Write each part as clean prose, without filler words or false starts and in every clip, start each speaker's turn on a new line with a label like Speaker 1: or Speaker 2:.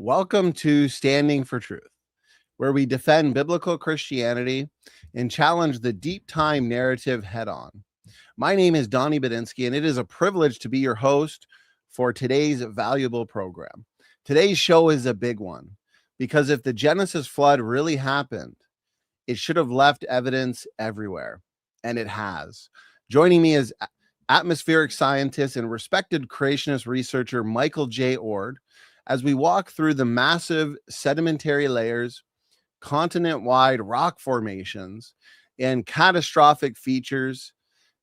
Speaker 1: Welcome to Standing for Truth, where we defend biblical Christianity and challenge the deep time narrative head on. My name is Donny Budinsky, and it is a privilege to be your host for today's valuable program. Today's show is a big one because if the Genesis flood really happened, it should have left evidence everywhere, and it has. Joining me is atmospheric scientist and respected creationist researcher Michael J. Oard as we walk through the massive sedimentary layers, continent-wide rock formations, and catastrophic features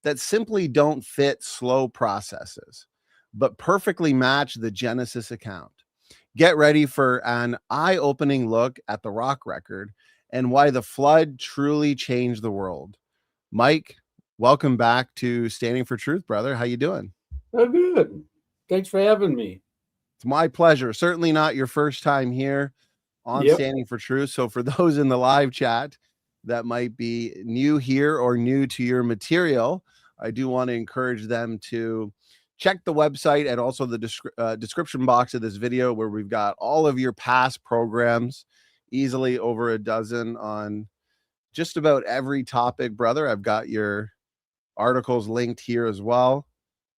Speaker 1: that simply don't fit slow processes, but perfectly match the Genesis account. Get ready for an eye-opening look at the rock record and why the flood truly changed the world. Mike, welcome back to Standing for Truth, brother. How you doing?
Speaker 2: Oh, good. Thanks for having me.
Speaker 1: It's my pleasure. Certainly not your first time here on Standing for Truth. So for those in the live chat that might be new here or new to your material, I do want to encourage them to check the website and also the description box of this video, where we've got all of your past programs, easily over a dozen on just about every topic, brother. I've got your articles linked here as well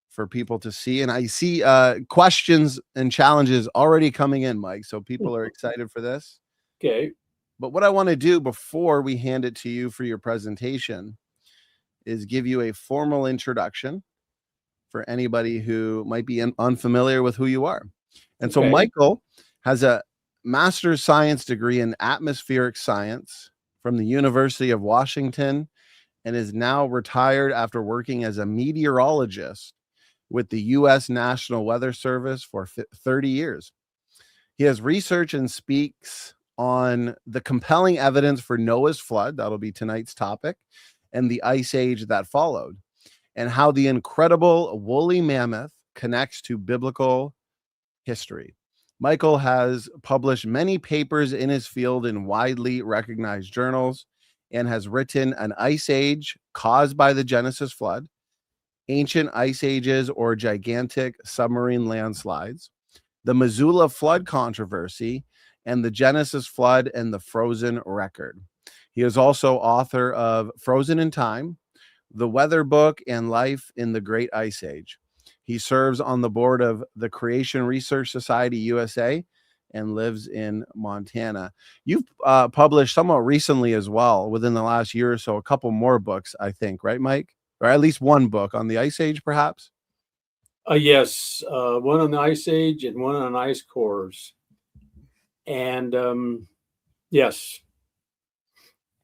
Speaker 1: for people to see. And I see questions and challenges already coming in, Mike. So people are excited for this.
Speaker 2: Okay.
Speaker 1: But what I want to do before we hand it to you for your presentation is give you a formal introduction for anybody who might be unfamiliar with who you are. And so Michael has a master's science degree in atmospheric science from the University of Washington and is now retired after working as a meteorologist with the U.S. National Weather Service for 30 years. He has researched and speaks on the compelling evidence for Noah's flood, that'll be tonight's topic, and the ice age that followed, and how the incredible woolly mammoth connects to biblical history. Michael has published many papers in his field in widely recognized journals and has written An Ice Age Caused by the Genesis Flood, Ancient Ice Ages or Gigantic Submarine Landslides, the Missoula Flood Controversy, and the Genesis Flood and the Frozen Record. He is also author of Frozen in Time, The Weather Book, and Life in the Great Ice Age. He serves on the board of the Creation Research Society USA and lives in Montana. You've published somewhat recently as well, within the last year or so, a couple more books, I think, right, Mike? Or at least one book on the Ice Age, perhaps?
Speaker 2: Yes, one on the Ice Age and one on ice cores. And yes.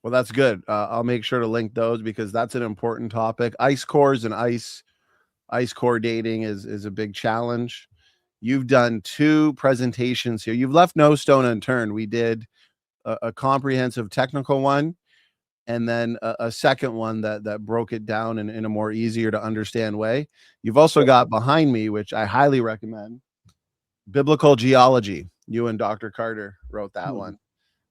Speaker 1: Well, that's good. I'll make sure to link those because that's an important topic. Ice cores and ice core dating is a big challenge. You've done 2 presentations here. You've left no stone unturned. We did a comprehensive technical one, and then a second one that broke it down in a more easier to understand way. You've also got behind me, which I highly recommend, Biblical Geology. You and Dr. Carter wrote that one,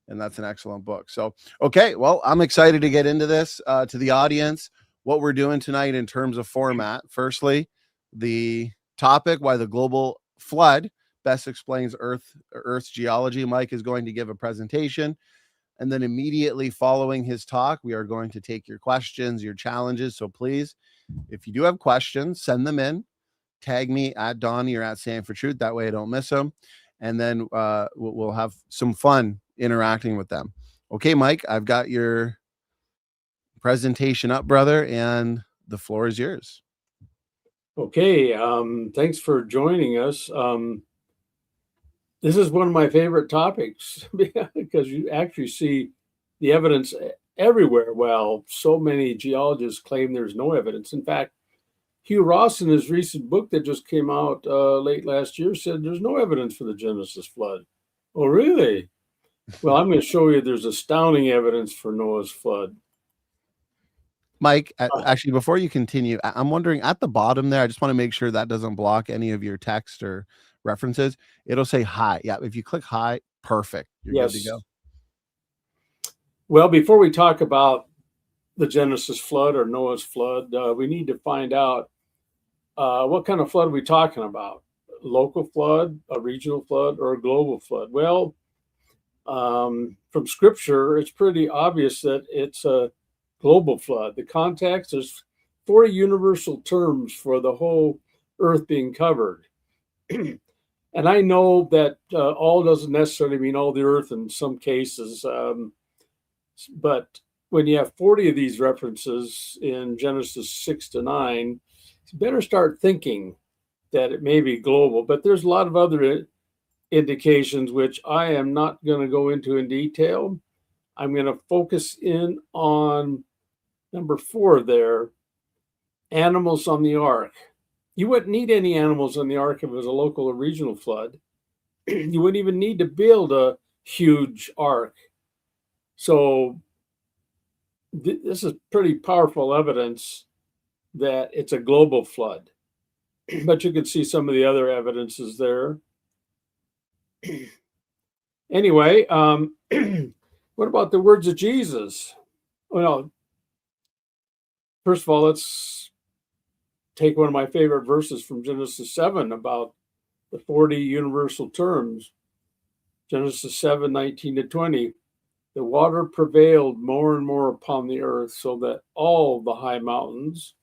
Speaker 1: and that's an excellent book. So, okay, well, I'm excited to get into this. To the audience, what we're doing tonight in terms of format. Firstly, the topic, why the global flood best explains Earth's geology. Mike is going to give a presentation. And then immediately following his talk, we are going to take your questions, your challenges. So please, if you do have questions, send them in. Tag me at Donny or at Stand for Truth. That way I don't miss them. And then we'll have some fun interacting with them. Okay, Mike, I've got your presentation up, brother, and the floor is yours.
Speaker 2: Okay, thanks for joining us. This is one of my favorite topics because you actually see the evidence everywhere. Well, so many geologists claim there's no evidence. In fact, Hugh Ross, in his recent book that just came out late last year, said there's no evidence for the Genesis flood. Oh, really? Well, I'm going to show you there's astounding evidence for Noah's flood.
Speaker 1: Mike, actually, before you continue, I'm wondering at the bottom there, I just want to make sure that doesn't block any of your text or references. It'll say hi. Yeah, if you click hi, perfect. You're good to go.
Speaker 2: Well, before we talk about the Genesis flood or Noah's flood, we need to find out what kind of flood are we talking about. local flood, a regional flood, or a global flood? Well, from scripture, it's pretty obvious that it's a global flood. The context is 4 universal terms for the whole earth being covered. And I know that all doesn't necessarily mean all the earth in some cases, but when you have 40 of these references in Genesis 6 to 9, you better start thinking that it may be global. But there's a lot of other indications which I am not going to go into in detail. I'm going to focus in on number 4 there, animals on the ark. You wouldn't need any animals on the ark if it was a local or regional flood. You wouldn't even need to build a huge ark. So this is pretty powerful evidence that it's a global flood. But you can see some of the other evidences there. Anyway, what about the words of Jesus? Well, first of all, let's take one of my favorite verses from Genesis 7 about the 40 universal terms. Genesis 7, 19 to 20. The water prevailed more and more upon the earth, so that all the high mountains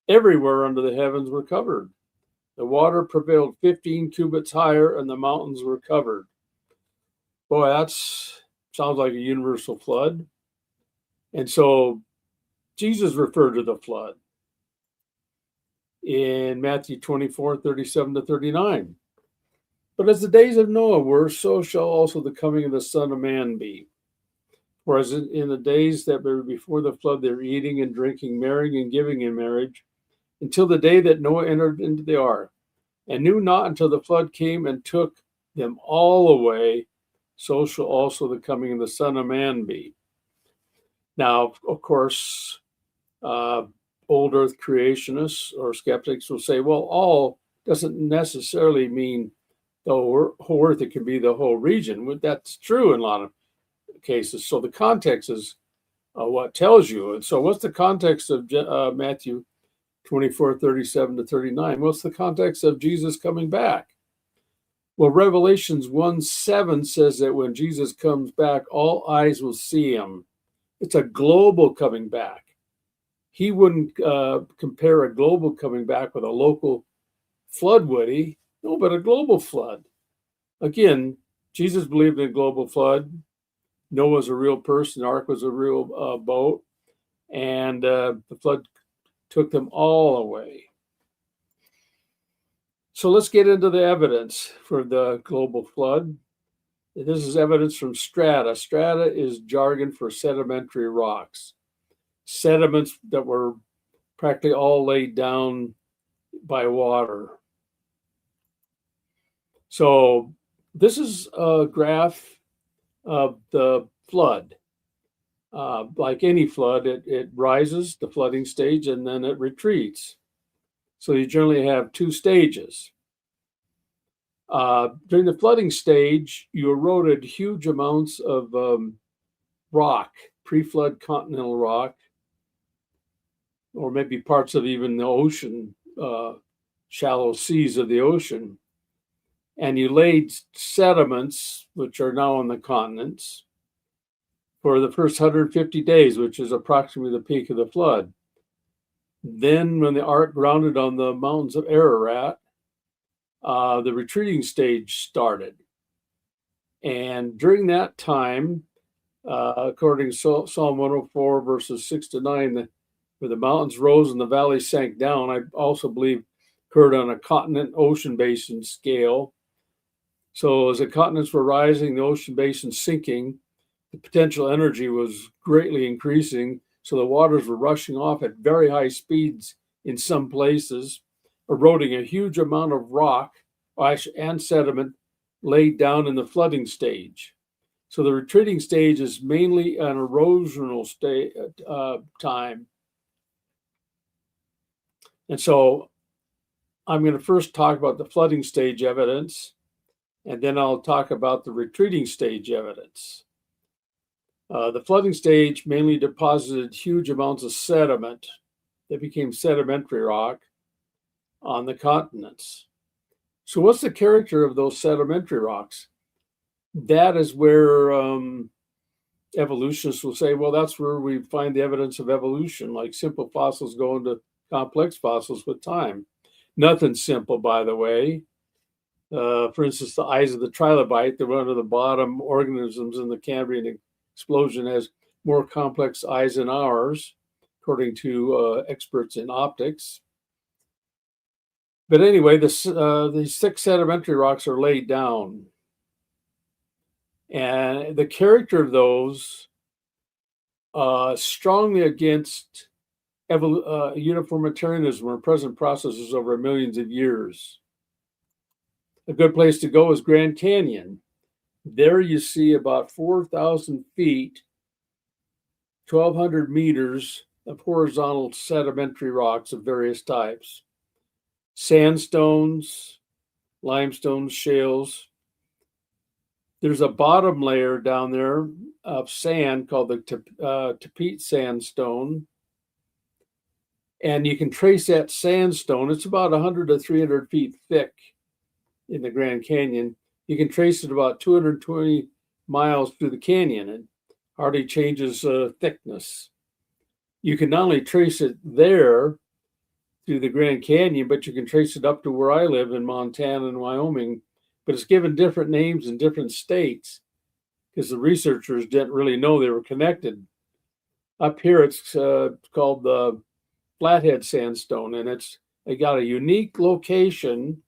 Speaker 2: everywhere under the heavens were covered. The water prevailed 15 cubits higher, and the mountains were covered. Boy, that sounds like a universal flood. And so Jesus referred to the flood in Matthew 24, 37 to 39. But as the days of Noah were, so shall also the coming of the Son of Man be. For as in the days that were before the flood, they were eating and drinking, marrying and giving in marriage, until the day that Noah entered into the ark, and knew not until the flood came and took them all away, so shall also the coming of the Son of Man be. Now, of course, old earth creationists or skeptics will say, well, all doesn't necessarily mean the whole earth. It can be the whole region. That's true in a lot of cases. So the context is what tells you. And so what's the context of Matthew 24, 37 to 39? What's the context of Jesus coming back? Well, Revelations 1:7 says that when Jesus comes back, all eyes will see him. It's a global coming back. He wouldn't compare a global coming back with a local flood, would he? No, but a global flood. Again, Jesus believed in a global flood. Noah was a real person. The ark was a real boat. And the flood took them all away. So let's get into the evidence for the global flood. This is evidence from strata. Strata is jargon for sedimentary rocks. Sediments that were practically all laid down by water. So this is a graph of the flood. Like any flood, it rises, the flooding stage, and then it retreats. So you generally have 2 stages. During the flooding stage, you eroded huge amounts of rock, pre-flood continental rock, or maybe parts of even the ocean, shallow seas of the ocean. And you laid sediments, which are now on the continents, for the first 150 days, which is approximately the peak of the flood. Then when the ark grounded on the mountains of Ararat, the retreating stage started. And during that time, according to Psalm 104, verses 6 to 9, where the mountains rose and the valleys sank down, I also believe occurred on a continent ocean basin scale. So as the continents were rising, the ocean basin sinking, the potential energy was greatly increasing. So the waters were rushing off at very high speeds in some places, eroding a huge amount of rock and sediment laid down in the flooding stage. So the retreating stage is mainly an erosional time. And so I'm going to first talk about the flooding stage evidence, and then I'll talk about the retreating stage evidence. The flooding stage mainly deposited huge amounts of sediment that became sedimentary rock on the continents. So what's the character of those sedimentary rocks? That is where evolutionists will say, well, that's where we find the evidence of evolution, like simple fossils go into complex fossils with time. Nothing simple, by the way. For instance, the eyes of the trilobite, the one of the bottom organisms in the Cambrian explosion, has more complex eyes than ours, according to experts in optics. But anyway, these 6 sedimentary rocks are laid down. And the character of those strongly against uniformitarianism or present processes over millions of years. A good place to go is Grand Canyon. There you see about 4,000 feet, 1,200 meters of horizontal sedimentary rocks of various types. Sandstones, limestones, shales. There's a bottom layer down there of sand called the Tapete Sandstone. And you can trace that sandstone. It's about 100 to 300 feet thick in the Grand Canyon. You can trace it about 220 miles through the canyon and hardly changes thickness. You can not only trace it there through the Grand Canyon, but you can trace it up to where I live in Montana and Wyoming, but it's given different names in different states because the researchers didn't really know they were connected. Up here, it's called the Flathead Sandstone, and it got a unique location.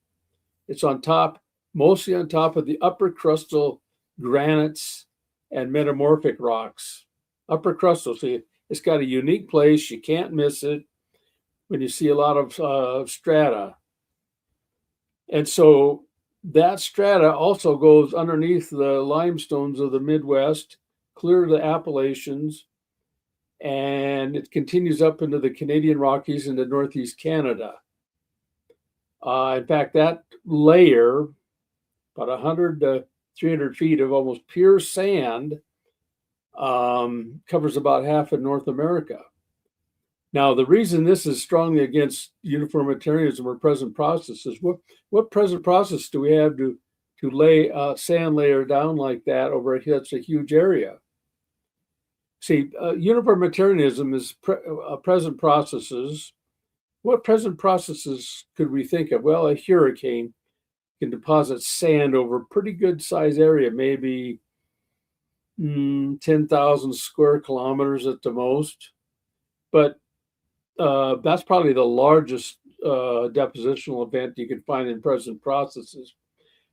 Speaker 2: It's on top, mostly on top of the upper crustal granites and metamorphic rocks. Upper crustal, so it's got a unique place. You can't miss it when you see a lot of strata. And so that strata also goes underneath the limestones of the Midwest, clear to the Appalachians, and it continues up into the Canadian Rockies into Northeast Canada. In fact, that layer, about 100 to 300 feet of almost pure sand, covers about half of North America. Now, the reason this is strongly against uniformitarianism or present processes, what present process do we have to lay a sand layer down like that over such a huge area? See, uniformitarianism is present processes. What present processes could we think of? Well, a hurricane can deposit sand over a pretty good size area, maybe 10,000 square kilometers at the most. But that's probably the largest depositional event you can find in present processes.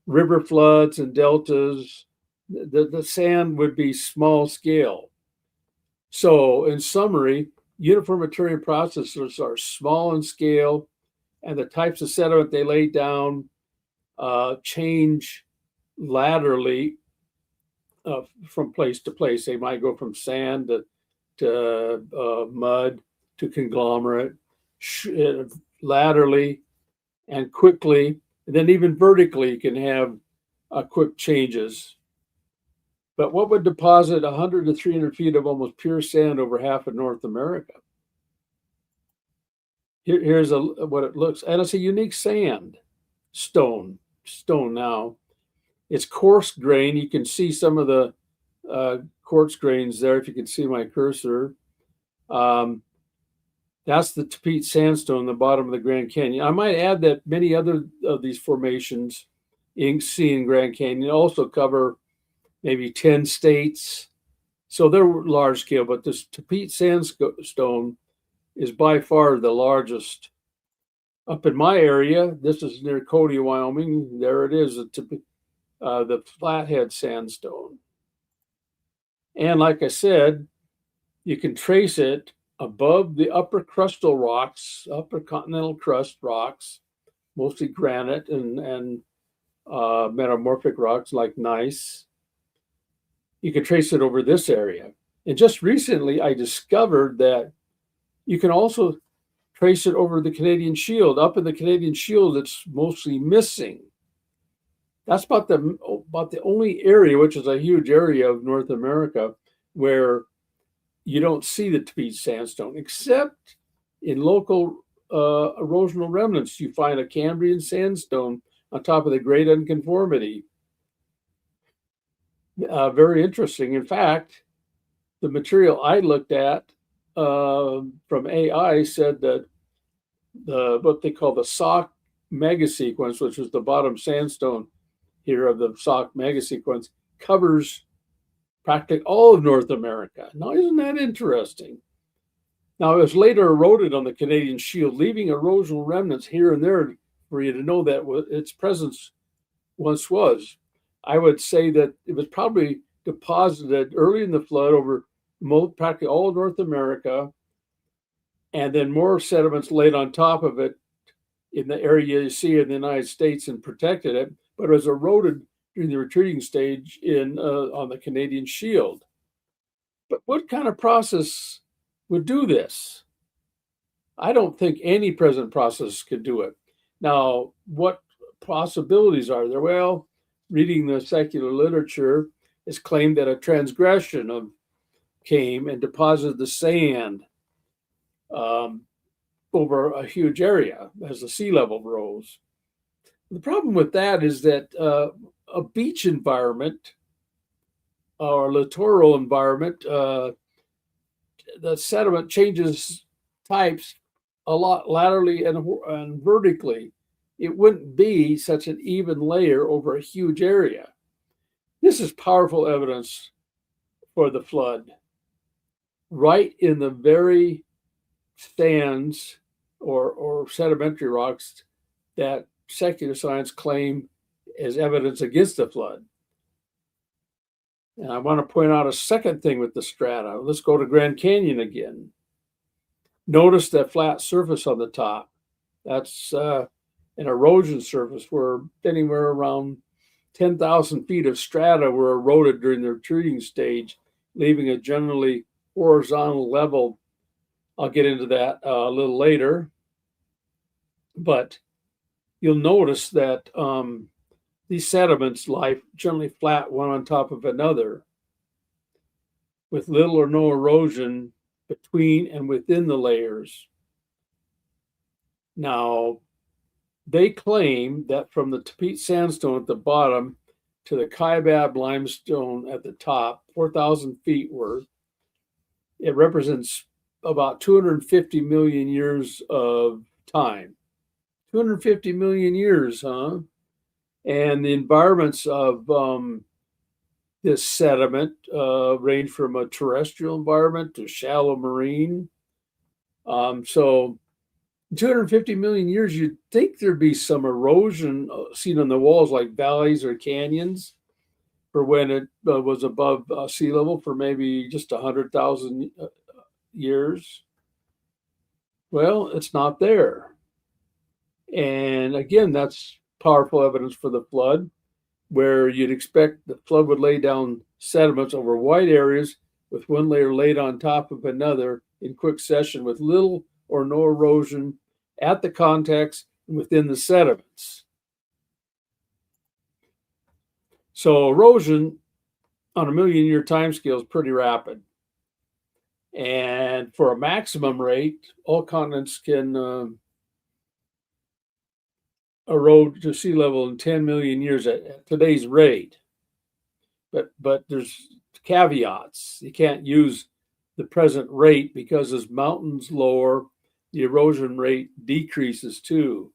Speaker 2: River floods and deltas, the sand would be small scale. So in summary, uniformitarian processes are small in scale, and the types of sediment they lay down change laterally from place to place. They might go from sand to mud to conglomerate, laterally and quickly, and then even vertically you can have quick changes. But what would deposit 100 to 300 feet of almost pure sand over half of North America? Here's what it looks, and it's a unique stone now. It's coarse grain. You can see some of the quartz grains there if you can see my cursor. That's the Tapete Sandstone, the bottom of the Grand Canyon. I might add that many other of these formations in Grand Canyon also cover maybe 10 states. So they're large scale, but this Tapete Sandstone is by far the largest. Up in my area, this is near Cody, Wyoming. There it is, the Flathead Sandstone. And like I said, you can trace it above the upper crustal rocks, upper continental crust rocks, mostly granite and metamorphic rocks like gneiss. You can trace it over this area. And just recently, I discovered that you can also trace it over the Canadian Shield. Up in the Canadian Shield, it's mostly missing. That's about the only area, which is a huge area of North America, where you don't see the Tapete Sandstone, except in local erosional remnants. You find a Cambrian sandstone on top of the Great Unconformity. Very interesting. In fact, the material I looked at from AI said that what they call the Sauk megasequence, which is the bottom sandstone here of the Sauk megasequence, covers practically all of North America. Now, isn't that interesting? Now, it was later eroded on the Canadian Shield, leaving erosional remnants here and there for you to know that its presence once was. I would say that it was probably deposited early in the flood over practically all of North America, and then more sediments laid on top of it in the area you see in the United States and protected it, but it was eroded during the retreating stage on the Canadian Shield. But what kind of process would do this? I don't think any present process could do it. Now, what possibilities are there? Well, reading the secular literature, it's claimed that a transgression came and deposited the sand over a huge area as the sea level rose. The problem with that is that a beach environment or littoral environment, the sediment changes types a lot laterally and vertically. It wouldn't be such an even layer over a huge area. This is powerful evidence for the flood. Right in the very sands or sedimentary rocks that secular science claim as evidence against the flood. And I want to point out a second thing with the strata. Let's go to Grand Canyon again. Notice that flat surface on the top. That's an erosion surface where anywhere around 10,000 feet of strata were eroded during the retreating stage, leaving a generally horizontal level. I'll get into that a little later. But you'll notice that these sediments lie generally flat one on top of another, with little or no erosion between and within the layers. Now, they claim that from the Tapete sandstone at the bottom to the Kaibab limestone at the top, 4,000 feet worth, it represents about 250 million years of time. 250 million years, huh? And the environments of this sediment range from a terrestrial environment to shallow marine. So 250 million years, you'd think there'd be some erosion seen on the walls like valleys or canyons for when it was above sea level for maybe just 100,000 years. Well, it's not there. And again, that's powerful evidence for the flood, where you'd expect the flood would lay down sediments over wide areas with one layer laid on top of another in quick succession with little or no erosion at the contacts and within the sediments. So erosion on a million-year timescale is pretty rapid. And for a maximum rate, all continents can erode to sea level in 10 million years at today's rate. But there's caveats. You can't use the present rate because as mountains lower, the erosion rate decreases too.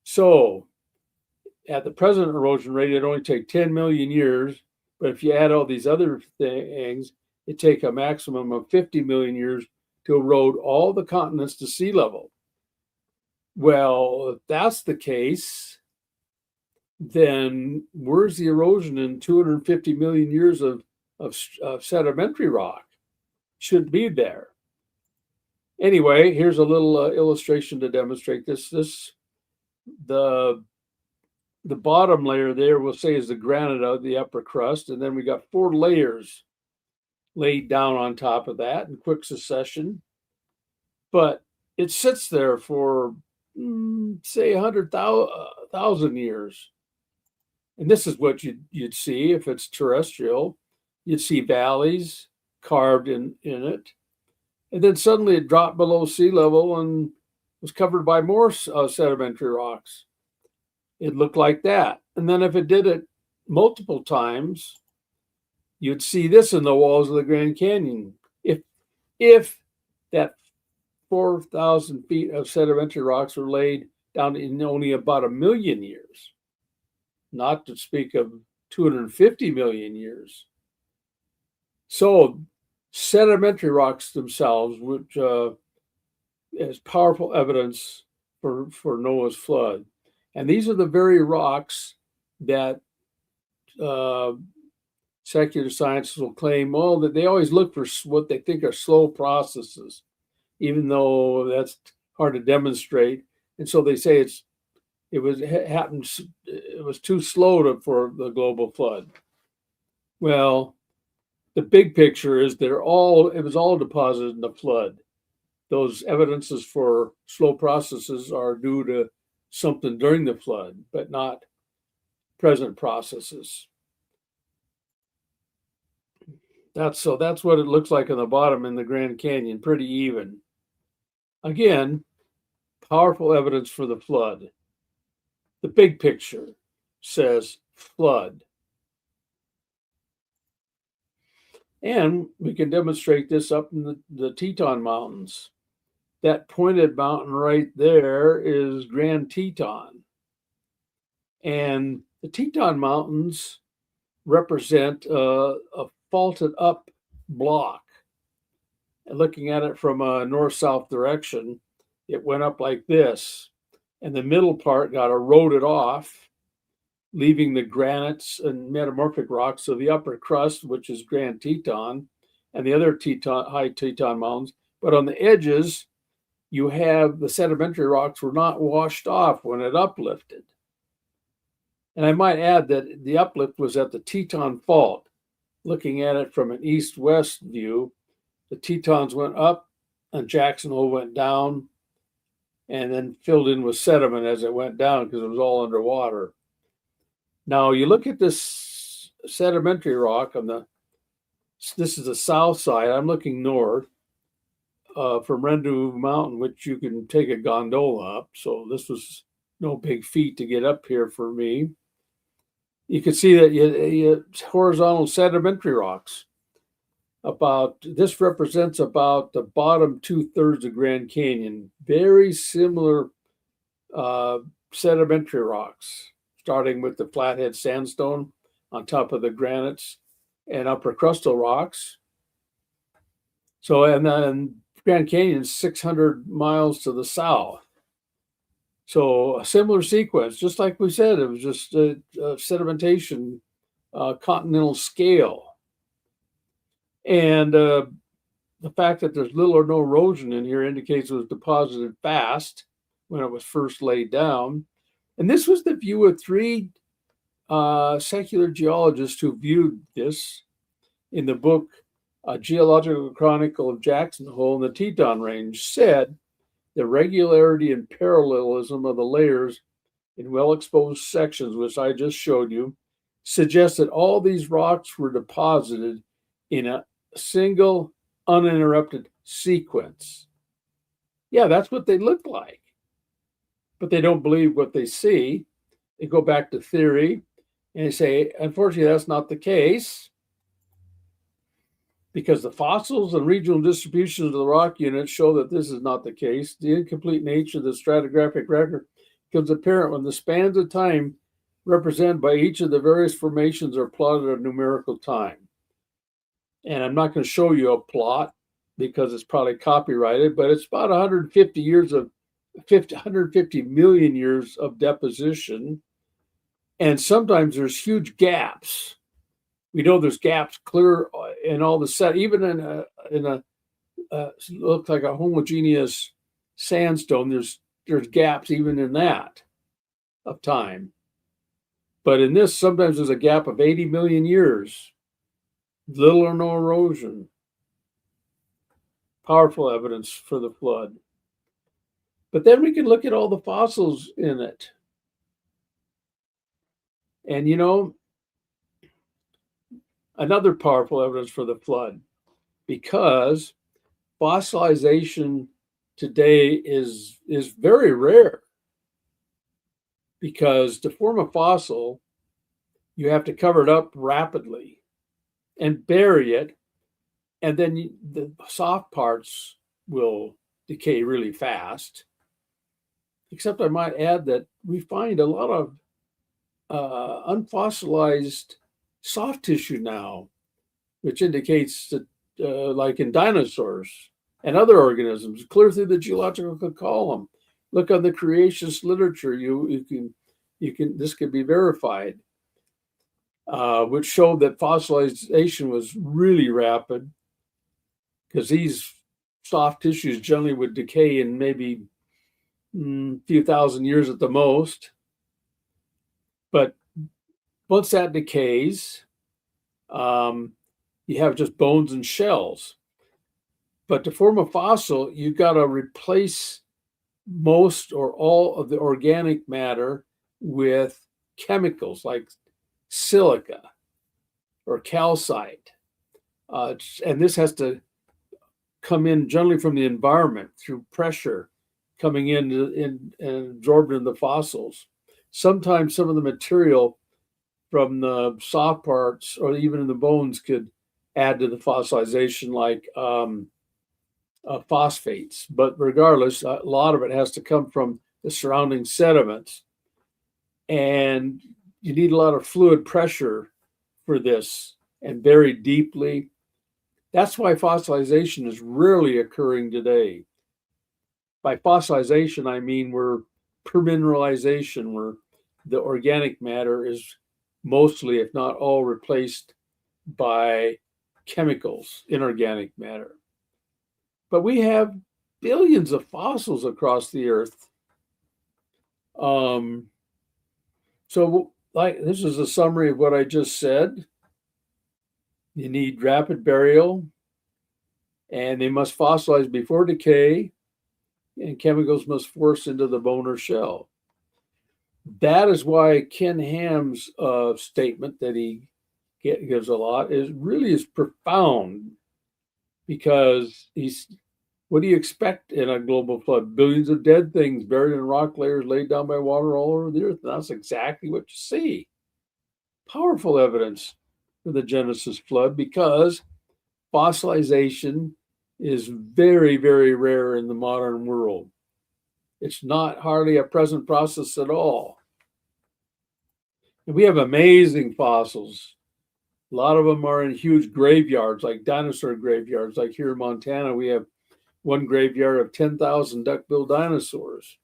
Speaker 2: So at the present erosion rate, it'd only take 10 million years. But if you add all these other things, it take a maximum of 50 million years to erode all the continents to sea level. Well, if that's the case, then where's the erosion in 250 million years of sedimentary rock? Should be there. Anyway, here's a little illustration to demonstrate this. The bottom layer there, we'll say, is the granite of the upper crust, and then we got 4 layers laid down on top of that in quick succession. But it sits there for say 100,000 years. And this is what you'd see if it's terrestrial. You'd see valleys carved in it. And then suddenly it dropped below sea level and was covered by more sedimentary rocks. it looked like that. And then if it did it multiple times, you'd see this in the walls of the Grand Canyon. If that 4,000 feet of sedimentary rocks were laid down in only about 1 million years, not to speak of 250 million years. So sedimentary rocks themselves, which is powerful evidence for Noah's flood. And these are the very rocks that secular scientists will claim, well, that they always look for what they think are slow processes, even though that's hard to demonstrate. And so they say it was too slow for the global flood. Well, the big picture is it was all deposited in the flood. Those evidences for slow processes are due to something during the flood, but not present processes. That's what it looks like on the bottom in the Grand Canyon, pretty even. Again, powerful evidence for the flood. The big picture says flood. And we can demonstrate this up in the Teton Mountains. That pointed mountain right there is Grand Teton. And the Teton Mountains represent a faulted up block. And looking at it from a north-south direction, it went up like this. And the middle part got eroded off, leaving the granites and metamorphic rocks of the upper crust, which is Grand Teton, and the other high Teton mountains. But on the edges, you have the sedimentary rocks were not washed off when it uplifted. And I might add that the uplift was at the Teton Fault. Looking at it from an east-west view, the Tetons went up and Jackson Hole went down and then filled in with sediment as it went down because it was all underwater. Now you look at this sedimentary rock this is the south side. I'm looking north from Rendezvous Mountain, which you can take a gondola up. So this was no big feat to get up here for me. You can see that you horizontal sedimentary rocks. This represents about the bottom 2/3 of Grand Canyon. Very similar sedimentary rocks, starting with the flathead sandstone on top of the granites and upper crustal rocks. So, and then Grand Canyon is 600 miles to the south. So a similar sequence, just like we said, it was just a sedimentation continental scale. And the fact that there's little or no erosion in here indicates it was deposited fast when it was first laid down. And this was the view of 3 secular geologists who viewed this in the book Geological Chronicle of Jackson Hole and the Teton Range. Said the regularity and parallelism of the layers in well-exposed sections, which I just showed you, suggests that all these rocks were deposited in a single uninterrupted sequence. Yeah, that's what they look like. But they don't believe what they see. They go back to theory and they say, unfortunately, that's not the case, because the fossils and regional distributions of the rock units show that this is not the case. The incomplete nature of the stratigraphic record becomes apparent when the spans of time represented by each of the various formations are plotted at numerical time. And I'm not going to show you a plot because it's probably copyrighted, but it's about 150 million years of deposition. And sometimes there's huge gaps. We know there's gaps clear in all the set, even in a looks like a homogeneous sandstone. There's gaps even in that of time. But in this, sometimes there's a gap of 80 million years, little or no erosion. Powerful evidence for the flood. But then we can look at all the fossils in it. And another powerful evidence for the flood, because fossilization today is very rare. because to form a fossil, you have to cover it up rapidly and bury it, and then the soft parts will decay really fast. Except I might add that we find a lot of unfossilized soft tissue now, which indicates that, like in dinosaurs and other organisms, clear through the geological column. Look on the creationist literature. You can this can be verified, which showed that fossilization was really rapid, because these soft tissues generally would decay in maybe a few thousand years at the most. But once that decays, you have just bones and shells. But to form a fossil, you've got to replace most or all of the organic matter with chemicals like silica or calcite. And this has to come in generally from the environment through pressure coming in and absorbed in the fossils. Sometimes some of the material from the soft parts or even in the bones could add to the fossilization, like phosphates. But regardless, a lot of it has to come from the surrounding sediments. And you need a lot of fluid pressure for this and very deeply. That's why fossilization is rarely occurring today. By fossilization, I mean we're permineralization, where the organic matter is mostly, if not all, replaced by chemicals, inorganic matter. But we have billions of fossils across the earth. So, like, this is a summary of what I just said. You need rapid burial, and they must fossilize before decay, and chemicals must force into the bone or shell. That is why Ken Ham's statement that he gives a lot is profound, because what do you expect in a global flood? Billions of dead things buried in rock layers laid down by water all over the earth. And that's exactly what you see. Powerful evidence for the Genesis flood, because fossilization is very, very rare in the modern world. It's not hardly a present process at all. And we have amazing fossils. A lot of them are in huge graveyards, like dinosaur graveyards. Like here in Montana, we have one graveyard of 10,000 duck-billed dinosaurs.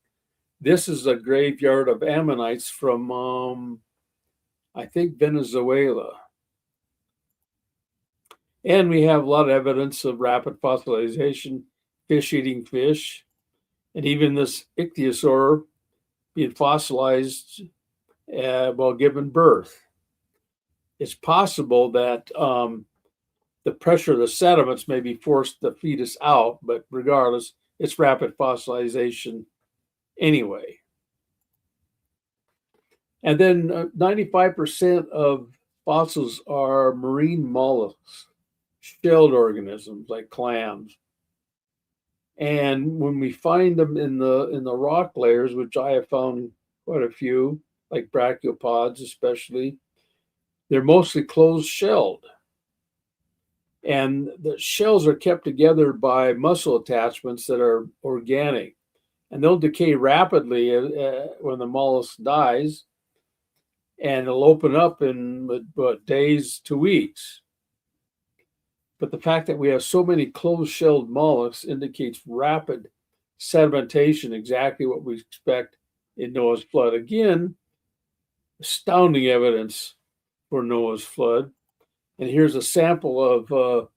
Speaker 2: This is a graveyard of ammonites from, I think, Venezuela. And we have a lot of evidence of rapid fossilization, fish eating fish, and even this ichthyosaur being fossilized while giving birth. It's possible that the pressure of the sediments maybe forced the fetus out, but regardless, it's rapid fossilization anyway. And then 95% of fossils are marine mollusks, shelled organisms like clams. And when we find them in the rock layers, which I have found quite a few, like brachiopods especially, they're mostly closed-shelled. And the shells are kept together by muscle attachments that are organic. And they'll decay rapidly when the mollusk dies, and it'll open up in days to weeks. But the fact that we have so many closed-shelled mollusks indicates rapid sedimentation, exactly what we expect in Noah's flood. Again, astounding evidence for Noah's flood. And here's a sample of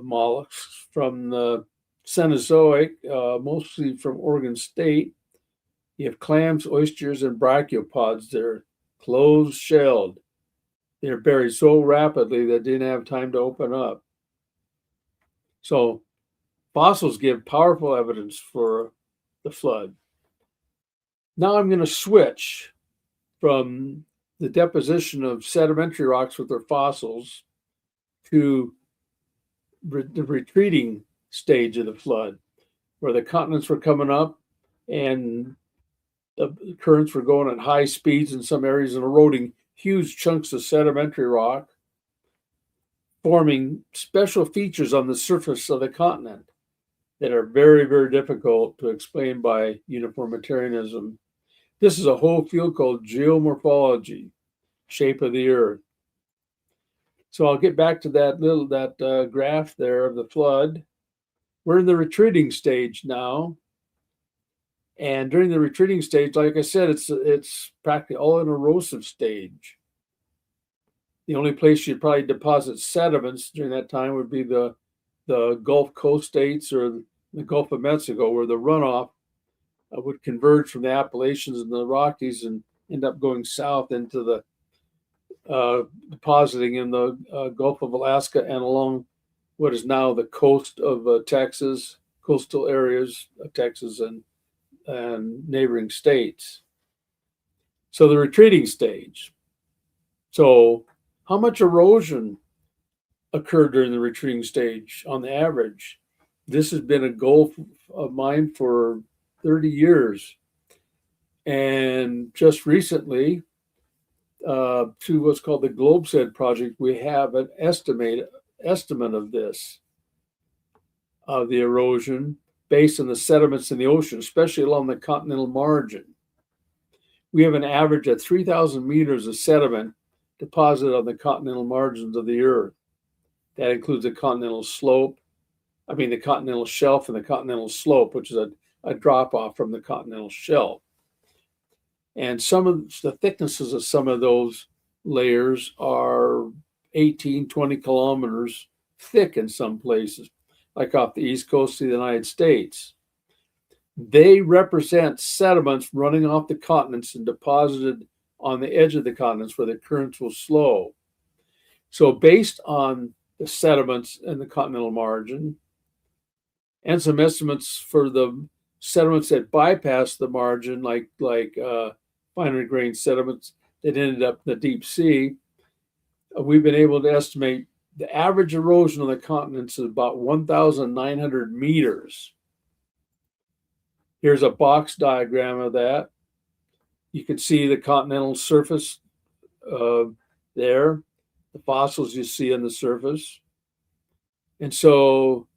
Speaker 2: mollusks from the Cenozoic, mostly from Oregon State. You have clams, oysters, and brachiopods. They're closed-shelled. They're buried so rapidly that they didn't have time to open up. So fossils give powerful evidence for the flood. Now I'm going to switch from the deposition of sedimentary rocks with their fossils to the retreating stage of the flood, where the continents were coming up and The currents were going at high speeds in some areas and eroding huge chunks of sedimentary rock, forming special features on the surface of the continent that are very, very difficult to explain by uniformitarianism. This is a whole field called geomorphology, shape of the earth. So I'll get back to that graph there of the flood. We're in the retreating stage now. And during the retreating stage, like I said, it's practically all an erosive stage. The only place you'd probably deposit sediments during that time would be the Gulf Coast states or the Gulf of Mexico, where the runoff would converge from the Appalachians and the Rockies and end up going south into the depositing in the Gulf of Alaska and along what is now the coast of Texas, coastal areas of Texas and neighboring states. So the retreating stage. So how much erosion occurred during the retreating stage on the average? This has been a goal of mine for 30 years. And just recently, through what's called the GlobeSed project, we have an estimate of this, of the erosion based on the sediments in the ocean, especially along the continental margin. We have an average of 3,000 meters of sediment deposited on the continental margins of the earth. That includes the continental slope, the continental shelf and the continental slope, which is a drop off from the continental shelf. And some of the thicknesses of some of those layers are 18, 20 kilometers thick in some places, like off the east coast of the United States. They represent sediments running off the continents and deposited on the edge of the continents where the currents will slow. So based on the sediments in the continental margin and some estimates for the sediments that bypass the margin, like finer grained sediments that ended up in the deep sea, we've been able to estimate the average erosion on the continents is about 1,900 meters. Here's a box diagram of that. You can see the continental surface there, the fossils you see on the surface. And so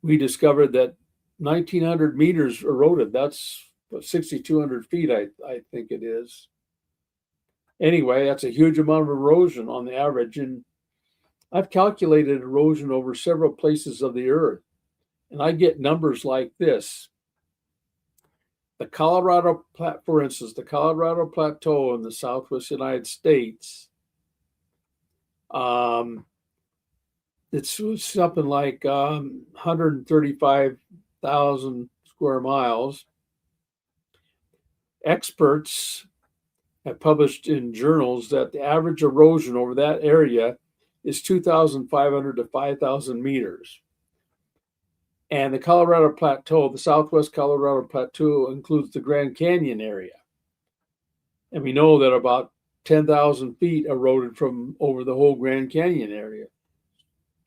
Speaker 2: we discovered that 1,900 meters eroded. That's 6,200 feet, I think it is. Anyway, that's a huge amount of erosion on the average. And I've calculated erosion over several places of the earth, and I get numbers like this. The Colorado, for instance, the Colorado Plateau in the Southwest United States, it's something like 135,000 square miles. Experts have published in journals that the average erosion over that area is 2,500 to 5,000 meters. And the Colorado Plateau, the Southwest Colorado Plateau, includes the Grand Canyon area. And we know that about 10,000 feet eroded from over the whole Grand Canyon area.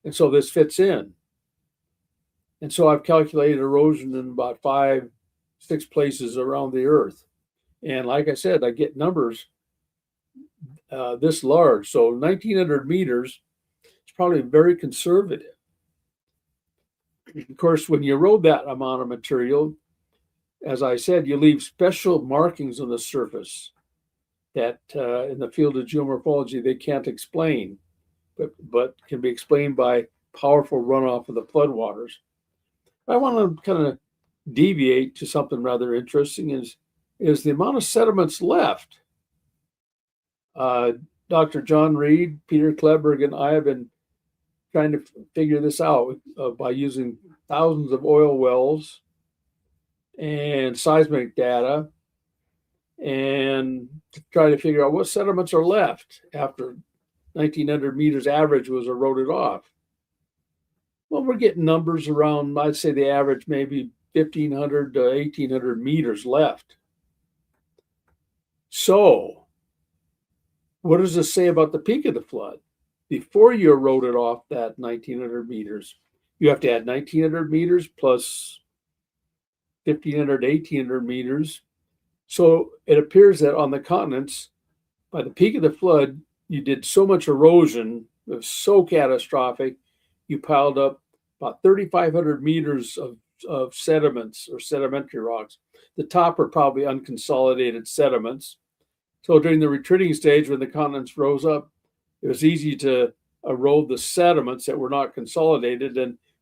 Speaker 2: And so this fits in. And so I've calculated erosion in about 5-6 places around the earth. And like I said, I get numbers this large. So 1,900 meters is probably very conservative. Of course, when you erode that amount of material, as I said, you leave special markings on the surface that in the field of geomorphology they can't explain, but can be explained by powerful runoff of the floodwaters. I want to kind of deviate to something rather interesting is the amount of sediments left. Dr. John Reed, Peter Kleberg, and I have been trying to figure this out by using thousands of oil wells and seismic data and to try to figure out what sediments are left after 1,900 meters average was eroded off. Well, we're getting numbers around, I'd say the average maybe 1,500 to 1,800 meters left. So what does this say about the peak of the flood? Before you eroded off that 1,900 meters, you have to add 1,900 meters plus 1,500, 1,800 meters. So it appears that on the continents, by the peak of the flood, you did so much erosion, it was so catastrophic, you piled up about 3,500 meters of sediments or sedimentary rocks. The top are probably unconsolidated sediments. So during the retreating stage, when the continents rose up, it was easy to erode the sediments that were not consolidated,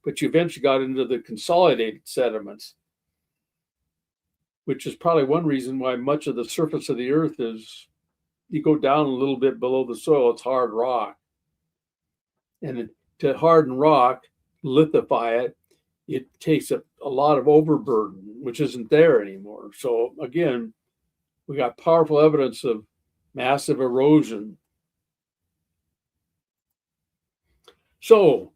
Speaker 2: but you eventually got into the consolidated sediments, which is probably one reason why much of the surface of the earth is, you go down a little bit below the soil, it's hard rock. And to harden rock, lithify it, it takes a lot of overburden, which isn't there anymore. So again, we got powerful evidence of massive erosion. So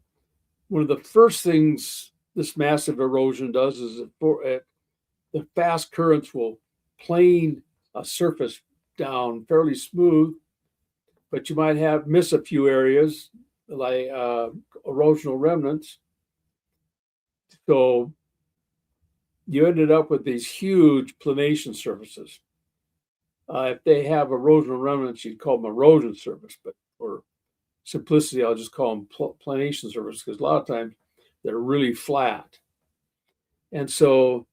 Speaker 2: one of the first things this massive erosion does is the fast currents will plane a surface down fairly smooth, but you might miss a few areas like erosional remnants. So you ended up with these huge planation surfaces. If they have erosional remnants, you'd call them erosion surface, but for simplicity, I'll just call them planation surface, because a lot of times they're really flat. And so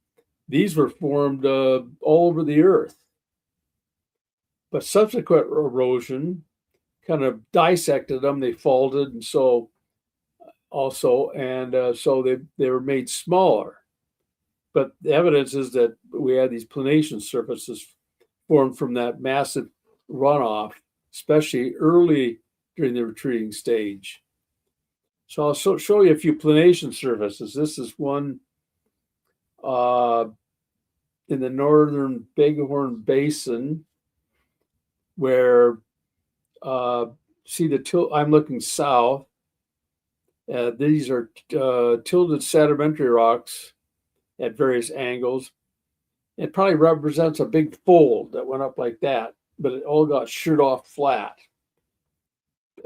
Speaker 2: these were formed all over the earth. But subsequent erosion kind of dissected them, they folded, and so also, and so they were made smaller. But the evidence is that we had these planation surfaces formed from that massive runoff, especially early during the retreating stage. So I'll show you a few planation surfaces. This is one in the northern Bighorn Basin, where see the I'm looking south. These are tilted sedimentary rocks at various angles. It probably represents a big fold that went up like that, but it all got sheared off flat.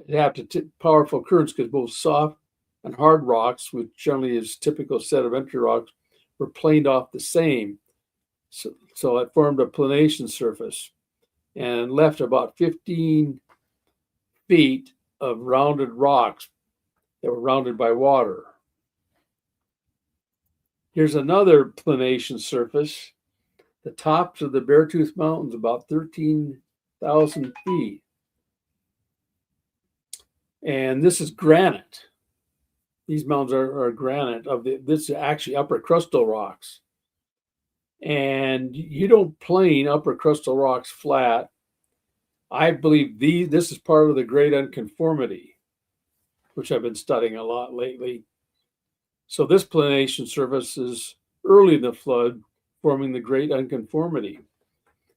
Speaker 2: It have powerful currents, because both soft and hard rocks, which generally is typical sedimentary rocks, were planed off the same. So it formed a planation surface and left about 15 feet of rounded rocks that were rounded by water. Here's another planation surface. The tops of the Beartooth Mountains, about 13,000 feet. And this is granite. These mountains are granite. This is actually upper crustal rocks. And you don't plane upper crustal rocks flat. I believe this is part of the great unconformity, which I've been studying a lot lately. So this planation surface is early in the flood, forming the great unconformity,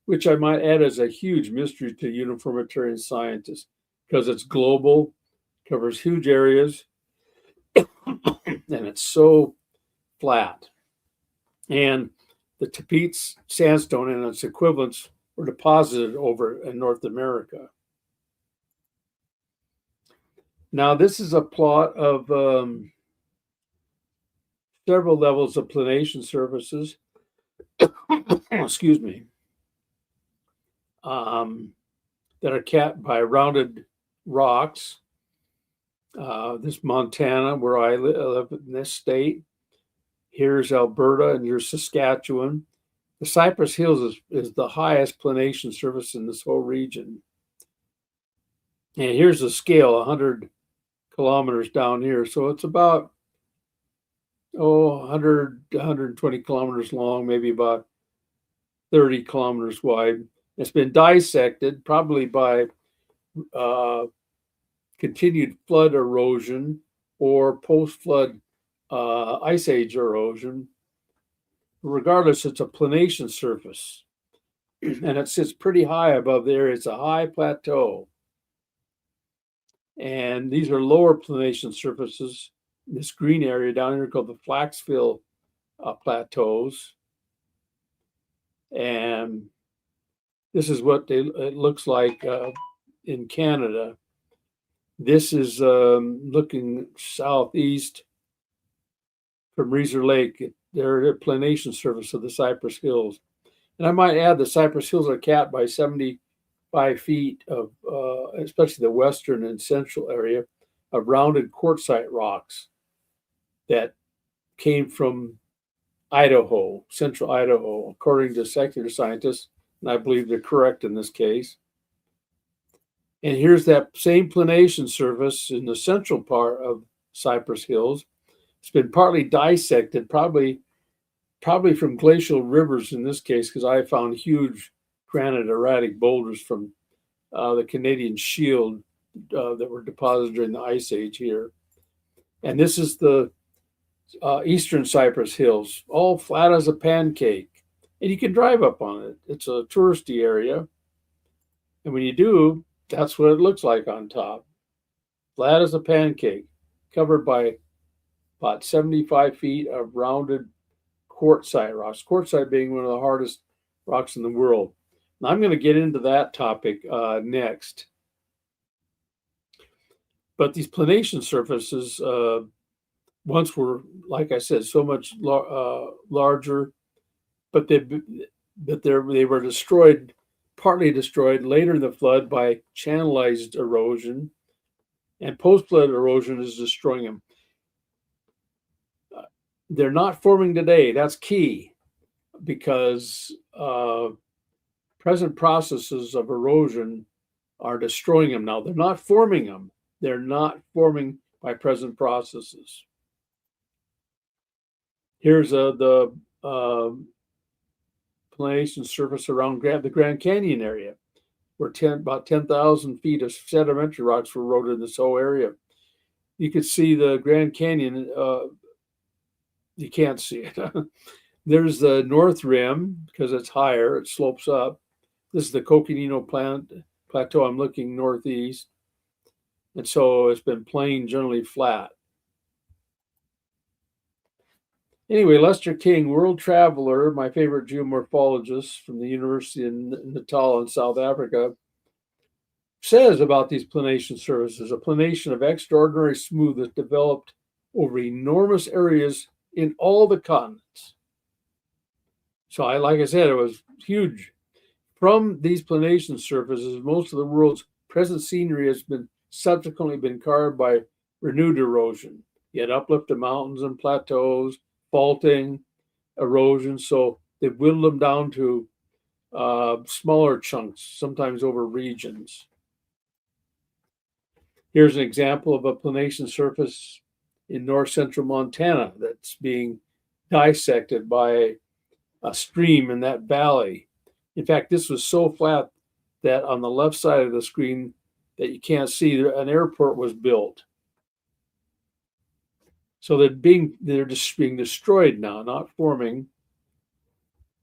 Speaker 2: which I might add as a huge mystery to uniformitarian scientists, because it's global, covers huge areas, and it's so flat. And the Tapeats sandstone and its equivalents were deposited over in North America. Now, this is a plot of several levels of planation surfaces, excuse me, that are capped by rounded rocks. This Montana, where I live in this state. Here's Alberta, and here's Saskatchewan. The Cypress Hills is the highest planation surface in this whole region. And here's the scale, 100 kilometers down here. So it's about 100 to 120 kilometers long, maybe about 30 kilometers wide. It's been dissected probably by continued flood erosion or post-flood ice age erosion. Regardless, it's a planation surface, and it sits pretty high above there. It's a high plateau. And these are lower planation surfaces, this green area down here called the Flaxville Plateaus. And this is what it looks like in Canada. This is looking southeast from Reeser Lake. They're a planation surface of the Cypress Hills. And I might add the Cypress Hills are capped by 75 feet of, especially the western and central area, of rounded quartzite rocks that came from Idaho, central Idaho, according to secular scientists, and I believe they're correct in this case. And here's that same planation surface in the central part of Cypress Hills. It's been partly dissected, probably from glacial rivers in this case, because I found huge granite erratic boulders from the Canadian Shield that were deposited during the Ice Age here. And this is the eastern Cypress Hills, all flat as a pancake. And you can drive up on it. It's a touristy area. And when you do, that's what it looks like on top. Flat as a pancake, covered by about 75 feet of rounded quartzite rocks. Quartzite being one of the hardest rocks in the world. Now I'm going to get into that topic next. But these planation surfaces once were, like I said, so much larger, but they were destroyed, partly destroyed later in the flood by channelized erosion, and post-flood erosion is destroying them. They're not forming today. That's key, because present processes of erosion are destroying them now. They're not forming them. They're not forming by present processes. Here's the planation surface around the Grand Canyon area, where about 10,000 feet of sedimentary rocks were eroded in this whole area. You could see the Grand Canyon. You can't see it. There's the north rim, because it's higher, it slopes up. This is the Coconino Plateau. I'm looking northeast. And so it's been plain, generally flat. Anyway, Lester King, world traveler, my favorite geomorphologist from the University of Natal in South Africa, says about these planation surfaces, a planation of extraordinary smoothness developed over enormous areas in all the continents. So like I said, it was huge. From these planation surfaces, most of the world's present scenery has been subsequently been carved by renewed erosion. You had uplifted mountains and plateaus, faulting, erosion. So they've whittled them down to smaller chunks, sometimes over regions. Here's an example of a planation surface in north central Montana that's being dissected by a stream in that valley. In fact, this was so flat that on the left side of the screen that you can't see, an airport was built. So they're just being destroyed now, not forming.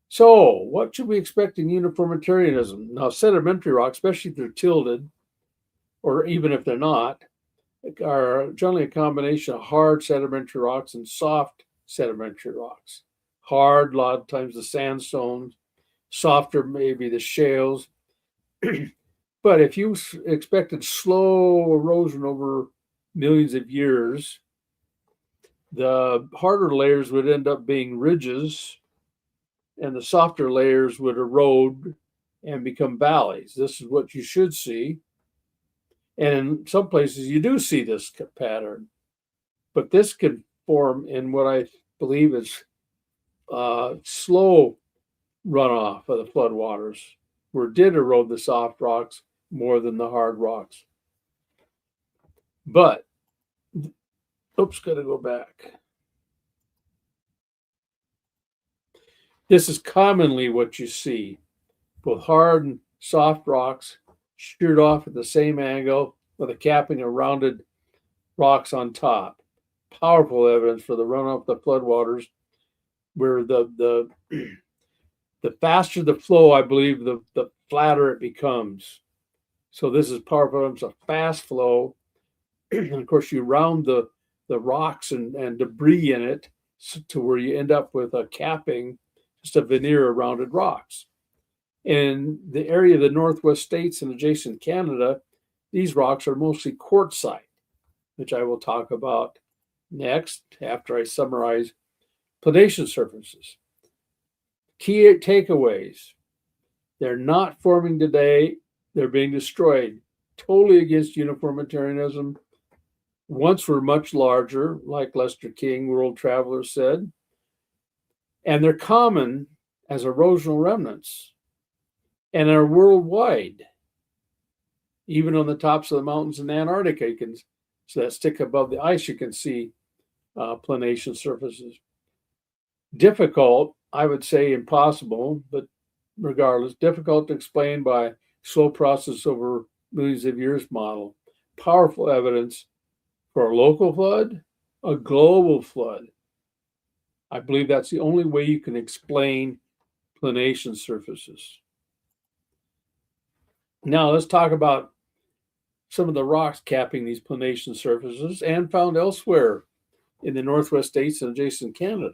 Speaker 2: So what should we expect in uniformitarianism? Now, sedimentary rocks, especially if they're tilted, or even if they're not, are generally a combination of hard sedimentary rocks and soft sedimentary rocks. Hard, a lot of times the sandstones, softer maybe the shales. But if you expected slow erosion over millions of years, the harder layers would end up being ridges, and the softer layers would erode and become valleys. This is what you should see. And in some places, you do see this pattern. But this can form in what I believe is slow runoff of the floodwaters, where it did erode the soft rocks more than the hard rocks. But, oops, got to go back. This is commonly what you see, both hard and soft rocks sheared off at the same angle with a capping of rounded rocks on top. Powerful evidence for the runoff of the floodwaters, where the faster the flow, I believe, the flatter it becomes. So this is powerful. It's a fast flow. And of course, you round the rocks and debris in it to where you end up with a capping, just a veneer of rounded rocks. In the area of the Northwest states and adjacent Canada, these rocks are mostly quartzite, which I will talk about next after I summarize planation surfaces. Key takeaways. They're not forming today. They're being destroyed. Totally against uniformitarianism. Once were much larger, like Lester King, world traveler, said. And they're common as erosional remnants and are worldwide. Even on the tops of the mountains in Antarctica, so that stick above the ice, you can see planation surfaces. Difficult, I would say impossible, but regardless, difficult to explain by slow process over millions of years model. Powerful evidence for a local flood, a global flood. I believe that's the only way you can explain planation surfaces. Now let's talk about some of the rocks capping these planation surfaces and found elsewhere in the Northwest states and adjacent Canada.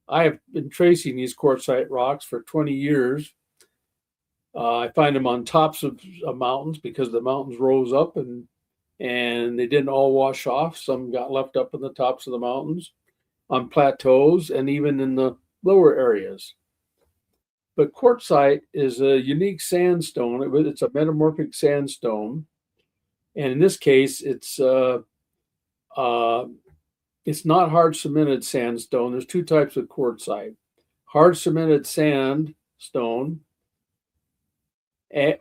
Speaker 2: I have been tracing these quartzite rocks for 20 years. I find them on tops of mountains because the mountains rose up and they didn't all wash off. Some got left up in the tops of the mountains, on plateaus, and even in the lower areas. But quartzite is a unique sandstone. It's a metamorphic sandstone. And in this case, it's not hard cemented sandstone. There's two types of quartzite: hard cemented sandstone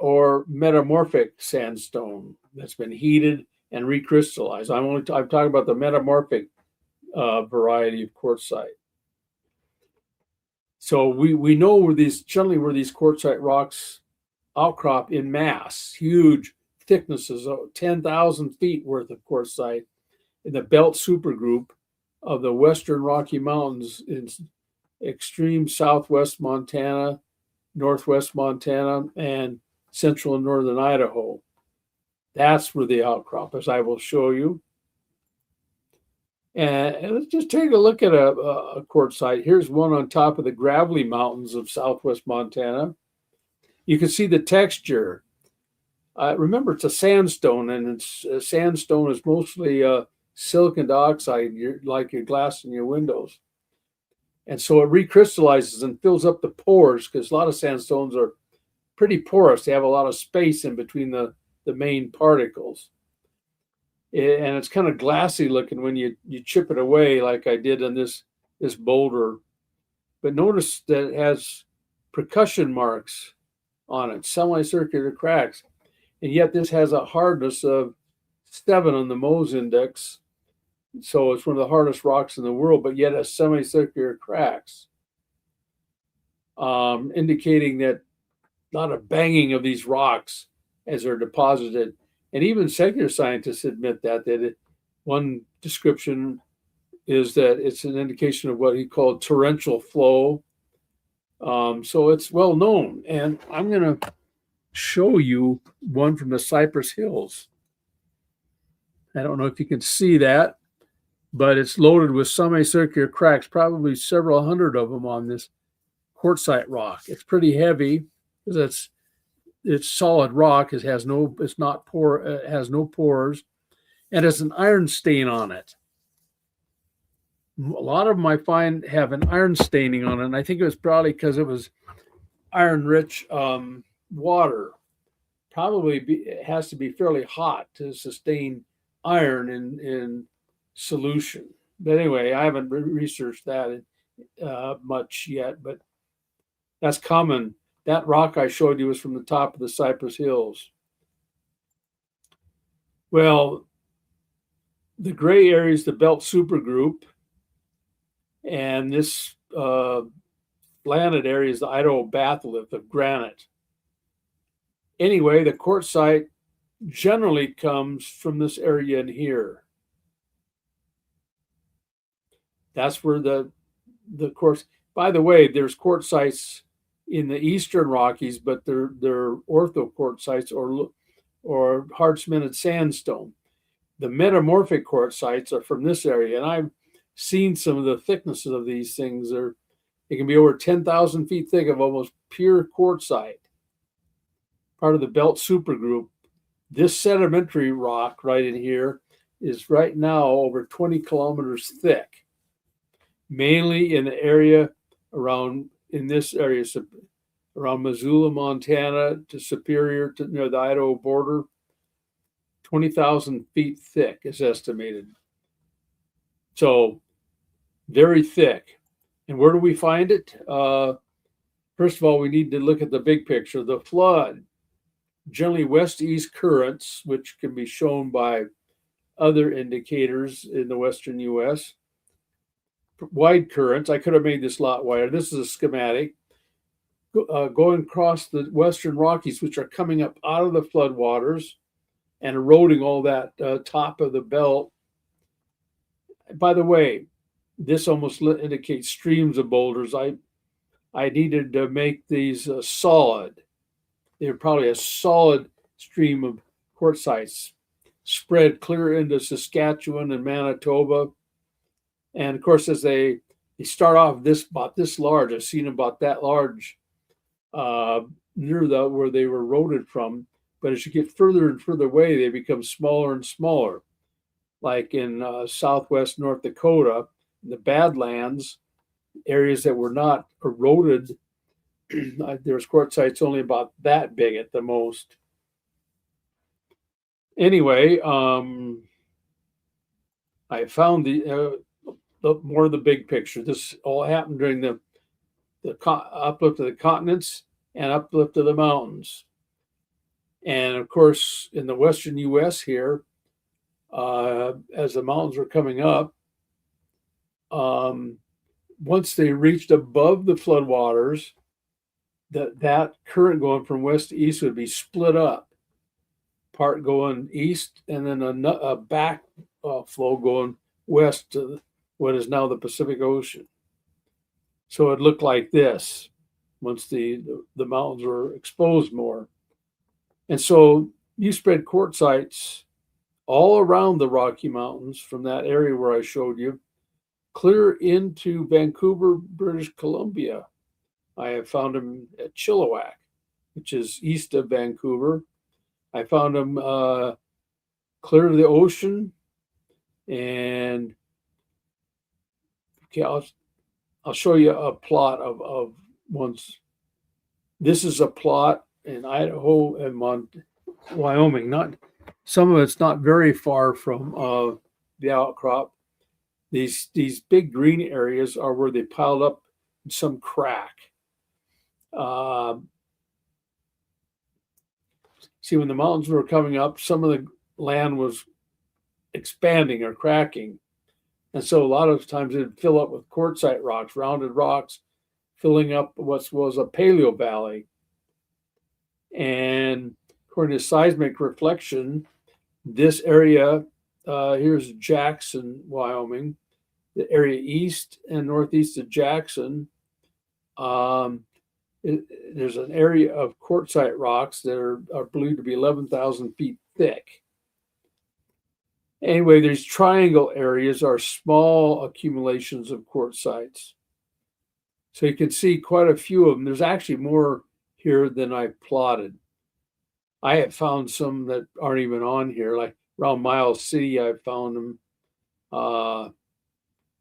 Speaker 2: or metamorphic sandstone that's been heated and recrystallized. I'm talking about the metamorphic variety of quartzite. So we know where these quartzite rocks outcrop in mass, huge thicknesses of 10,000 feet worth of quartzite in the belt supergroup of the Western Rocky Mountains in extreme southwest Montana, northwest Montana, and central and northern Idaho. That's where the outcrop is, I will show you. And let's just take a look at a quartzite. Here's one on top of the gravelly mountains of southwest Montana. You can see the texture. Remember, it's a sandstone, and sandstone is mostly silicon dioxide, like your glass in your windows. And so it recrystallizes and fills up the pores, because a lot of sandstones are pretty porous. They have a lot of space in between the main particles. And it's kind of glassy looking when you chip it away, like I did on this boulder. But notice that it has percussion marks on it, semicircular cracks. And yet this has a hardness of 7 on the Mohs index. So it's one of the hardest rocks in the world, but yet has semicircular cracks, indicating that a lot of banging of these rocks as they're deposited. And even secular scientists admit that one description is that it's an indication of what he called torrential flow. So it's well known. And I'm going to show you one from the Cypress Hills. I don't know if you can see that, but it's loaded with semicircular cracks, probably several hundred of them on this quartzite rock. It's pretty heavy because it's solid rock. It has no pores, and has an iron stain on it. A lot of them I find have an iron staining on it, and I think it was probably because it was iron-rich water. Probably it has to be fairly hot to sustain iron in solution. But anyway, I haven't researched that much yet, but that's common. That rock I showed you was from the top of the Cypress Hills. Well, the gray area is the belt supergroup, and this landed area is the Idaho batholith of granite. Anyway, the quartzite generally comes from this area in here. That's where the quartz. By the way, there's quartzites in the eastern Rockies, but they're orthoquartzites or hard cemented sandstone. The metamorphic quartzites are from this area, and I've seen some of the thicknesses of these things. It can be over 10,000 feet thick of almost pure quartzite, part of the belt supergroup. This sedimentary rock right in here is right now over 20 kilometers thick, mainly in the area around in this area, around Missoula, Montana to Superior to near the Idaho border, 20,000 feet thick is estimated. So very thick. And where do we find it? First of all, we need to look at the big picture. The flood, generally west-east currents, which can be shown by other indicators in the western U.S. Wide currents. I could have made this a lot wider. This is a schematic. Going across the western Rockies, which are coming up out of the floodwaters and eroding all that top of the belt. By the way, this almost indicates streams of boulders. I needed to make these solid. They're probably a solid stream of quartzites spread clear into Saskatchewan and Manitoba. And of course, as they start off about this large, I've seen about that large near where they were eroded from. But as you get further and further away, they become smaller and smaller. Like in southwest North Dakota, in the Badlands, areas that were not eroded, there's quartzites only about that big at the most. Anyway, I found the more of the big picture. This all happened during the uplift of the continents and uplift of the mountains. And of course, in the western U.S. here, as the mountains were coming up, once they reached above the floodwaters, that current going from west to east would be split up. Part going east, and then a back flow going west to what is now the Pacific Ocean. So it looked like this once the mountains were exposed more. And so you spread quartzites all around the Rocky Mountains from that area where I showed you, clear into Vancouver, British Columbia. I have found them at Chilliwack, which is east of Vancouver. I found them clear to the ocean. And okay, I'll show you a plot of ones. This is a plot in Idaho and Wyoming. Not some of it's not very far from the outcrop. These big green areas are where they piled up in some crack. See, when the mountains were coming up, some of the land was expanding or cracking. And so a lot of times it'd fill up with quartzite rocks, rounded rocks, filling up what was a paleo valley. And according to seismic reflection, this area, here's Jackson, Wyoming, the area east and northeast of Jackson. There's an area of quartzite rocks that are believed to be 11,000 feet thick. Anyway, these triangle areas are small accumulations of quartzites. So you can see quite a few of them. There's actually more here than I plotted. I have found some that aren't even on here, like around Miles City, I found them.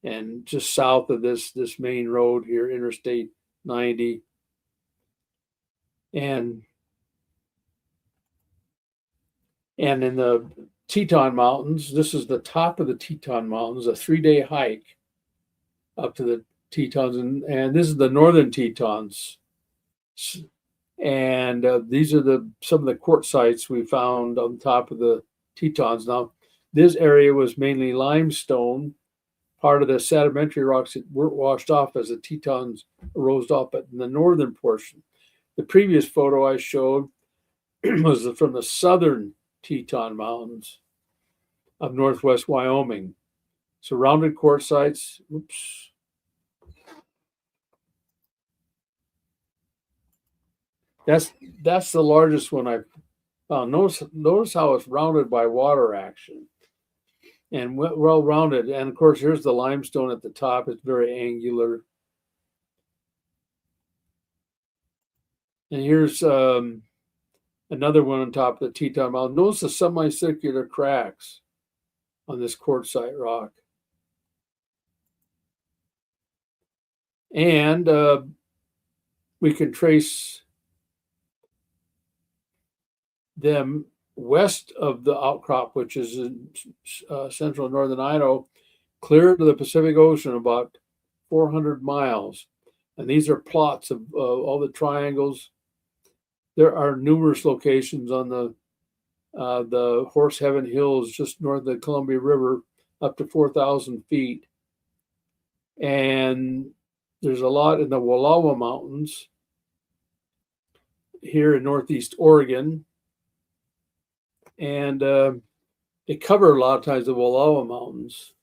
Speaker 2: And just south of this main road here, Interstate 90. And in the Teton Mountains, this is the top of the Teton Mountains, a 3-day hike up to the Tetons. And this is the northern Tetons. And these are some of the quartzites we found on top of the Tetons. Now, this area was mainly limestone, part of the sedimentary rocks that weren't washed off as the Tetons rose off, but in the northern portion. The previous photo I showed was from the southern Teton Mountains of northwest Wyoming. Surrounded quartzites. Oops. That's the largest one I found. Notice how it's rounded by water action and well rounded. And of course, here's the limestone at the top. It's very angular. And here's another one on top of the Teton Mountain. Notice the semicircular cracks on this quartzite rock. And we can trace them west of the outcrop, which is in central northern Idaho, clear to the Pacific Ocean, about 400 miles. And these are plots of all the triangles. There are numerous locations on the Horse Heaven Hills just north of the Columbia River, up to 4,000 feet. And there's a lot in the Wallowa Mountains here in northeast Oregon. And they cover a lot of times the Wallowa Mountains.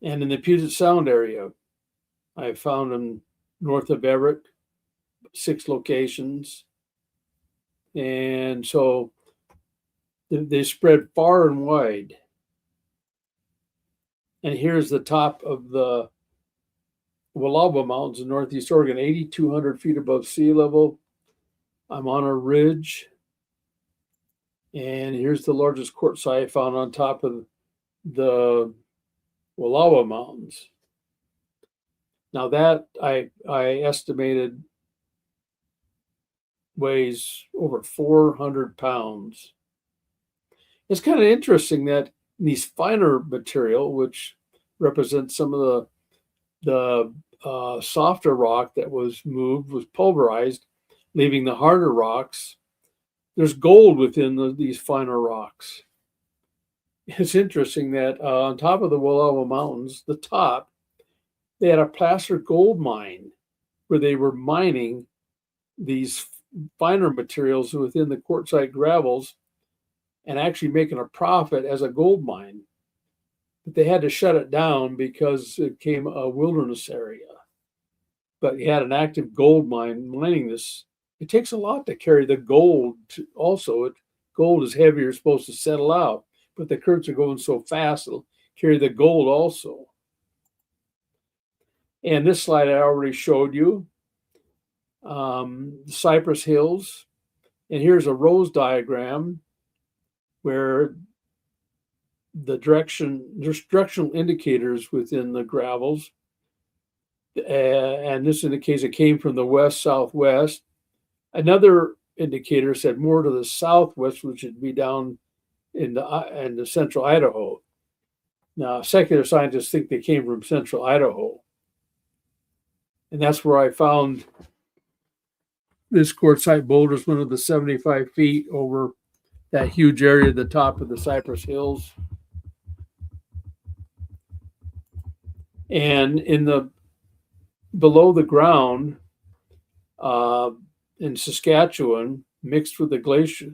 Speaker 2: And in the Puget Sound area, I found them north of Everett, 6 locations. And so they spread far and wide. And here's the top of the Wallowa Mountains in northeast Oregon, 8,200 feet above sea level. I'm on a ridge. And here's the largest quartzite I found on top of the Wallowa Mountains. Now that I estimated weighs over 400 pounds. It's kind of interesting that these finer material, which represents some of the softer rock that was moved, was pulverized, leaving the harder rocks. There's gold within these finer rocks. It's interesting that on top of the Wallowa Mountains, the top, they had a placer gold mine where they were mining these finer materials within the quartzite gravels and actually making a profit as a gold mine. But they had to shut it down because it became a wilderness area. But you had an active gold mine mining this. It takes a lot to carry the gold. Gold is heavier, it's supposed to settle out, but the currents are going so fast, it'll carry the gold also. And this slide I already showed you. Cypress Hills. And here's a rose diagram where there's directional indicators within the gravels. And this indicates it came from the west-southwest. Another indicator said more to the southwest, which would be down in the central Idaho. Now, secular scientists think they came from central Idaho. And that's where I found this quartzite boulder, is one of the 75 feet over that huge area at the top of the Cypress Hills. And below the ground, in Saskatchewan, mixed with the glacier,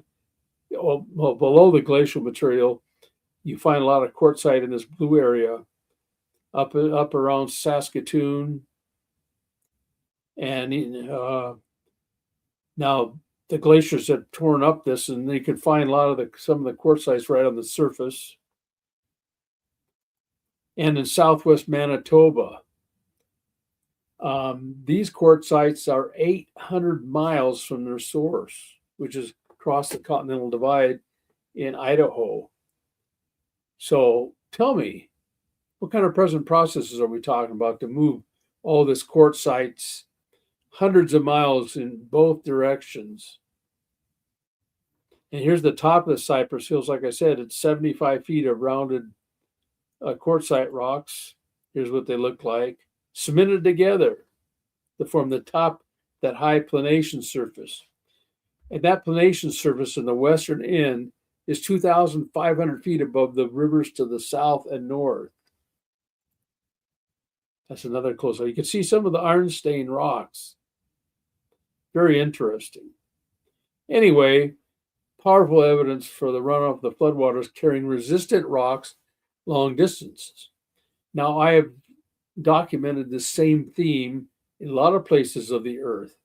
Speaker 2: below the glacial material, you find a lot of quartzite in this blue area, up around Saskatoon. And now the glaciers have torn up this, and they could find some of the quartzites right on the surface. And in southwest Manitoba, these quartzites are 800 miles from their source, which is across the Continental Divide in Idaho. So tell me, what kind of present processes are we talking about to move all this quartzites hundreds of miles in both directions? And here's the top of the Cypress Hills. Like I said, it's 75 feet of rounded quartzite rocks. Here's what they look like, cemented together to form the top, that high planation surface. And that planation surface in the western end is 2,500 feet above the rivers to the south and north. That's another close up. You can see some of the iron-stained rocks. Very interesting. Anyway, powerful evidence for the runoff of the floodwaters carrying resistant rocks long distances. Now, I have documented the same theme in a lot of places of the earth,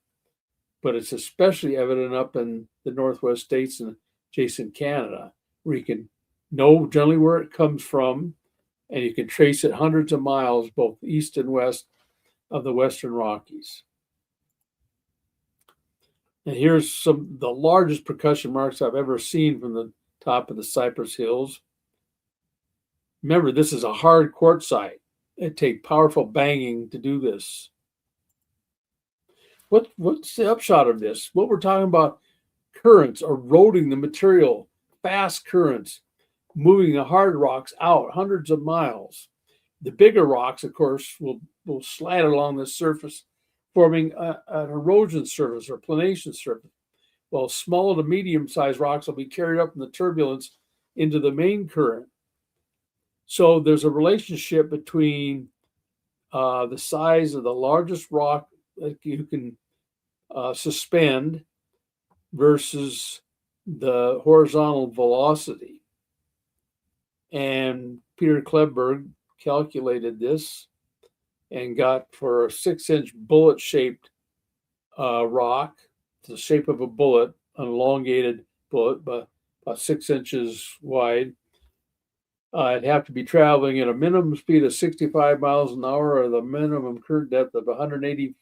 Speaker 2: but it's especially evident up in the Northwest states and adjacent Canada, where you can know generally where it comes from, and you can trace it hundreds of miles, both east and west of the Western Rockies. And here's the largest percussion marks I've ever seen from the top of the Cypress Hills. Remember, this is a hard quartzite. it take powerful banging to do this. What's the upshot of this? What we're talking about, currents eroding the material, fast currents, moving the hard rocks out hundreds of miles. The bigger rocks, of course, will slide along the surface, forming an erosion surface or planation surface, while small to medium-sized rocks will be carried up in the turbulence into the main current. So there's a relationship between the size of the largest rock that you can suspend versus the horizontal velocity. And Peter Kleberg calculated this and got for a 6-inch bullet-shaped rock, the shape of a bullet, an elongated bullet, but about 6 inches wide. It'd have to be traveling at a minimum speed of 65 miles an hour or the minimum current depth of 180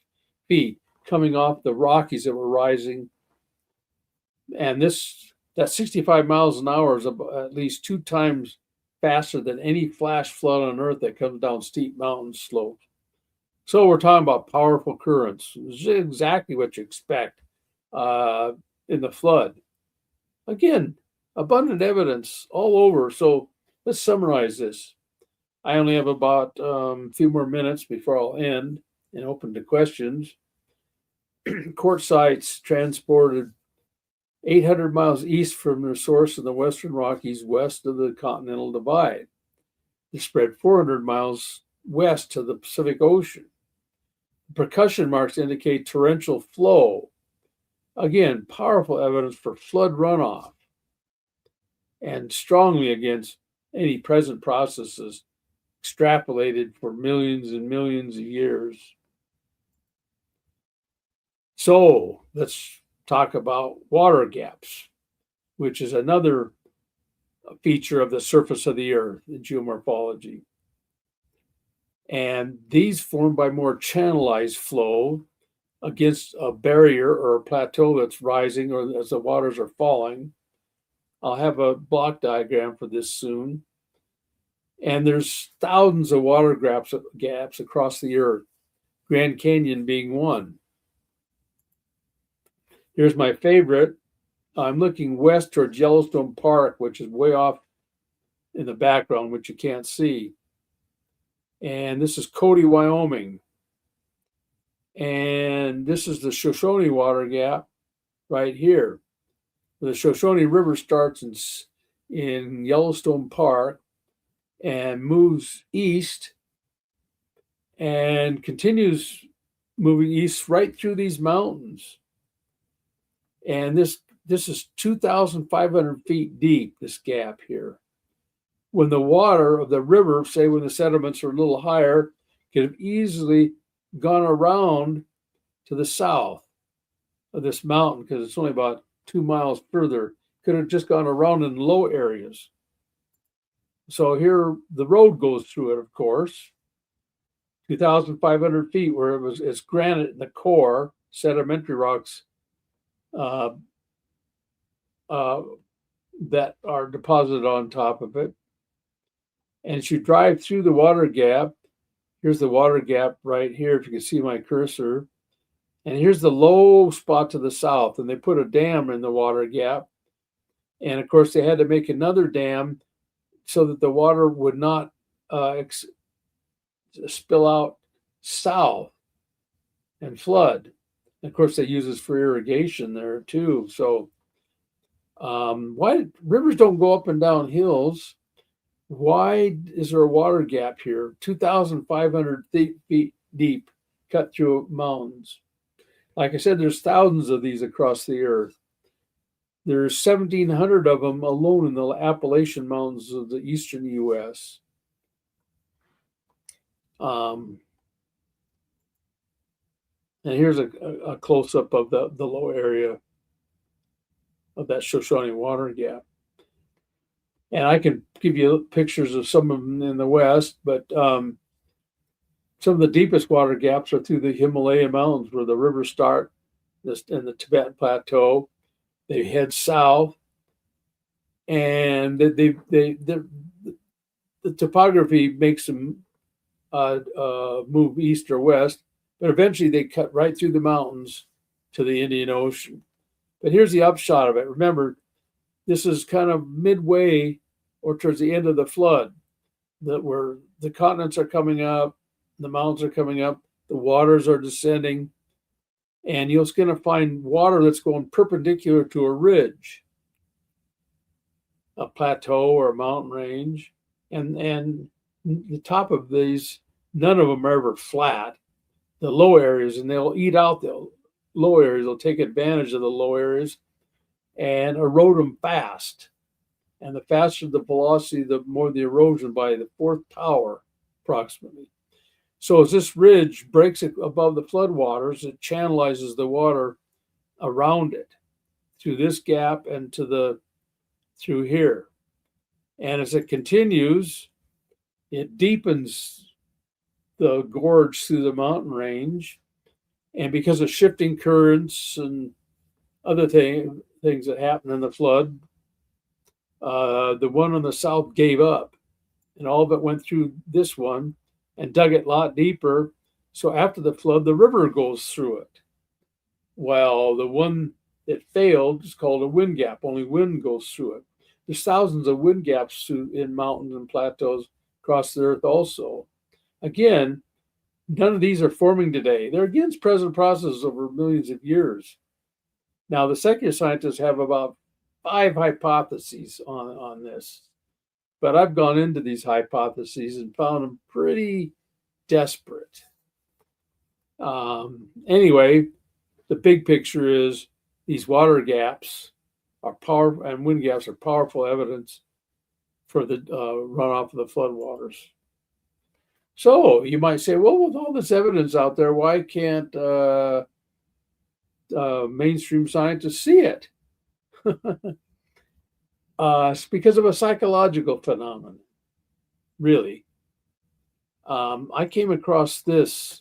Speaker 2: feet coming off the Rockies that were rising. And that 65 miles an hour is at least 2 times faster than any flash flood on Earth that comes down steep mountain slopes. So we're talking about powerful currents. It's exactly what you expect in the flood. Again, abundant evidence all over. So let's summarize this. I only have about a few more minutes before I'll end and open to questions. Quartzites transported 800 miles east from their source in the Western Rockies west of the Continental Divide. They spread 400 miles west to the Pacific Ocean. Percussion marks indicate torrential flow. Again, powerful evidence for flood runoff and strongly against any present processes extrapolated for millions and millions of years. So let's talk about water gaps, which is another feature of the surface of the Earth in geomorphology. And these formed by more channelized flow against a barrier or a plateau that's rising or as the waters are falling. I'll have a block diagram for this soon. And there's thousands of water gaps across the Earth, Grand Canyon being one. Here's my favorite. I'm looking west towards Yellowstone Park, which is way off in the background, which you can't see. And this is Cody, Wyoming. And this is the Shoshone Water Gap right here. The Shoshone River starts in Yellowstone Park and moves east and continues moving east right through these mountains. And this is 2,500 feet deep, this gap here. When the water of the river, say when the sediments are a little higher, could have easily gone around to the south of this mountain because it's only about 2 miles further. Could have just gone around in low areas. So here the road goes through it, of course. 2,500 feet where it's granite in the core, sedimentary rocks that are deposited on top of it. And as you drive through the water gap, here's the water gap right here, if you can see my cursor. And here's the low spot to the south. And they put a dam in the water gap. And of course, they had to make another dam so that the water would not spill out south and flood. And of course, they use this for irrigation there too. So why rivers don't go up and down hills? Why is there a water gap here? 2,500 feet deep, cut through mountains. Like I said, there's thousands of these across the Earth. There's 1,700 of them alone in the Appalachian Mountains of the eastern U.S. And here's a close-up of the low area of that Shoshone water gap. And I can give you pictures of some of them in the West, but some of the deepest water gaps are through the Himalaya Mountains where the rivers start in the Tibetan Plateau. They head south, and the topography makes them move east or west, but eventually they cut right through the mountains to the Indian Ocean. But here's the upshot of it. Remember, this is kind of midway or towards the end of the flood, where the continents are coming up, the mountains are coming up, the waters are descending, and you're going to find water that's going perpendicular to a ridge, a plateau or a mountain range. And the top of these, none of them are ever flat. The low areas, and they'll eat out the low areas. They'll take advantage of the low areas and erode them fast. And the faster the velocity, the more the erosion by the fourth power, approximately. So as this ridge breaks above the floodwaters, it channelizes the water around it through this gap and through here. And as it continues, it deepens the gorge through the mountain range. And because of shifting currents and other things that happen in the flood, the one on the south gave up, and all of it went through this one and dug it a lot deeper. So after the flood, the river goes through it. While the one that failed is called a wind gap. Only wind goes through it. There's thousands of wind gaps in mountains and plateaus across the earth also. Again, none of these are forming today. They're against present processes over millions of years. Now, the secular scientists have about 5 hypotheses on this, but I've gone into these hypotheses and found them pretty desperate. Anyway, the big picture is these water gaps are powerful, and wind gaps are powerful evidence for the runoff of the floodwaters. So you might say, well, with all this evidence out there, why can't mainstream scientists see it? It's because of a psychological phenomenon, really. I came across this.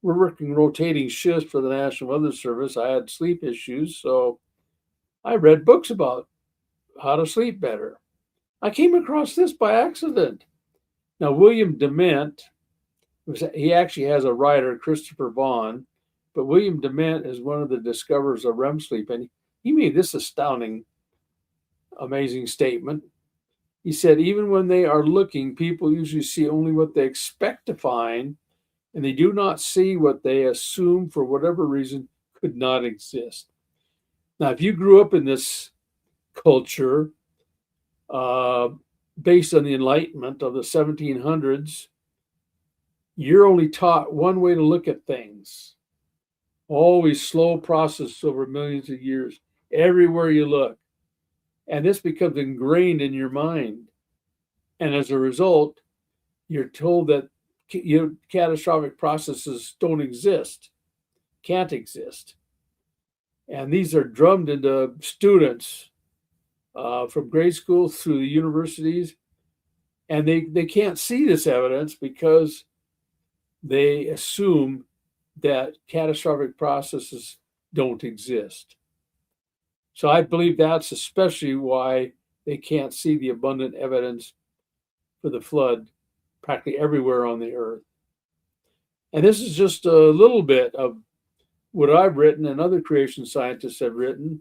Speaker 2: We're working rotating shifts for the National Weather Service. I had sleep issues, so I read books about how to sleep better. I came across this by accident. Now, William Dement, he actually has a writer, Christopher Vaughan, but William Dement is one of the discoverers of REM sleep, and he made this astounding, amazing statement. He said, even when they are looking, people usually see only what they expect to find, and they do not see what they assume for whatever reason could not exist. Now, if you grew up in this culture based on the Enlightenment of the 1700s, you're only taught one way to look at things. Always slow process over millions of years, everywhere you look. And this becomes ingrained in your mind. And as a result, you're told that catastrophic processes don't exist, can't exist. And these are drummed into students from grade school through the universities. And they can't see this evidence because they assume that catastrophic processes don't exist. So I believe that's especially why they can't see the abundant evidence for the flood practically everywhere on the earth. And this is just a little bit of what I've written and other creation scientists have written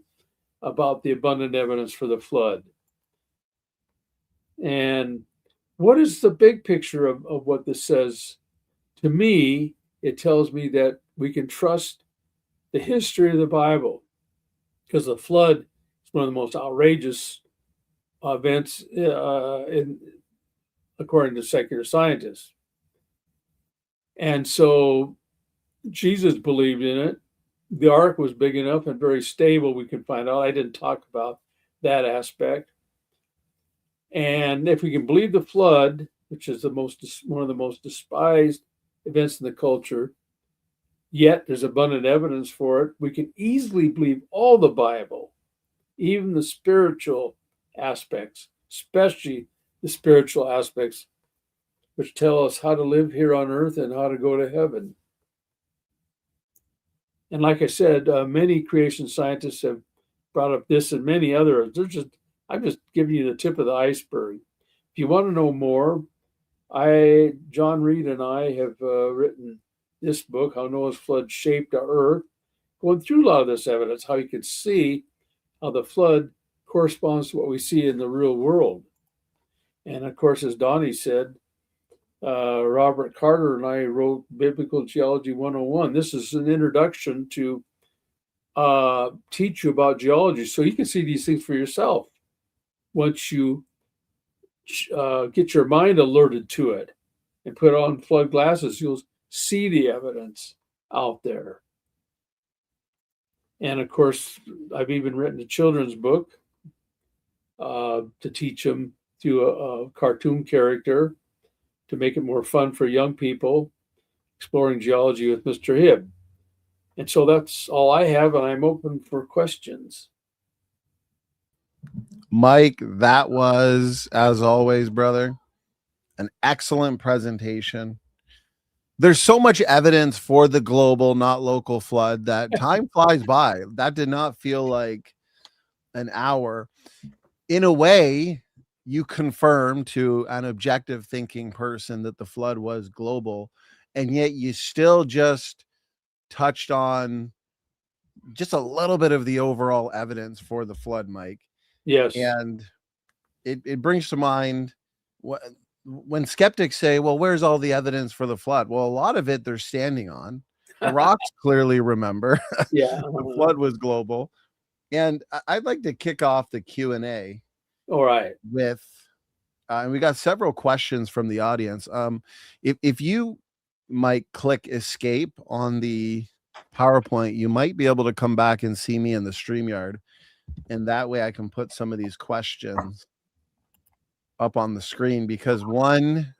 Speaker 2: about the abundant evidence for the flood. And what is the big picture of what this says? To me, it tells me that we can trust the history of the Bible, because the flood is one of the most outrageous events according to secular scientists. And so Jesus believed in it. The ark was big enough and very stable, we can find out. I didn't talk about that aspect. And if we can believe the flood, which is one of the most despised events in the culture, yet there's abundant evidence for it, we can easily believe all the Bible, even the spiritual aspects, especially the spiritual aspects, which tell us how to live here on earth and how to go to heaven. And like I said, many creation scientists have brought up this and many others. I'm just giving you the tip of the iceberg. If you want to know more, John Reed and I have written this book, How Noah's Flood Shaped Our Earth, going through a lot of this evidence, how you could see how the flood corresponds to what we see in the real world. And of course, as Donny said, Robert Carter and I wrote Biblical Geology 101. This is an introduction to teach you about geology so you can see these things for yourself. Once you get your mind alerted to it and put on flood glasses, you'll see the evidence out there. And of course, I've even written a children's book to teach them through a cartoon character to make it more fun for young people, exploring geology with Mr. Hibb. And so that's all I have, and I'm open for questions.
Speaker 1: Mike, that was, as always, brother, an excellent presentation. There's so much evidence for the global, not local flood that time flies by. That did not feel like an hour. In a way, you confirm to an objective thinking person that the flood was global, and yet you still just touched on just a little bit of the overall evidence for the flood, Mike.
Speaker 2: Yes.
Speaker 1: And it brings to mind when skeptics say, well, where's all the evidence for the flood? Well, a lot of it they're standing on. The rocks clearly remember
Speaker 2: Yeah.
Speaker 1: the flood was global. And I'd like to kick off the Q&A.
Speaker 2: All right.
Speaker 1: With, and we got several questions from the audience. If you might click escape on the PowerPoint, you might be able to come back and see me in the StreamYard. And that way I can put some of these questions up on the screen, because one,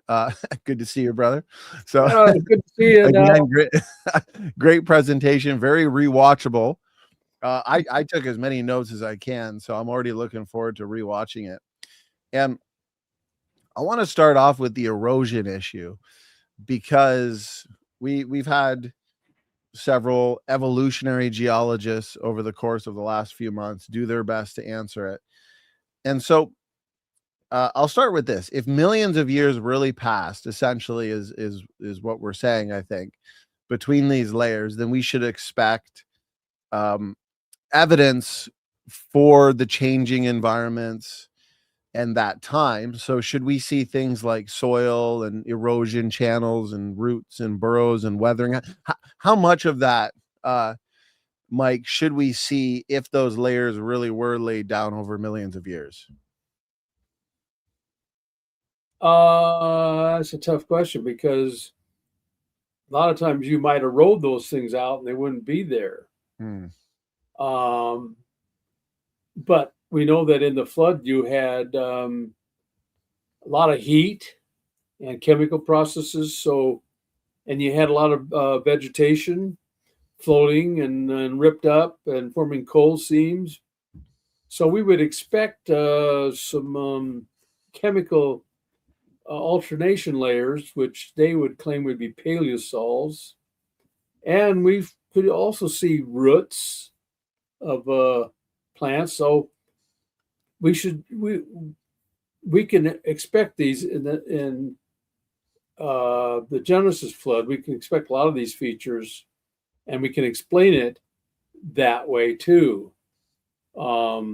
Speaker 1: good to see you, brother. So
Speaker 2: good to see you.
Speaker 1: Again, great presentation, very rewatchable. I took as many notes as I can, so I'm already looking forward to rewatching it. And I want to start off with the erosion issue, because we've had several evolutionary geologists over the course of the last few months do their best to answer it. And so I'll start with this. If millions of years really passed, essentially is what we're saying, I think, between these layers, then we should expect evidence for the changing environments and that time. So should we see things like soil and erosion channels and roots and burrows and weathering? How much of that, Mike, should we see if those layers really were laid down over millions of years?
Speaker 2: That's a tough question, because a lot of times you might erode those things out and they wouldn't be there. But we know that in the flood you had a lot of heat and chemical processes. So, and you had a lot of vegetation floating and ripped up and forming coal seams. So we would expect some chemical alternation layers, which they would claim would be paleosols. And we could also see roots of plants. So we can expect these in the Genesis flood. We can expect a lot of these features, and we can explain it that way too. But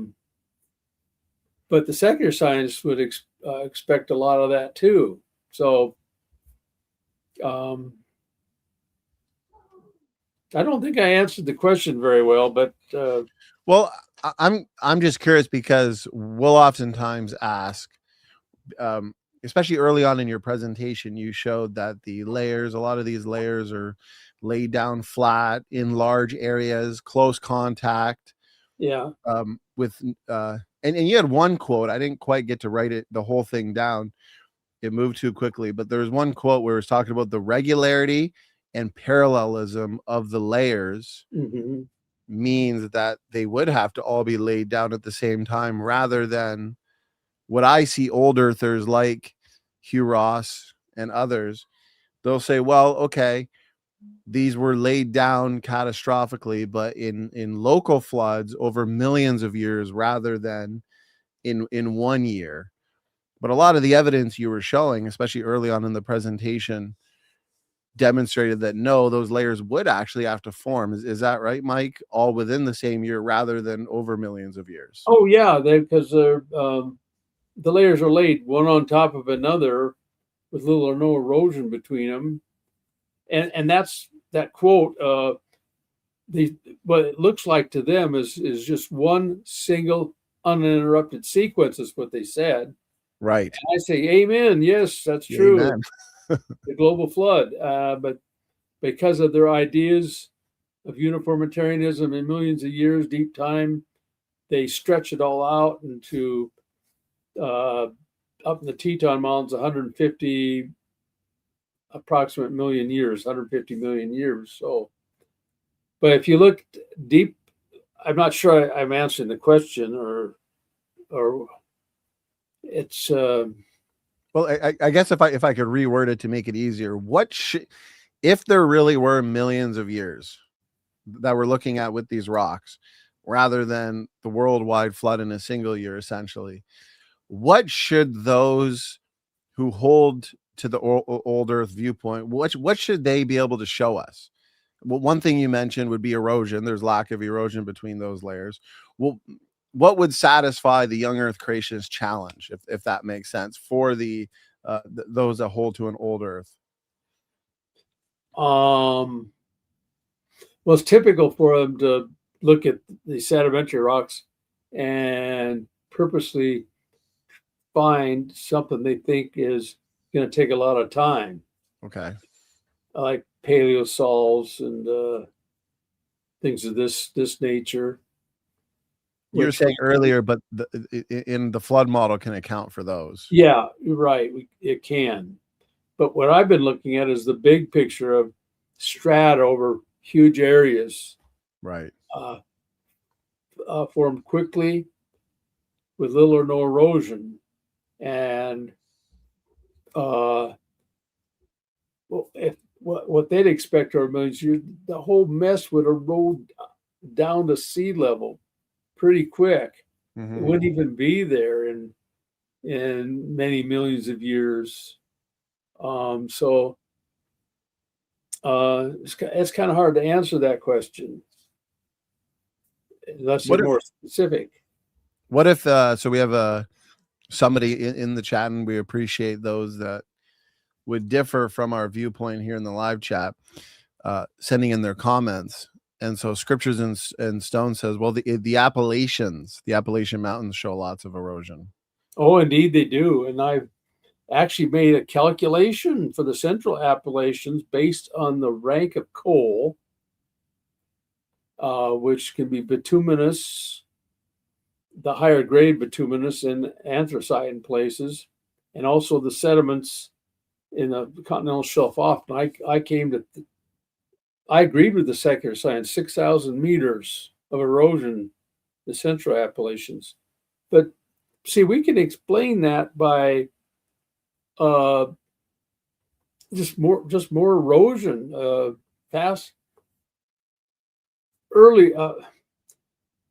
Speaker 2: the secular scientists would expect a lot of that too. So I don't think I answered the question very well, but
Speaker 1: well, I'm just curious, because we'll oftentimes ask, especially early on in your presentation, you showed that a lot of these layers are laid down flat in large areas, close contact.
Speaker 2: Yeah.
Speaker 1: And you had one quote, I didn't quite get to write the whole thing down. It moved too quickly, but there's one quote where it was talking about the regularity and parallelism of the layers means that they would have to all be laid down at the same time, rather than what I see old earthers like Hugh Ross and others. They'll say, well, okay, these were laid down catastrophically, but in local floods over millions of years rather than in 1 year. But a lot of the evidence you were showing, especially early on in the presentation, demonstrated that no, those layers would actually have to form. Is that right, Mike? All within the same year rather than over millions of years.
Speaker 2: Oh yeah, because the layers are laid one on top of another with little or no erosion between them, and that's that quote. What it looks like to them is just one single uninterrupted sequence, is what they said.
Speaker 1: Right.
Speaker 2: And I say, amen. Yes, that's true.
Speaker 1: Amen.
Speaker 2: The global flood, but because of their ideas of uniformitarianism in millions of years, deep time, they stretch it all out into up in the Teton Mountains, 150 approximate million years, 150 million years. So, but if you look deep, I'm not sure I'm answering the question, or it's.
Speaker 1: Well, I guess if I could reword it to make it easier, if there really were millions of years that we're looking at with these rocks, rather than the worldwide flood in a single year, essentially, what should those who hold to the old Earth viewpoint, what should they be able to show us? Well, one thing you mentioned would be erosion. There's lack of erosion between those layers. Well, what would satisfy the young Earth creationist challenge, if that makes sense, for those that hold to an old Earth?
Speaker 2: Well, it's typical for them to look at the sedimentary rocks and purposely find something they think is going to take a lot of time.
Speaker 1: Okay.
Speaker 2: Like paleosols and things of this nature.
Speaker 1: You were saying earlier, but in the flood model can account for those.
Speaker 2: Yeah, you're right. It can. But what I've been looking at is the big picture of strata over huge areas.
Speaker 1: Right.
Speaker 2: Formed quickly with little or no erosion. And what they'd expect over millions of years, the whole mess would erode down to sea level pretty quick.
Speaker 1: Mm-hmm.
Speaker 2: It wouldn't even be there in many millions of years. So it's kind of hard to answer that question unless you're more specific.
Speaker 1: What if so we have somebody in the chat, and we appreciate those that would differ from our viewpoint here in the live chat, sending in their comments. And so Scriptures in Stone says, well, the Appalachian Mountains show lots of erosion.
Speaker 2: Oh, indeed they do. And I've actually made a calculation for the Central Appalachians based on the rank of coal, which can be bituminous, the higher grade bituminous and anthracite in places, and also the sediments in the continental shelf. Often I agreed with the secular science, 6,000 meters of erosion in the Central Appalachians. But see, we can explain that by just more erosion, fast, early.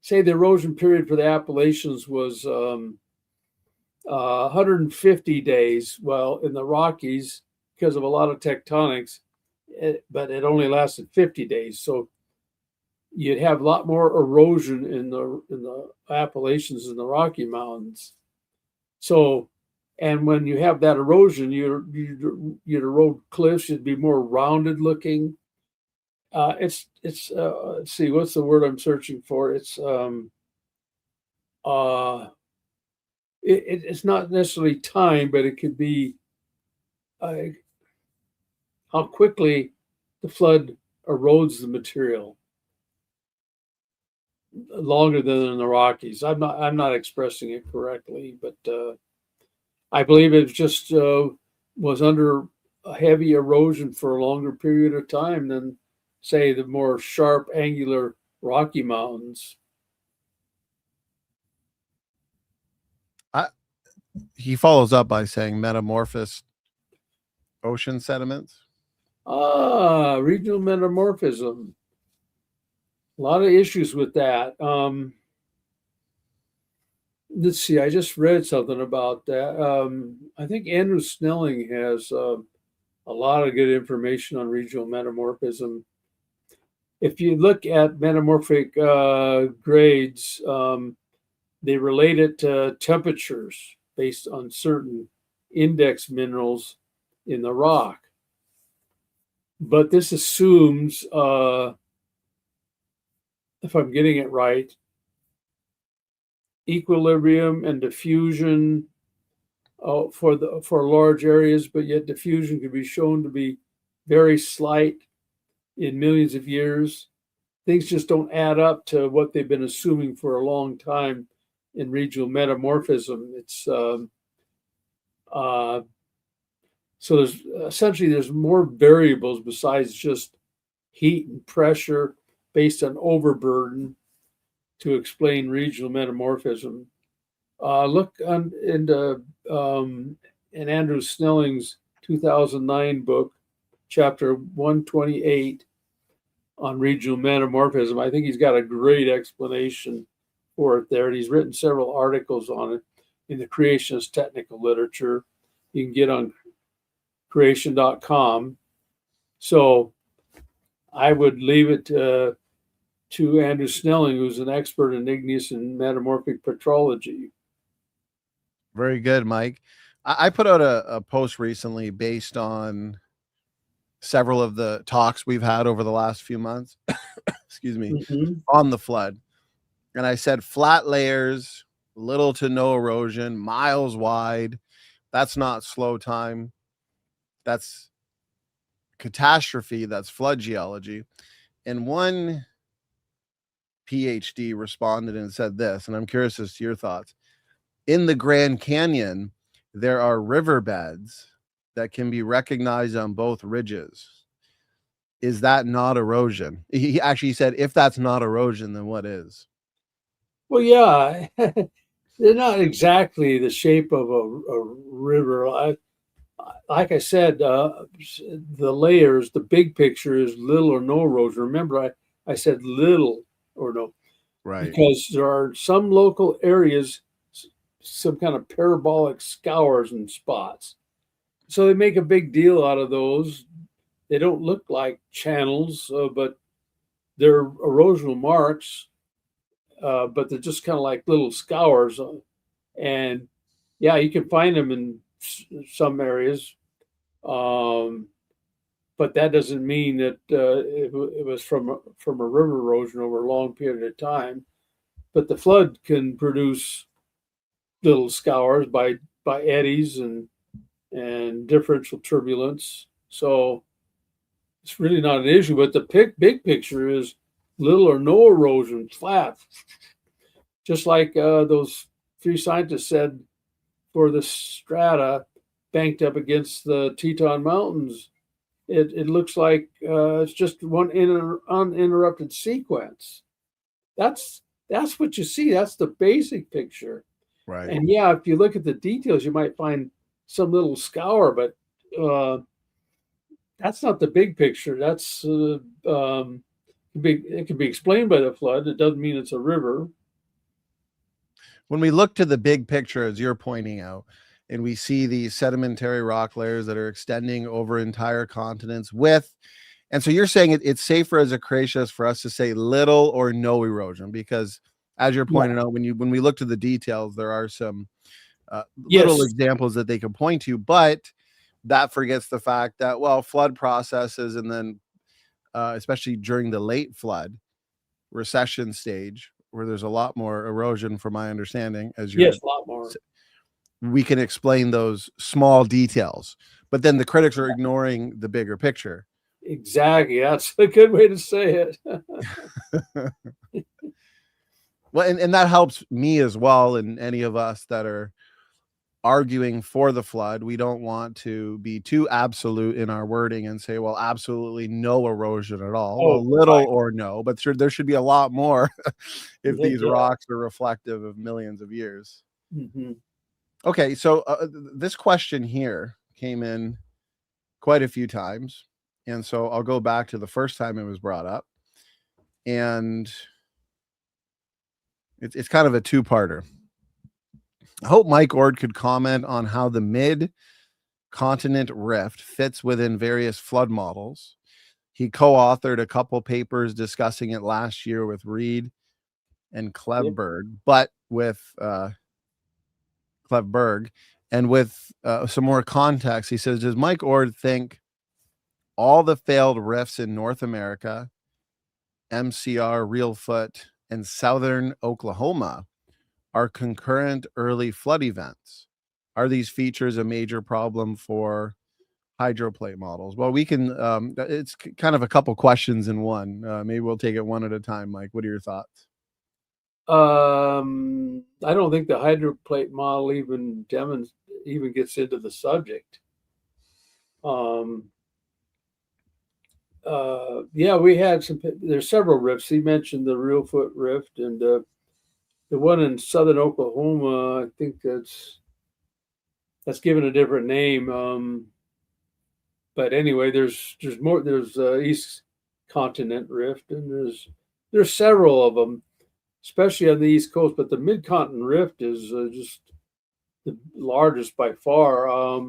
Speaker 2: Say the erosion period for the Appalachians was 150 days. Well, in the Rockies, because of a lot of tectonics, but it only lasted 50 days. So you'd have a lot more erosion in the Appalachians and the Rocky Mountains. So, and when you have that erosion, you'd erode cliffs. You'd be more rounded looking. Let's see, what's the word I'm searching for? It's it's not necessarily time, but it could be how quickly the flood erodes the material. Longer than in the Rockies. I'm not expressing it correctly, but I believe it just was under a heavy erosion for a longer period of time than, say, the more sharp, angular Rocky Mountains.
Speaker 1: He follows up by saying metamorphosed ocean sediments.
Speaker 2: Regional metamorphism. A lot of issues with that. let's see, I just read something about that. I think Andrew Snelling has a lot of good information on regional metamorphism. If you look at metamorphic grades, they relate it to temperatures based on certain index minerals in the rock. But this assumes, if I'm getting it right, equilibrium and diffusion for large areas, but yet diffusion can be shown to be very slight in millions of years. Things just don't add up to what they've been assuming for a long time in regional metamorphism. It's so there's more variables besides just heat and pressure based on overburden to explain regional metamorphism. Look in Andrew Snelling's 2009 book, chapter 128 on regional metamorphism. I think he's got a great explanation for it there. And he's written several articles on it in the creationist technical literature. You can get on creation.com. So I would leave it to Andrew Snelling, who's an expert in igneous and metamorphic petrology.
Speaker 1: Very good, Mike. I put out a post recently based on several of the talks we've had over the last few months, excuse me, on the flood. And I said flat layers, little to no erosion, miles wide. That's not slow time. That's catastrophe. That's flood geology. And one PhD responded and said this, and I'm curious as to your thoughts. In the Grand Canyon, there are riverbeds that can be recognized on both ridges. Is that not erosion? He actually said, if that's not erosion, then what is?
Speaker 2: Well, yeah, they're not exactly the shape of a river. Like I said, the layers, the big picture is little or no erosion. Remember, I said little or no,
Speaker 1: right?
Speaker 2: Because there are some local areas, some kind of parabolic scours and spots. So they make a big deal out of those. They don't look like channels, but they're erosional marks, but they're just kind of like little scours. And yeah, you can find them in some areas. But that doesn't mean that it was from a river erosion over a long period of time. But the flood can produce little scours by eddies and differential turbulence. So it's really not an issue. But the big picture is little or no erosion, flat. Just like those three scientists said for the strata banked up against the Teton Mountains, it looks like it's just one uninterrupted sequence. That's what you see. That's the basic picture.
Speaker 1: Right.
Speaker 2: And yeah, if you look at the details, you might find some little scour, but that's not the big picture. That's it can be explained by the flood. It doesn't mean it's a river.
Speaker 1: When we look to the big picture, as you're pointing out, and we see these sedimentary rock layers that are extending over entire continents and so you're saying it's safer as a creationist for us to say little or no erosion, because as you're pointing out, when we look to the details, there are some little examples that they can point to, but that forgets the fact that, well, flood processes, and then especially during the late flood recession stage, where there's a lot more erosion, from my understanding, as you're,
Speaker 2: a lot more.
Speaker 1: We can explain those small details, but then the critics are ignoring the bigger picture.
Speaker 2: Exactly. That's a good way to say it.
Speaker 1: Well, and that helps me as well, and any of us that are arguing for the flood. We don't want to be too absolute in our wording and say, well, absolutely no erosion at all. Well, little or no, but there should be a lot more if these rocks are reflective of millions of years. Okay, so this question here came in quite a few times, and so I'll go back to the first time it was brought up, and it's kind of a two-parter. I hope Mike Oard could comment on how the mid-continent rift fits within various flood models. He co-authored a couple papers discussing it last year with Reed and Klevberg, but with Klevberg, and with some more context. He says, does Mike Oard think all the failed rifts in North America, MCR, Reelfoot, and southern Oklahoma are concurrent early flood events? Are these features a major problem for hydroplate models? Well, we can, it's kind of a couple questions in one. Maybe we'll take it one at a time. Mike, what are your thoughts?
Speaker 2: I don't think the hydroplate model even gets into the subject. Yeah, we had there's several rifts. He mentioned the Reelfoot Rift, and the one in southern Oklahoma, I think that's given a different name. But anyway, there's more. There's East Continent Rift, and there's several of them, especially on the East Coast. But the Mid-Continent Rift is just the largest by far.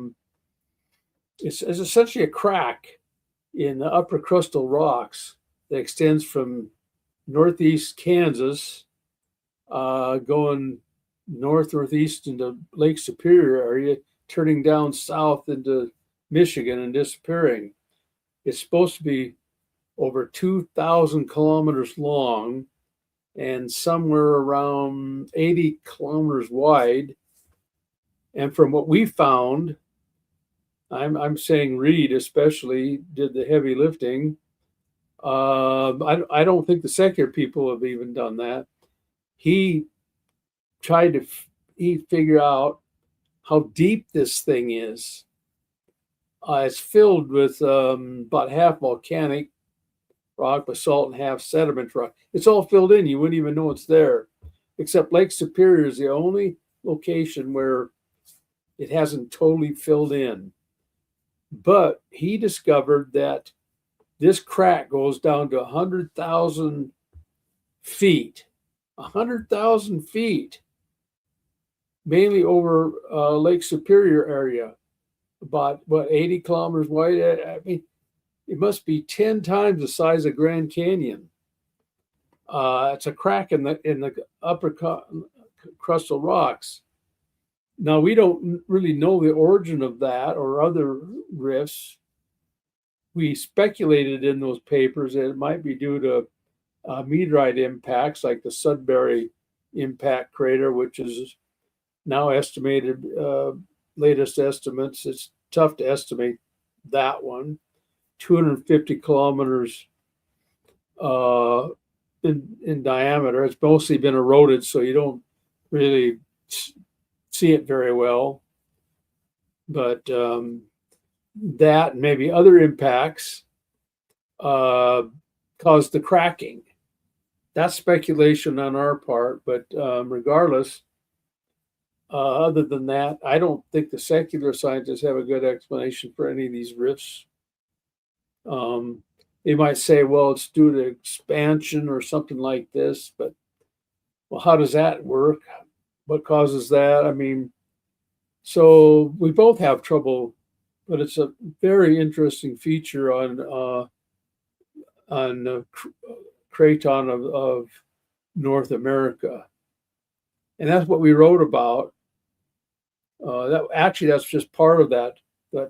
Speaker 2: It's essentially a crack in the upper crustal rocks that extends from northeast Kansas, going northeast into Lake Superior area, turning down south into Michigan and disappearing. It's supposed to be over 2,000 kilometers long and somewhere around 80 kilometers wide. And from what we found, I'm saying Reed especially did the heavy lifting. I don't think the secular people have even done that. He tried to figure out how deep this thing is. It's filled with about half volcanic rock, basalt, and half sediment rock. It's all filled in. You wouldn't even know it's there, except Lake Superior is the only location where it hasn't totally filled in. But he discovered that this crack goes down to 100,000 feet. 100,000 feet, mainly over Lake Superior area, about 80 kilometers wide. I mean, it must be 10 times the size of Grand Canyon. It's a crack in the upper crustal rocks. Now, we don't really know the origin of that or other rifts. We speculated in those papers that it might be due to meteorite impacts like the Sudbury impact crater, which is now estimated, latest estimates. It's tough to estimate that one. 250 kilometers in diameter. It's mostly been eroded, so you don't really see it very well. But that and maybe other impacts caused the cracking. That's speculation on our part, but regardless, other than that, I don't think the secular scientists have a good explanation for any of these rifts. They might say, well, it's due to expansion or something like this, but well, how does that work? What causes that? I mean, so we both have trouble, but it's a very interesting feature on the craton of North America, and that's what we wrote about. That's just part of that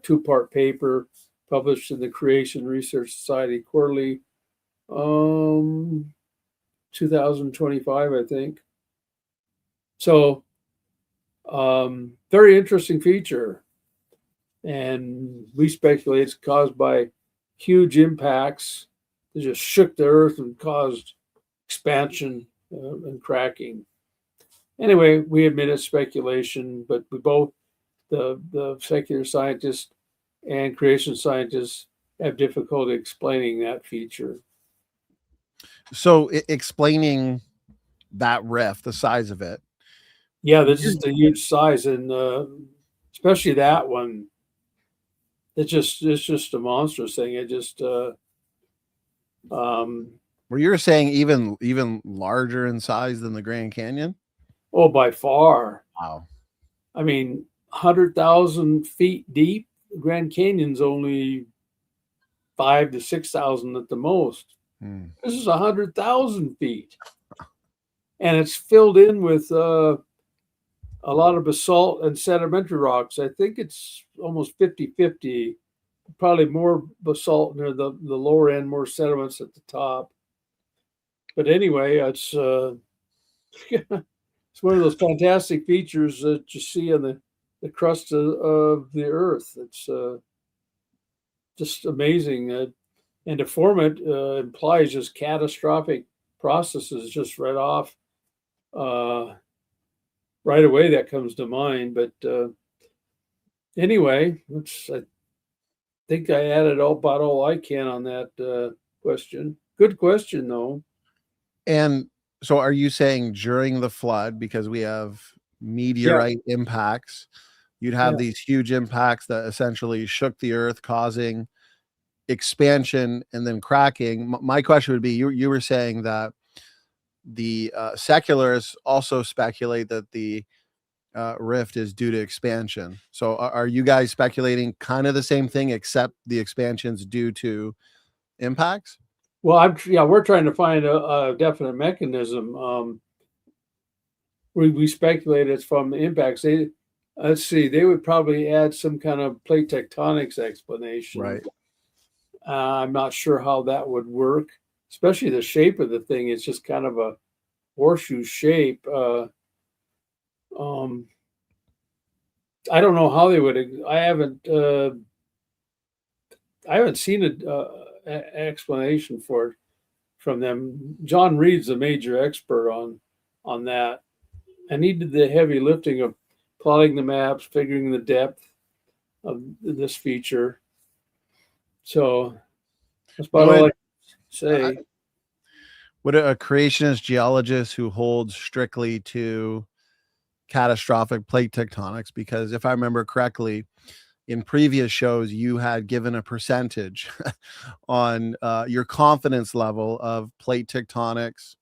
Speaker 2: two-part paper published in the Creation Research Society Quarterly, 2025, I think. So, very interesting feature, and we speculate it's caused by huge impacts that just shook the earth and caused expansion and cracking. Anyway, we admit it's speculation, but we both, the secular scientists and creation scientists, have difficulty explaining that feature.
Speaker 1: So explaining that rift, the size of it.
Speaker 2: Yeah, this is a huge size, and especially that one. It's just a monstrous thing. It just
Speaker 1: where you're saying even larger in size than the Grand Canyon?
Speaker 2: oh, by far.
Speaker 1: Wow.
Speaker 2: I mean, 100,000 feet deep. Grand Canyon's only 5 to 6,000 at the most. This is 100,000 feet. And it's filled in with a lot of basalt and sedimentary rocks. I think it's almost 50-50, probably more basalt near the lower end, more sediments at the top. But anyway, it's it's one of those fantastic features that you see on the crust of the Earth. It's just amazing. And to form it implies just catastrophic processes just right off. Right away, that comes to mind. But anyway, I think I added about all I can on that question. Good question, though.
Speaker 1: And so are you saying during the flood, because we have meteorite impacts, you'd have these huge impacts that essentially shook the earth, causing expansion and then cracking? My question would be, you were saying that the secularists also speculate that the rift is due to expansion. So are you guys speculating kind of the same thing, except the expansion's due to impacts?
Speaker 2: Well, we're trying to find a definite mechanism. We speculate it's from the impacts. Let's see, they would probably add some kind of plate tectonics explanation.
Speaker 1: Right.
Speaker 2: I'm not sure how that would work, especially the shape of the thing. It's just kind of a horseshoe shape. I don't know how they would. I haven't seen an explanation for it from them. John Reed's a major expert on that, and he did the heavy lifting of plotting the maps, figuring the depth of this feature. So that's about all I can say.
Speaker 1: Would a creationist geologist who holds strictly to catastrophic plate tectonics, because if I remember correctly, in previous shows, you had given a percentage on your confidence level of plate tectonics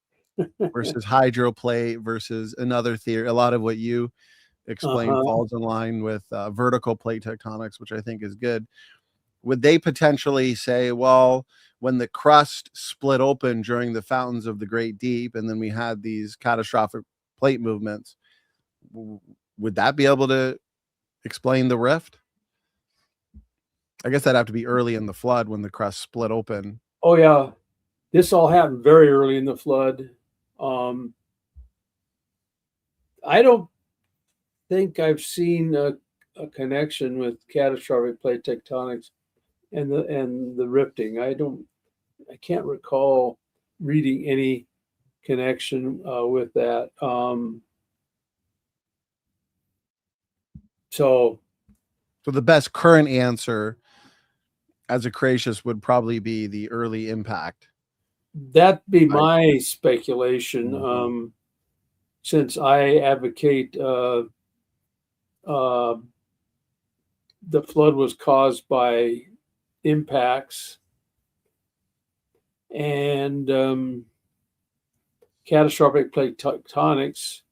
Speaker 1: versus hydroplate versus another theory. A lot of what you explain falls in line with vertical plate tectonics, which I think is good. Would they potentially say, well, when the crust split open during the fountains of the Great Deep, and then we had these catastrophic plate movements, would that be able to explain the rift? I guess that'd have to be early in the flood when the crust split open.
Speaker 2: Oh yeah, this all happened very early in the flood. I don't think I've seen a connection with catastrophic plate tectonics and the rifting. I can't recall reading any connection with that. So
Speaker 1: the best current answer as a creationist would probably be the early impact.
Speaker 2: That'd be my speculation. Since I advocate the flood was caused by impacts and catastrophic plate tectonics,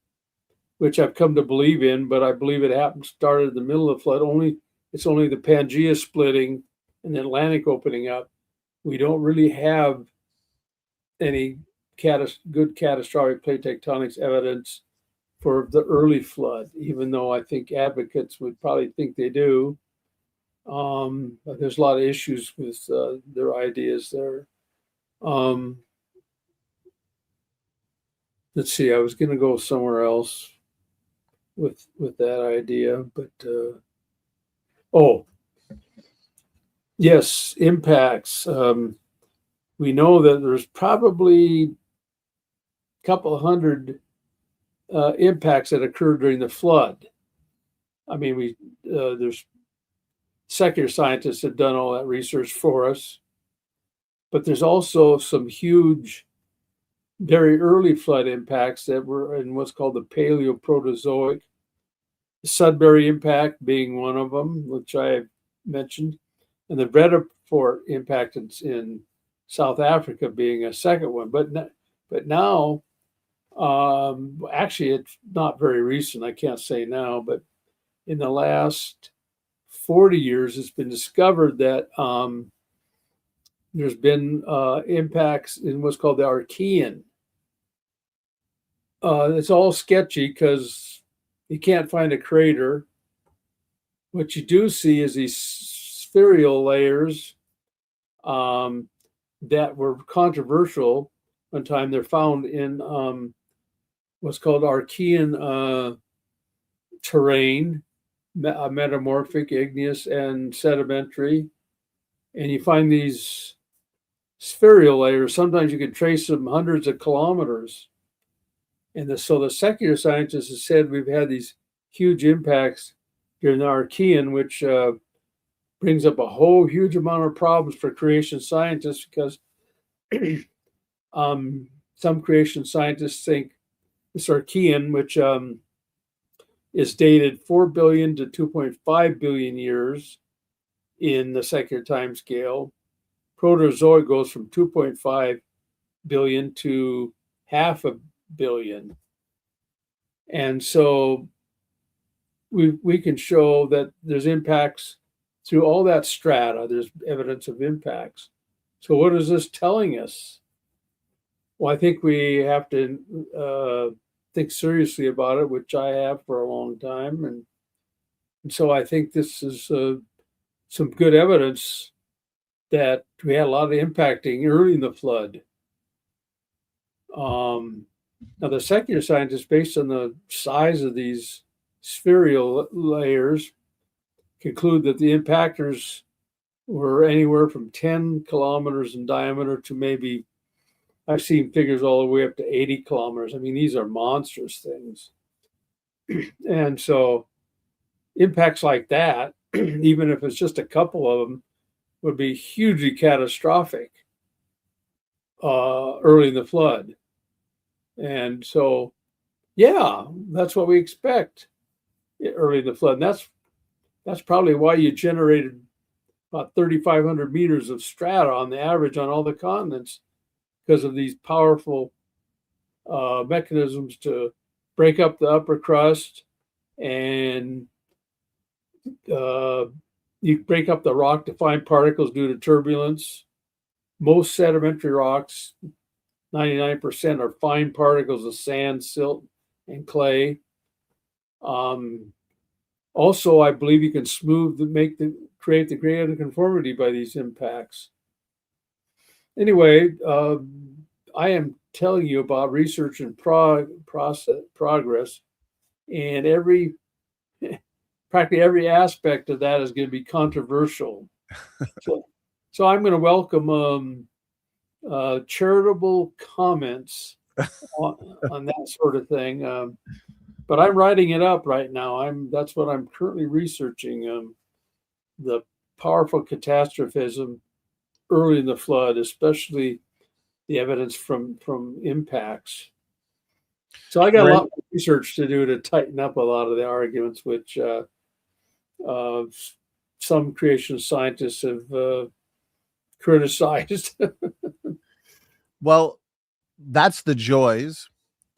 Speaker 2: which I've come to believe in, but I believe it started in the middle of the flood. It's only the Pangea splitting and the Atlantic opening up. We don't really have any good catastrophic plate tectonics evidence for the early flood, even though I think advocates would probably think they do. But there's a lot of issues with their ideas there. Let's see, I was going to go somewhere else with that idea, but yes, impacts. We know that there's probably a couple hundred impacts that occurred during the flood. I mean, there's secular scientists have done all that research for us, but there's also some huge, very early flood impacts that were in what's called the Paleoproterozoic. The Sudbury impact being one of them, which I mentioned, and the Vredefort impact in South Africa being a second one. But now, actually, it's not very recent. I can't say now, but in the last 40 years, it's been discovered that there's been impacts in what's called the Archean. It's all sketchy because you can't find a crater. What you do see is these spherical layers that were controversial one time. They're found in what's called Archean terrain, metamorphic, igneous, and sedimentary. And you find these spherical layers. Sometimes you can trace them hundreds of kilometers. And so the secular scientists have said we've had these huge impacts during the Archean, which brings up a whole huge amount of problems for creation scientists because some creation scientists think this Archean, which is dated 4 billion to 2.5 billion years in the secular time scale. Proterozoic goes from 2.5 billion to half a billion. And so we can show that there's impacts through all that strata. There's evidence of impacts. So what is this telling us? Well, I think we have to think seriously about it, which I have for a long time. And so I think this is some good evidence that we had a lot of impacting early in the flood. Now, the secular scientists, based on the size of these spherical layers, conclude that the impactors were anywhere from 10 kilometers in diameter to maybe, I've seen figures all the way up to 80 kilometers. I mean, these are monstrous things. And so impacts like that, even if it's just a couple of them, would be hugely catastrophic early in the flood. And so, yeah, that's what we expect early in the flood. And that's probably why you generated about 3,500 meters of strata on the average on all the continents, because of these powerful mechanisms to break up the upper crust, and you break up the rock to find particles due to turbulence. Most sedimentary rocks, 99%, are fine particles of sand, silt, and clay. Also, I believe you can create the creative conformity by these impacts. Anyway, I am telling you about research and progress, and practically every aspect of that is going to be controversial. So I'm going to welcome charitable comments on that sort of thing. But I'm writing it up right now. That's what I'm currently researching. The powerful catastrophism early in the flood, especially the evidence from impacts. So I got a lot of research to do to tighten up a lot of the arguments, which some creation scientists have criticized.
Speaker 1: Well, that's the joys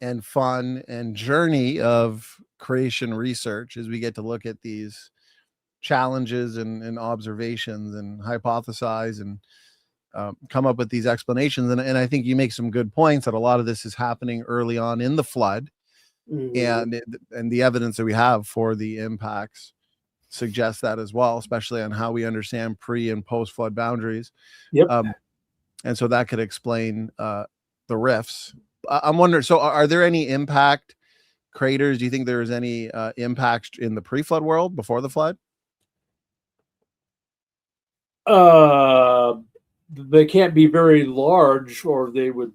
Speaker 1: and fun and journey of creation research, as we get to look at these challenges and observations and hypothesize and come up with these explanations. And I think you make some good points that a lot of this is happening early on in the flood. Mm-hmm. and the evidence that we have for the impacts suggests that as well, especially on how we understand pre and post flood boundaries.
Speaker 2: Yep.
Speaker 1: And so that could explain the rifts. I'm wondering, so are there any impact craters? Do you think there's any impacts in the pre-flood world before the flood?
Speaker 2: They can't be very large, or they would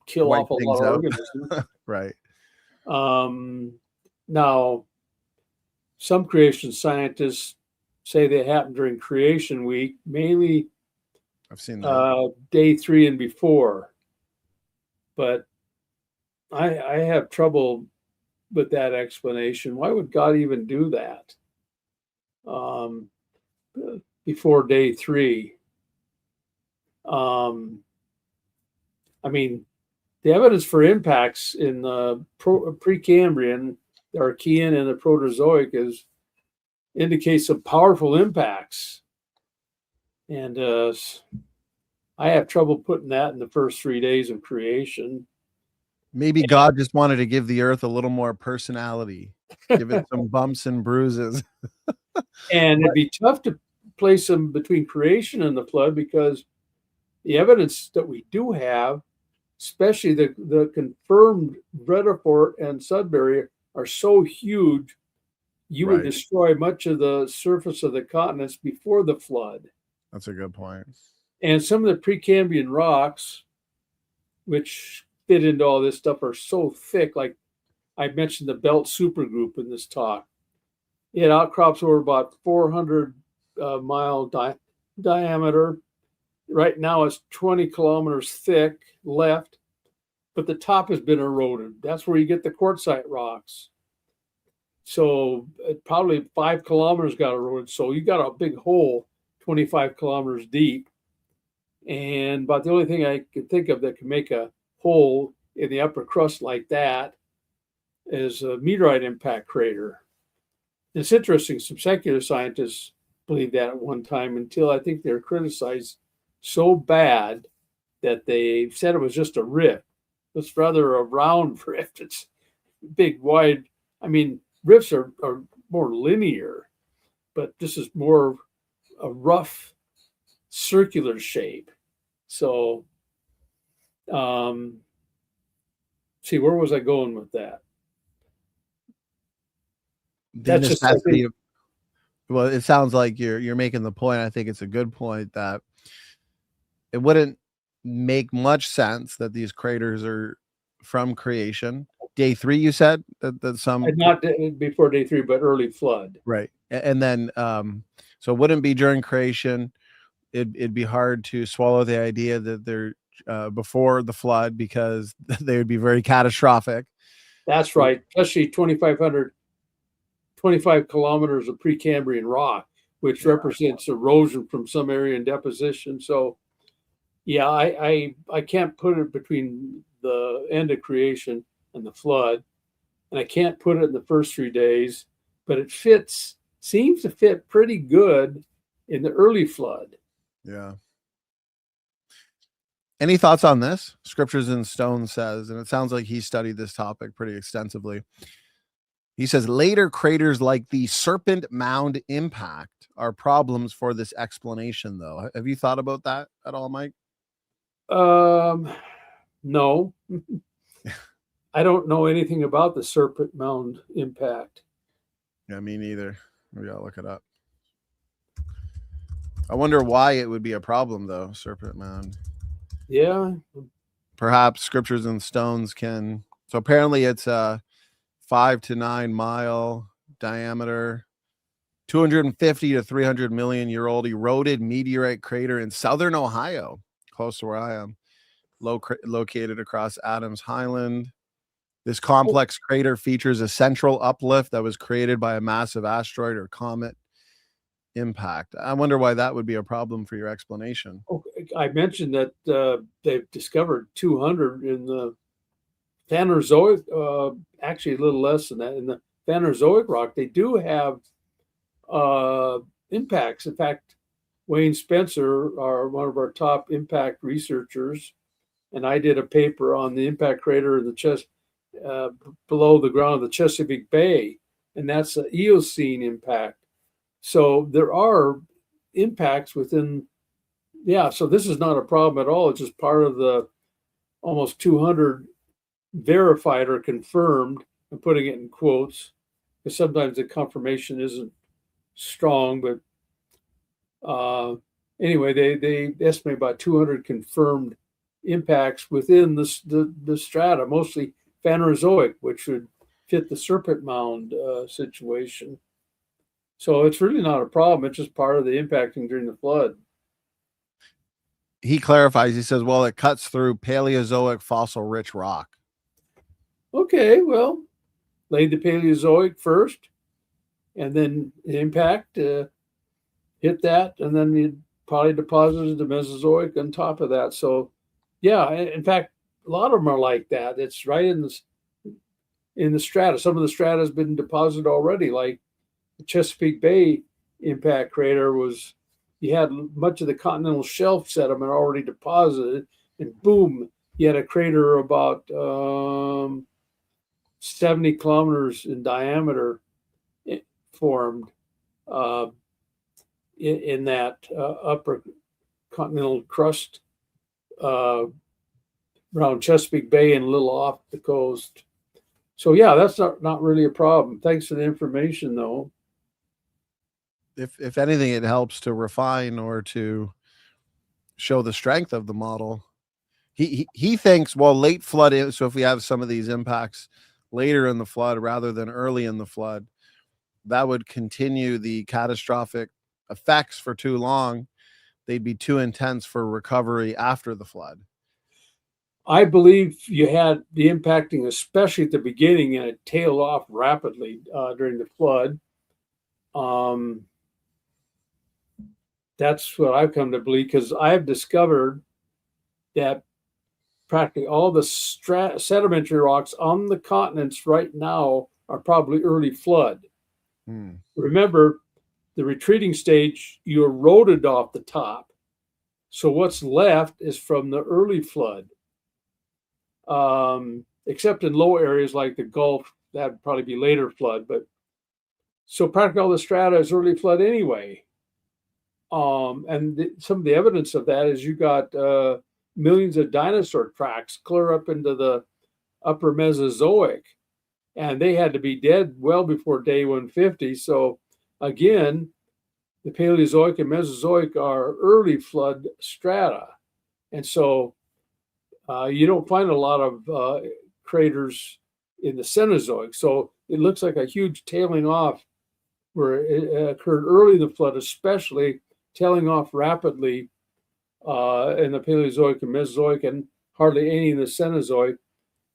Speaker 2: kill off a lot of organisms.
Speaker 1: Right.
Speaker 2: Now, some creation scientists say they happen during creation week, mainly
Speaker 1: I've seen that.
Speaker 2: Day 3 and before. But I have trouble with that explanation. Why would God even do that before Day 3? I mean, the evidence for impacts in the Precambrian the Archean and the Proterozoic indicates some powerful impacts. And I have trouble putting that in the first 3 days of creation.
Speaker 1: Maybe God just wanted to give the earth a little more personality, give it some bumps and bruises.
Speaker 2: And it'd be tough to place them between creation and the flood, because the evidence that we do have, especially the confirmed Vredefort and Sudbury, are so huge, you would destroy much of the surface of the continents before the flood.
Speaker 1: That's a good point.
Speaker 2: And some of the Precambrian rocks, which fit into all this stuff, are so thick. Like I mentioned, the belt supergroup in this talk. It outcrops over about 400 mile diameter. Right now it's 20 kilometers thick left, but the top has been eroded. That's where you get the quartzite rocks. So probably 5 kilometers got eroded. So you got a big hole 25 kilometers deep. And about the only thing I can think of that can make a hole in the upper crust like that is a meteorite impact crater. It's interesting, some secular scientists believed that at one time, until I think they were criticized so bad that they said it was just a rift. It's rather a round rift. It's big, wide. I mean, rifts are more linear, but this is more a rough circular shape. So, see, where was I going with that?
Speaker 1: The necessity of, well, it sounds like you're making the point. I think it's a good point that it wouldn't make much sense that these craters are from creation. Day 3, you said that some,
Speaker 2: not before day 3, but early flood,
Speaker 1: right? And then so it wouldn't be during creation. It'd be hard to swallow the idea that they're before the flood, because they would be very catastrophic.
Speaker 2: That's right, especially 25 kilometers of Precambrian rock, which represents erosion from some area in deposition. So, yeah, I can't put it between the end of creation and the flood, and I can't put it in the first 3 days, but it seems to fit pretty good in the early flood.
Speaker 1: Yeah. Any thoughts on this? Scriptures in Stone says, and it sounds like he studied this topic pretty extensively. He says later craters like the Serpent Mound impact are problems for this explanation, though. Have you thought about that at all, Mike?
Speaker 2: No. I don't know anything about the Serpent Mound impact.
Speaker 1: Yeah, me neither. We gotta look it up. I wonder why it would be a problem, though, Serpent Mound.
Speaker 2: Yeah.
Speaker 1: Perhaps Scriptures in Stones can. So apparently it's 5 to 9 mile diameter, 250 to 300 million year old eroded meteorite crater in southern Ohio, close to where I am, located across Adams Highland. This complex crater features a central uplift that was created by a massive asteroid or comet impact. I wonder why that would be a problem for your explanation.
Speaker 2: I mentioned that they've discovered 200 in the Phanerozoic, actually a little less than that. In the Phanerozoic rock, they do have impacts. In fact, Wayne Spencer, one of our top impact researchers, and I did a paper on the impact crater in the below the ground of the Chesapeake Bay, and that's an Eocene impact. So there are impacts within, so this is not a problem at all. It's just part of the almost 200 verified or confirmed. I'm putting it in quotes because sometimes the confirmation isn't strong, but anyway, they estimate about 200 confirmed impacts within the strata, mostly Phanerozoic, which would fit the Serpent Mound situation. So it's really not a problem. It's just part of the impacting during the flood.
Speaker 1: He clarifies, he says, well, it cuts through Paleozoic fossil-rich rock.
Speaker 2: Okay, well, laid the Paleozoic first, and then the impact hit that, and then you probably deposited the Mesozoic on top of that. So, yeah, in fact, a lot of them are like that. It's right in this. in the strata. Some of the strata has been deposited already, like the Chesapeake Bay impact crater was, you had much of the continental shelf sediment already deposited, and boom, you had a crater about 70 kilometers in diameter formed in that upper continental crust around Chesapeake Bay and a little off the coast. So yeah, that's not really a problem. Thanks for the information, though.
Speaker 1: If anything, it helps to refine or to show the strength of the model. He thinks, well, late flood. So if we have some of these impacts later in the flood rather than early in the flood, that would continue the catastrophic effects for too long. They'd be too intense for recovery after the flood.
Speaker 2: I believe you had the impacting, especially at the beginning, and it tailed off rapidly during the flood. That's what I've come to believe, because I've discovered that practically all the sedimentary rocks on the continents right now are probably early flood. Remember, the retreating stage, you eroded off the top. So what's left is from the early flood. Except in low areas like the Gulf, that'd probably be later flood. But so practically all the strata is early flood anyway. And some of the evidence of that is you got millions of dinosaur tracks clear up into the upper Mesozoic, and they had to be dead well before day 150. So again, the Paleozoic and Mesozoic are early flood strata, and so you don't find a lot of craters in the Cenozoic. So it looks like a huge tailing off where it occurred early in the flood, especially tailing off rapidly in the Paleozoic and Mesozoic, and hardly any in the Cenozoic,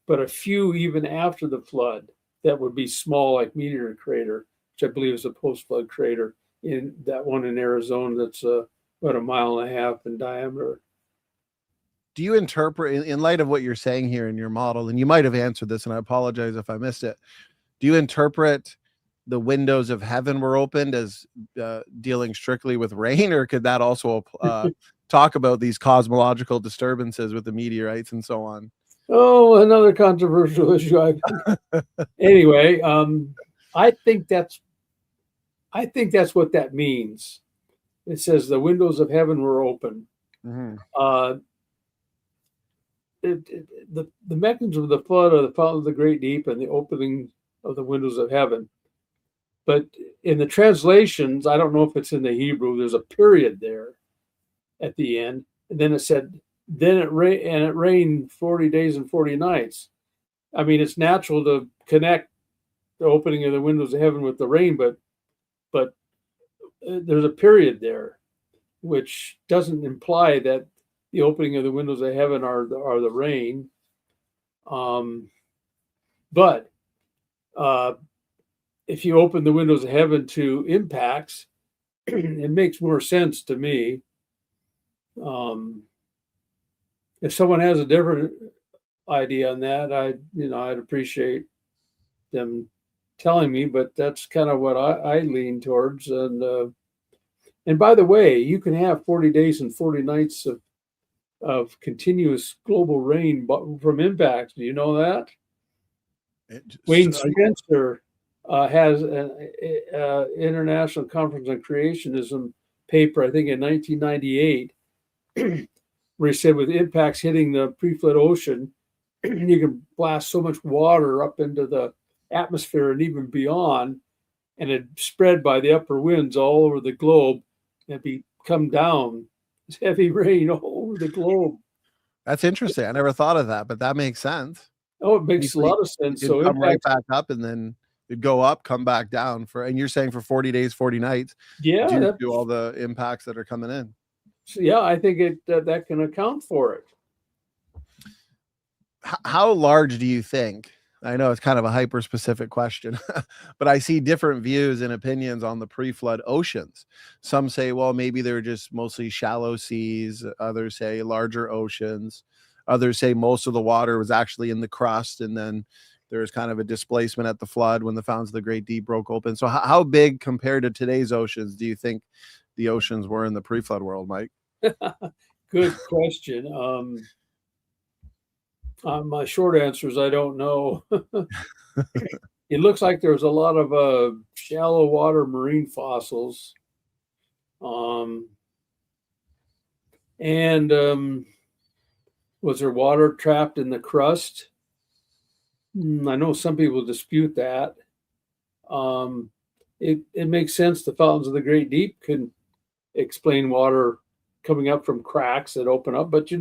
Speaker 2: but a few even after the flood that would be small, like Meteor Crater, which I believe is a post-flood crater, in that one in Arizona that's about 1.5 miles in diameter.
Speaker 1: Do you interpret, in light of what you're saying here in your model, and you might have answered this, and I apologize if I missed it, do you interpret the windows of heaven were opened as dealing strictly with rain, or could that also talk about these cosmological disturbances with the meteorites and so on?
Speaker 2: Oh, another controversial issue. Anyway, I think that's what that means. It says the windows of heaven were open. The mechanism of the flood are the fountain of the great deep and the opening of the windows of heaven. But in the translations, I don't know if it's in the Hebrew, there's a period there at the end. And then it said, then it rained 40 days and 40 nights. I mean, it's natural to connect the opening of the windows of heaven with the rain, but there's a period there, which doesn't imply that the opening of the windows of heaven are the rain. But if you open the windows of heaven to impacts, it makes more sense to me. If someone has a different idea on that, I'd appreciate them telling me, but that's kind of what I lean towards. And by the way, you can have 40 days and 40 nights of continuous global rain from impacts. Do you know that? Wayne Spencer has an International Conference on Creationism paper, I think in 1998, where he said with impacts hitting the pre-flood ocean, you can blast so much water up into the atmosphere and even beyond, and it spread by the upper winds all over the globe and come down. It's heavy rain all over the globe.
Speaker 1: That's interesting. I never thought of that, but that makes sense.
Speaker 2: Oh, it makes a lot of sense.
Speaker 1: So come right back up, and then it'd go up, come back down and you're saying for 40 days, 40 nights.
Speaker 2: Yeah,
Speaker 1: due to all the impacts that are coming in.
Speaker 2: So yeah, I think that can account for it.
Speaker 1: How large do you think? I know it's kind of a hyper-specific question, but I see different views and opinions on the pre-flood oceans. Some say, well, maybe they're just mostly shallow seas. Others say larger oceans. Others say most of the water was actually in the crust and then there was kind of a displacement at the flood when the fountains of the Great Deep broke open. So how big compared to today's oceans do you think the oceans were in the pre-flood world, Mike?
Speaker 2: Good question. My short answer is I don't know. It looks like there was a lot of shallow water marine fossils. And was there water trapped in the crust? I know some people dispute that. It makes sense. The fountains of the Great Deep can explain water coming up from cracks that open up, but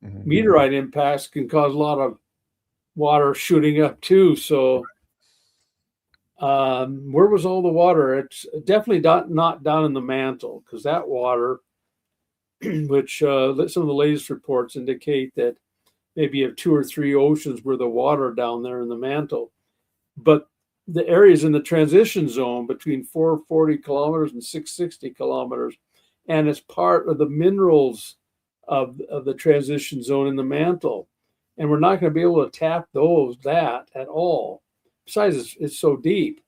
Speaker 2: meteorite impacts can cause a lot of water shooting up too. So where was all the water? It's definitely not down in the mantle, because that water, which some of the latest reports indicate that maybe you have 2 or 3 oceans where the water down there in the mantle. But the areas in the transition zone between 440 kilometers and 660 kilometers, and it's part of the minerals of the transition zone in the mantle. And we're not going to be able to tap that at all. Besides, it's so deep.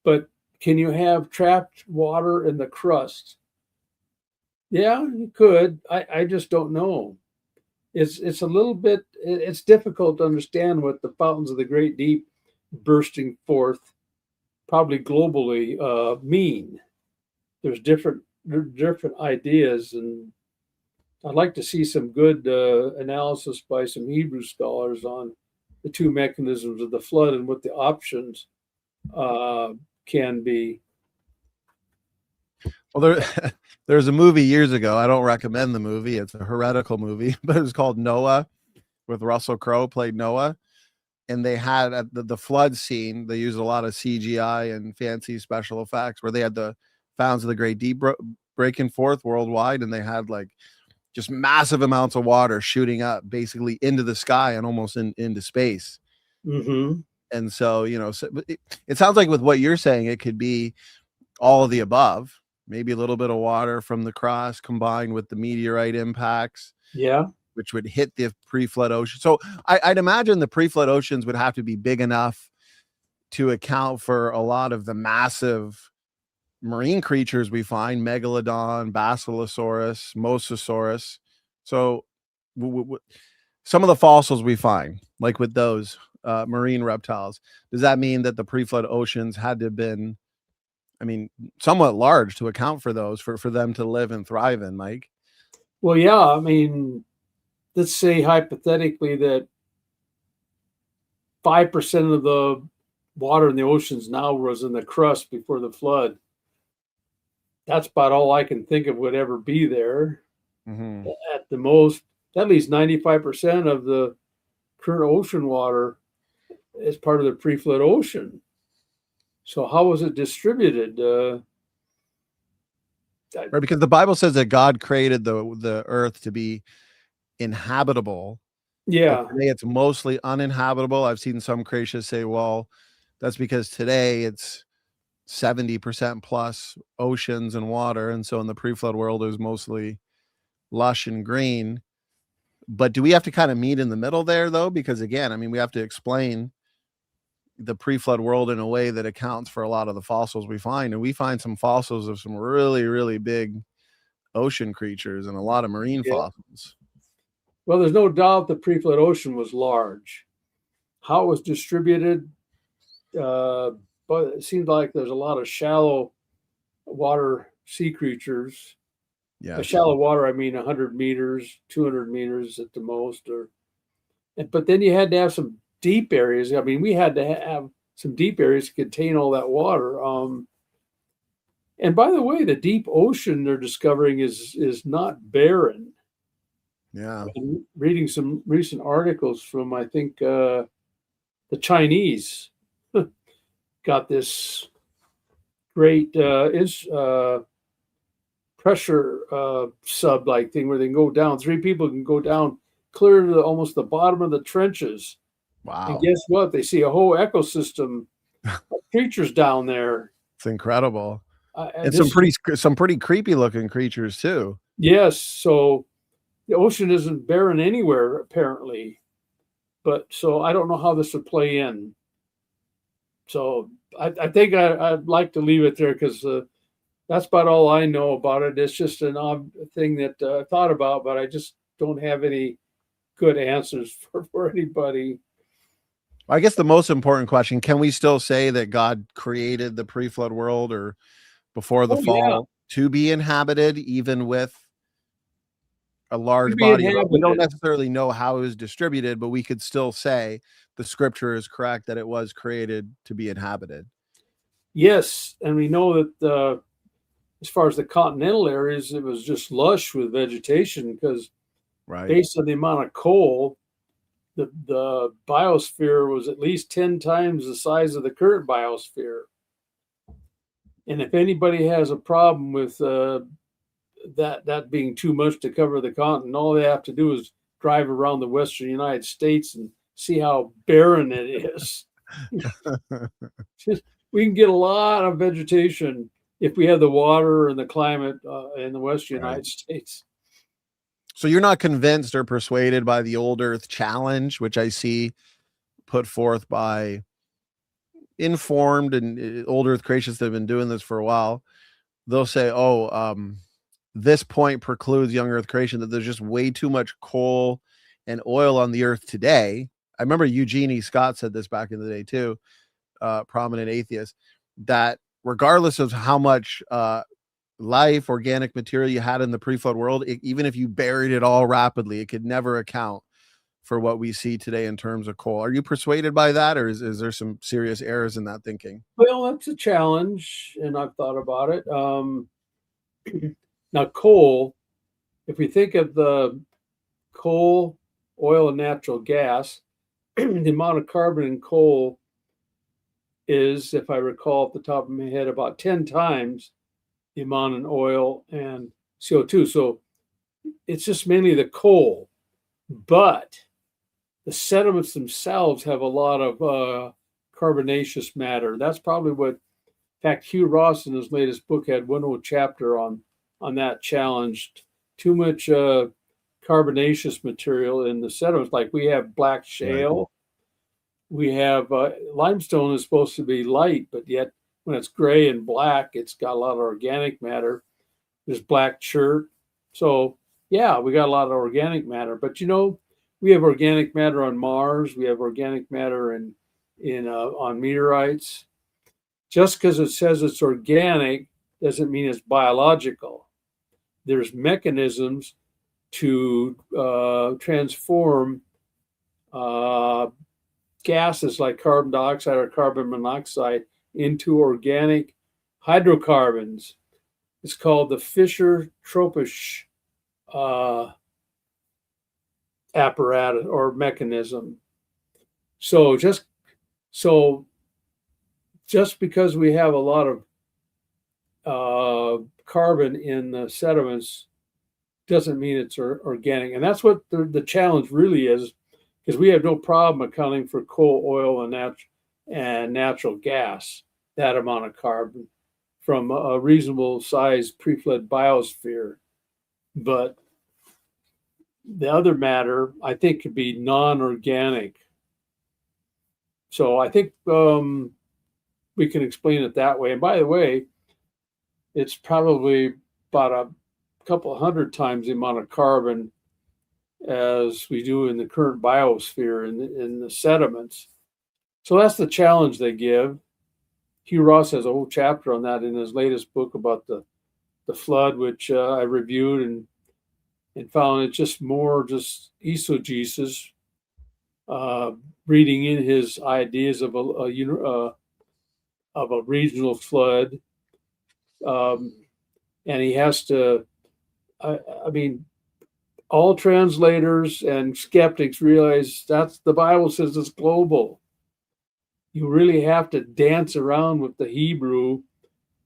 Speaker 2: But can you have trapped water in the crust? Yeah, you could. I just don't know. It's a little bit, it's difficult to understand what the fountains of the Great Deep bursting forth, probably globally, mean. There's different ideas, and I'd like to see some good analysis by some Hebrew scholars on the 2 mechanisms of the flood and what the options can be.
Speaker 1: Well, there's a movie years ago. I don't recommend the movie. It's a heretical movie, but it was called Noah, with Russell Crowe played Noah. And they had at the flood scene, they used a lot of CGI and fancy special effects, where they had the fountains of the Great Deep breaking forth worldwide, and they had like just massive amounts of water shooting up basically into the sky and almost into space. And so, it sounds like with what you're saying, it could be all of the above, maybe a little bit of water from the crust combined with the meteorite impacts.
Speaker 2: Yeah.
Speaker 1: Which would hit the pre-flood ocean. So I'd imagine the pre-flood oceans would have to be big enough to account for a lot of the massive marine creatures we find: megalodon, basilosaurus, mosasaurus. So some of the fossils we find, like with those marine reptiles, does that mean that the pre-flood oceans had to have been, somewhat large to account for those, for them to live and thrive in, Mike?
Speaker 2: Well, yeah, let's say hypothetically that 5% of the water in the oceans now was in the crust before the flood. That's about all I can think of would ever be there. At the most, at least 95% of the current ocean water is part of the pre-flood ocean. So how was it distributed?
Speaker 1: Right, because the Bible says that God created the earth to be inhabitable.
Speaker 2: Yeah.
Speaker 1: But today it's mostly uninhabitable. I've seen some creationists say, well, that's because today it's 70% plus oceans and water, and so in the pre-flood world it was mostly lush and green. But do we have to kind of meet in the middle there, though? Because again, we have to explain the pre-flood world in a way that accounts for a lot of the fossils we find, and we find some fossils of some really, really big ocean creatures and a lot of marine fossils.
Speaker 2: Well, there's no doubt the pre-flood ocean was large. How it was distributed, but it seems like there's a lot of shallow water sea creatures.
Speaker 1: Yeah.
Speaker 2: By shallow water, 100 meters, 200 meters at the most. But then you had to have some deep areas. We had to have some deep areas to contain all that water. And by the way, the deep ocean they're discovering is not barren.
Speaker 1: Yeah.
Speaker 2: I'm reading some recent articles from, I think, the Chinese got this great pressure sub-like thing where they can go down. 3 people can go down clear to almost the bottom of the trenches.
Speaker 1: Wow.
Speaker 2: And guess what? They see a whole ecosystem of creatures down there.
Speaker 1: It's incredible. And some pretty creepy looking creatures too.
Speaker 2: Yes. So the ocean isn't barren anywhere, apparently. But so I don't know how this would play in. So I think I'd like to leave it there because that's about all I know about it. It's just an odd thing that I thought about, but I just don't have any good answers for anybody.
Speaker 1: I guess the most important question, can we still say that God created the pre-flood world or before the
Speaker 2: Oh, yeah,
Speaker 1: fall to be inhabited, even with a
Speaker 2: to
Speaker 1: large
Speaker 2: be
Speaker 1: body of it? We don't
Speaker 2: inhabited.
Speaker 1: necessarily know how it was distributed, but we could still say the scripture is correct that it was created to be inhabited.
Speaker 2: Yes, and we know that as far as the continental areas, it was just lush with vegetation because
Speaker 1: Right.
Speaker 2: based on the amount of coal, the biosphere was at least 10 times the size of the current biosphere. And if anybody has a problem with that being too much to cover the continent, all they have to do is drive around the western United States and see how barren it is. We can get a lot of vegetation if we have the water and the climate in the western
Speaker 1: Right.
Speaker 2: United States.
Speaker 1: So you're not convinced or persuaded by the Old Earth Challenge, which I see put forth by informed and Old Earth creationists that have been doing this for a while. They'll say, this point precludes young Earth creation, that there's just way too much coal and oil on the Earth today. I remember Eugene E. Scott said this back in the day too, prominent atheist, that regardless of how much life, organic material you had in the pre-flood world, even if you buried it all rapidly, it could never account for what we see today in terms of coal. Are you persuaded by that, or is there some serious errors in that thinking?
Speaker 2: Well, that's a challenge, and I've thought about it. Now, coal, if we think of the coal, oil, and natural gas, the amount of carbon in coal is, if I recall off the top of my head, about 10 times the amount in oil and CO2. So it's just mainly the coal, but the sediments themselves have a lot of carbonaceous matter. That's probably what, in fact, Hugh Ross in his latest book had one whole chapter on that challenge. Too much carbonaceous material in the sediments. Like we have black shale. Right. We have limestone is supposed to be light, but yet when it's gray and black, it's got a lot of organic matter. There's black chert. So yeah, we got a lot of organic matter. But we have organic matter on Mars. We have organic matter on meteorites. Just because it says it's organic doesn't mean it's biological. There's mechanisms to transform gases like carbon dioxide or carbon monoxide into organic hydrocarbons. It's called the Fischer-Tropsch apparatus or mechanism. So just because we have a lot of carbon in the sediments doesn't mean it's organic. And that's what the challenge really is, because we have no problem accounting for coal, oil, and natural gas, that amount of carbon from a reasonable sized pre-flood biosphere. But the other matter, I think, could be non-organic. So I think we can explain it that way. And by the way, it's probably about a couple hundred times the amount of carbon as we do in the current biosphere in the sediments. So that's the challenge they give. Hugh Ross has a whole chapter on that in his latest book about the flood, which I reviewed and found it's just more just eisegesis, reading in his ideas of a regional flood, and he has to. I mean, all translators and skeptics realize that's the Bible says it's global. You really have to dance around with the Hebrew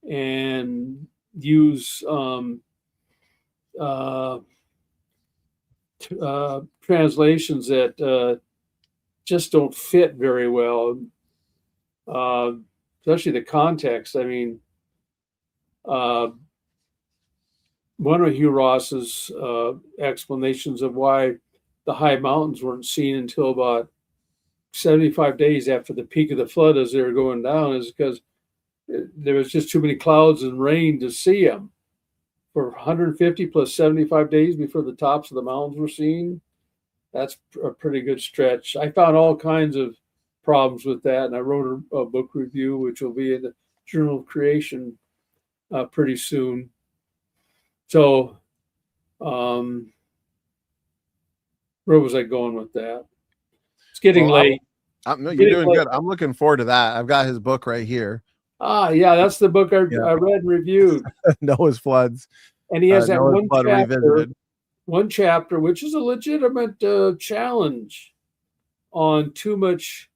Speaker 2: and use translations that just don't fit very well, especially the context. I mean, one of Hugh Ross's explanations of why the high mountains weren't seen until about 75 days after the peak of the flood as they were going down is because there was just too many clouds and rain to see them. For 150 plus 75 days before the tops of the mountains were seen, that's a pretty good stretch. I found all kinds of problems with that, and I wrote a book review, which will be in the Journal of Creation pretty soon. So, where was I going with that? It's getting late.
Speaker 1: No, you're doing good. I'm looking forward to that. I've got his book right here.
Speaker 2: Yeah, that's the book I read and reviewed.
Speaker 1: Noah's Floods.
Speaker 2: And he has that
Speaker 1: Noah's
Speaker 2: one chapter, which is a legitimate challenge on too much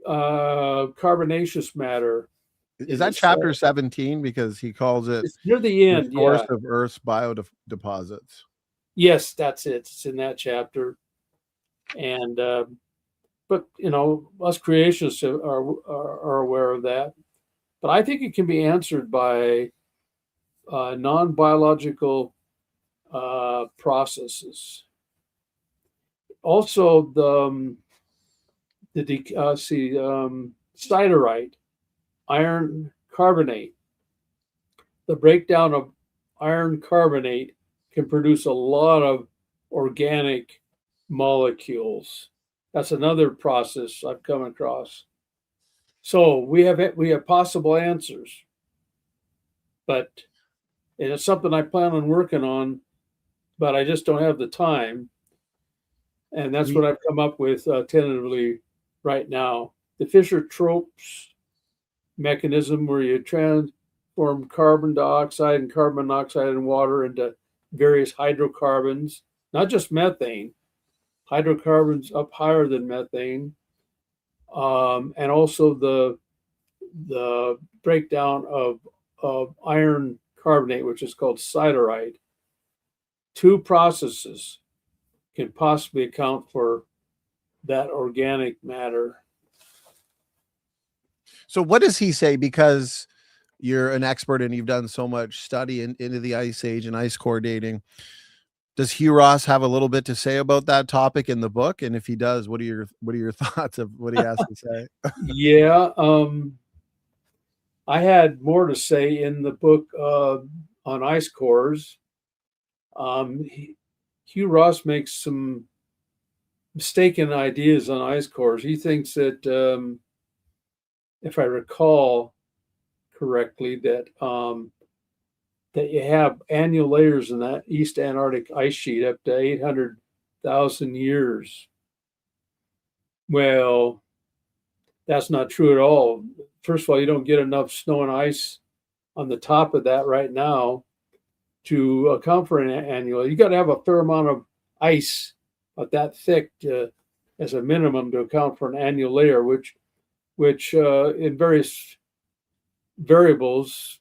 Speaker 2: carbonaceous matter.
Speaker 1: Is that chapter 17? Because he calls it
Speaker 2: it's near the end,
Speaker 1: the source of Earth's biodeposits.
Speaker 2: Yes, that's it. It's in that chapter. And but us creationists are aware of that. But I think it can be answered by non-biological processes. Also, the siderite, iron carbonate. The breakdown of iron carbonate can produce a lot of organic molecules. That's another process I've come across. So we have possible answers, but it's something I plan on working on, but I just don't have the time. And that's what I've come up with tentatively right now. The Fischer-Tropsch mechanism, where you transform carbon dioxide and carbon monoxide and water into various hydrocarbons, not just methane, hydrocarbons up higher than methane, and also the breakdown of iron carbonate, which is called siderite. Two processes can possibly account for that organic matter.
Speaker 1: So what does he say? Because you're an expert and you've done so much study into the ice age and ice core dating. Does Hugh Ross have a little bit to say about that topic in the book? And if he does, what are your thoughts of what he has to say?
Speaker 2: Yeah, I had more to say in the book on ice cores. Hugh Ross makes some mistaken ideas on ice cores. He thinks that, if I recall correctly, that you have annual layers in that East Antarctic ice sheet up to 800,000 years. Well, that's not true at all. First of all, you don't get enough snow and ice on the top of that right now to account for an annual. You got to have a fair amount of ice, but that thick as a minimum to account for an annual layer, which in various variables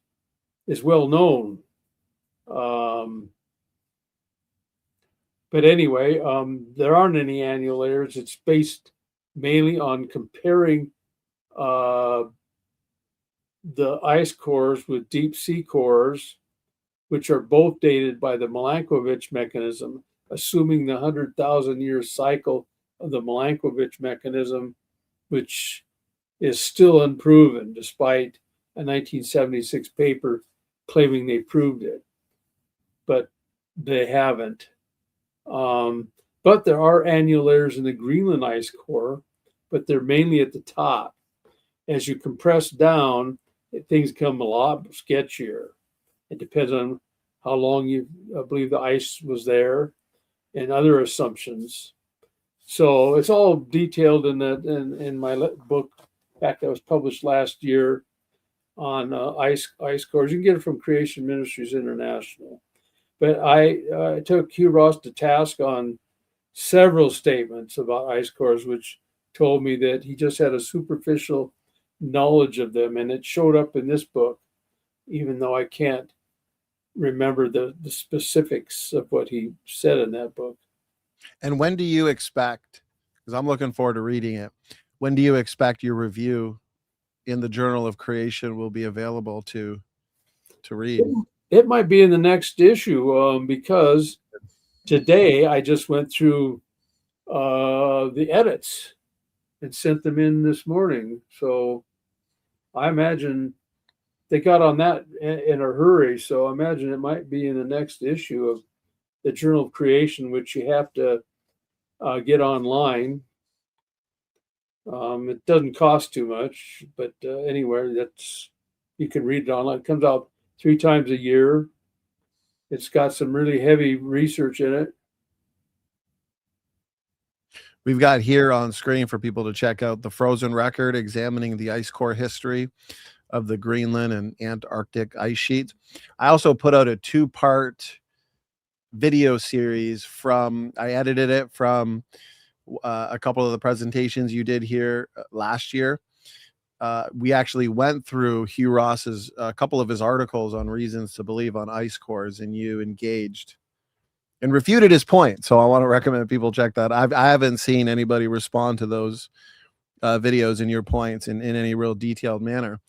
Speaker 2: is well known. But anyway, there aren't any annual layers. It's based mainly on comparing the ice cores with deep sea cores, which are both dated by the Milankovitch mechanism, assuming the 100,000 year cycle of the Milankovitch mechanism, which is still unproven despite a 1976 paper claiming they proved it. But they haven't. But there are annual layers in the Greenland ice core, but they're mainly at the top. As you compress down, things come a lot sketchier. It depends on how long you believe the ice was there and other assumptions. So it's all detailed in my book, in fact, that was published last year on ice cores. You can get it from Creation Ministries International. But I took Hugh Ross to task on several statements about ice cores, which told me that he just had a superficial knowledge of them, and it showed up in this book, even though I can't remember the specifics of what he said in that book.
Speaker 1: And when do you expect, because I'm looking forward to reading it, when do you expect your review in the Journal of Creation will be available to read?
Speaker 2: It might be in the next issue, because today I just went through the edits, and sent them in this morning. So I imagine they got on that in a hurry. So I imagine it might be in the next issue of the Journal of Creation, which you have to get online. It doesn't cost too much, but anyway, you can read it online. It comes out 3 times a year. It's got some really heavy research in it.
Speaker 1: We've got here on screen for people to check out the Frozen Record, examining the ice core history of the Greenland and Antarctic ice sheets. I also put out a 2-part video series I edited it from a couple of the presentations you did here last year. We actually went through Hugh Ross's a couple of his articles on reasons to believe on ice cores, and you engaged and refuted his point. So I want to recommend people check that. I haven't seen anybody respond to those videos and your points in any real detailed manner.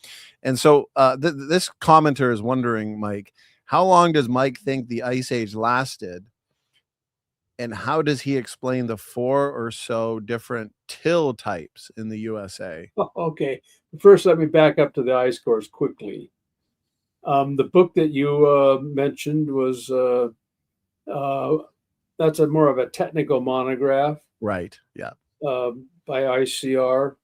Speaker 1: And so this commenter is wondering, Mike, how long does Mike think the Ice Age lasted? And how does he explain the 4 or so different till types in the USA?
Speaker 2: Okay. First, let me back up to the ice cores quickly. The book that you mentioned was that's more of a technical monograph.
Speaker 1: Right. Yeah.
Speaker 2: By ICR.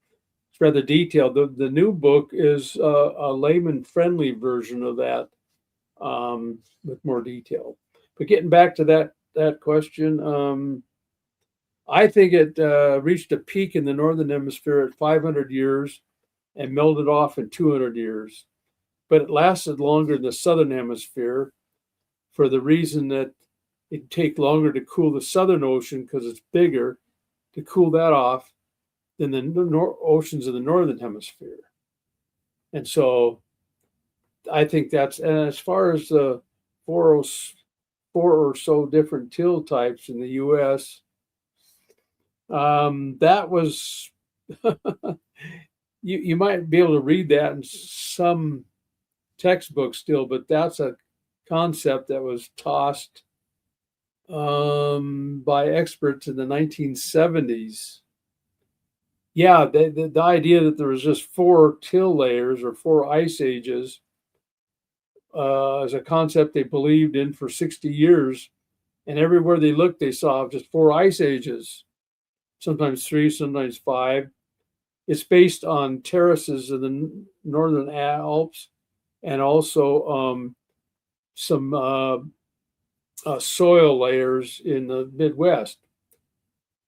Speaker 2: It's rather detailed. The new book is a layman-friendly version of that with more detail. But getting back to that question, I think it reached a peak in the northern hemisphere at 500 years and melted off in 200 years. But it lasted longer in the southern hemisphere for the reason that it'd take longer to cool the Southern Ocean because it's bigger to cool that off than the oceans of the northern hemisphere. And so I think and as far as the 4 or so different till types in the US, that was, you might be able to read that in some textbooks still, but that's a concept that was tossed by experts in the 1970s. Yeah, the idea that there was just 4 till layers or 4 ice ages is a concept they believed in for 60 years. And everywhere they looked, they saw just 4 ice ages, sometimes 3, sometimes 5. It's based on terraces of the northern Alps and also some soil layers in the Midwest.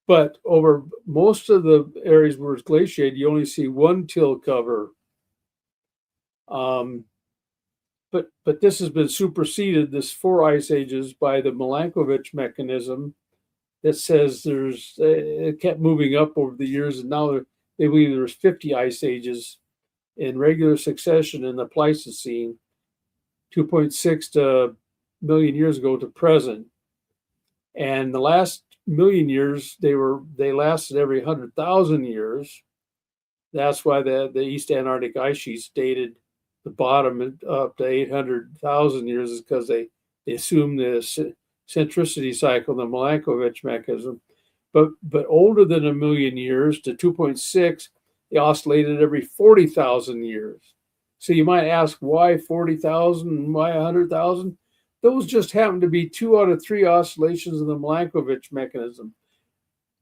Speaker 2: But over most of the areas where it's glaciated, you only see 1 till cover. But this has been superseded, this 4 ice ages, by the Milankovitch mechanism that says it kept moving up over the years, and now they believe there's 50 ice ages in regular succession in the Pleistocene, 2.6 to million years ago to present. And the last million years, they lasted every 100,000 years. That's why the East Antarctic ice sheets dated the bottom up to 800,000 years, is because they assume the centricity cycle, the Milankovitch mechanism. But older than a million years to 2.6, they oscillated every 40,000 years. So you might ask, why 40,000 and why 100,000? Those just happen to be 2 out of 3 oscillations of the Milankovitch mechanism.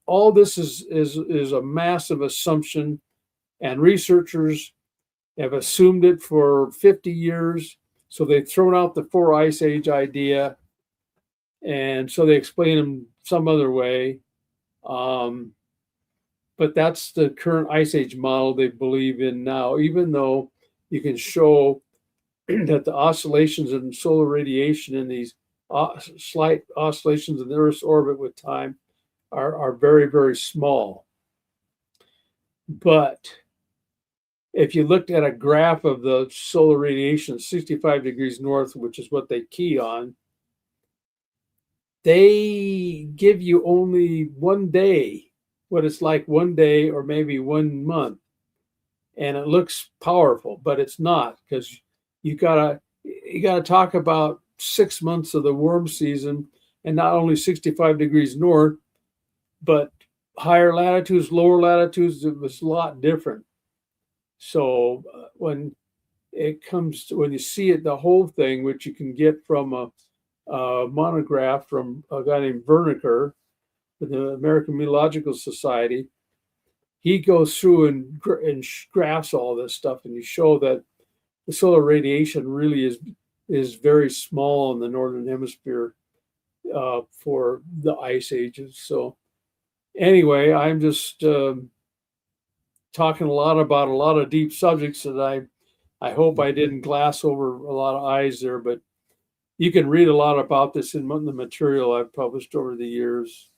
Speaker 2: All this is a massive assumption, and researchers have assumed it for 50 years. So they've thrown out the 4 ice age idea, and so they explain them some other way. But that's the current ice age model they believe in now, even though you can show that the oscillations in solar radiation and these slight oscillations in the Earth's orbit with time are very, very small. But if you looked at a graph of the solar radiation 65 degrees north, which is what they key on, they give you only 1 day, what it's like 1 day or maybe 1 month. And it looks powerful, but it's not, because you gotta talk about 6 months of the warm season, and not only 65 degrees north, but higher latitudes, lower latitudes, it was a lot different. So when it comes to, when you see it, the whole thing, which you can get from a monograph from a guy named Verniker with the American Meteorological Society, he goes through and graphs all this stuff, and you show that the solar radiation really is very small in the northern hemisphere for the ice ages. So anyway, I'm just talking a lot about a lot of deep subjects that I hope I didn't glass over a lot of eyes there, but you can read a lot about this in the material I've published over the years.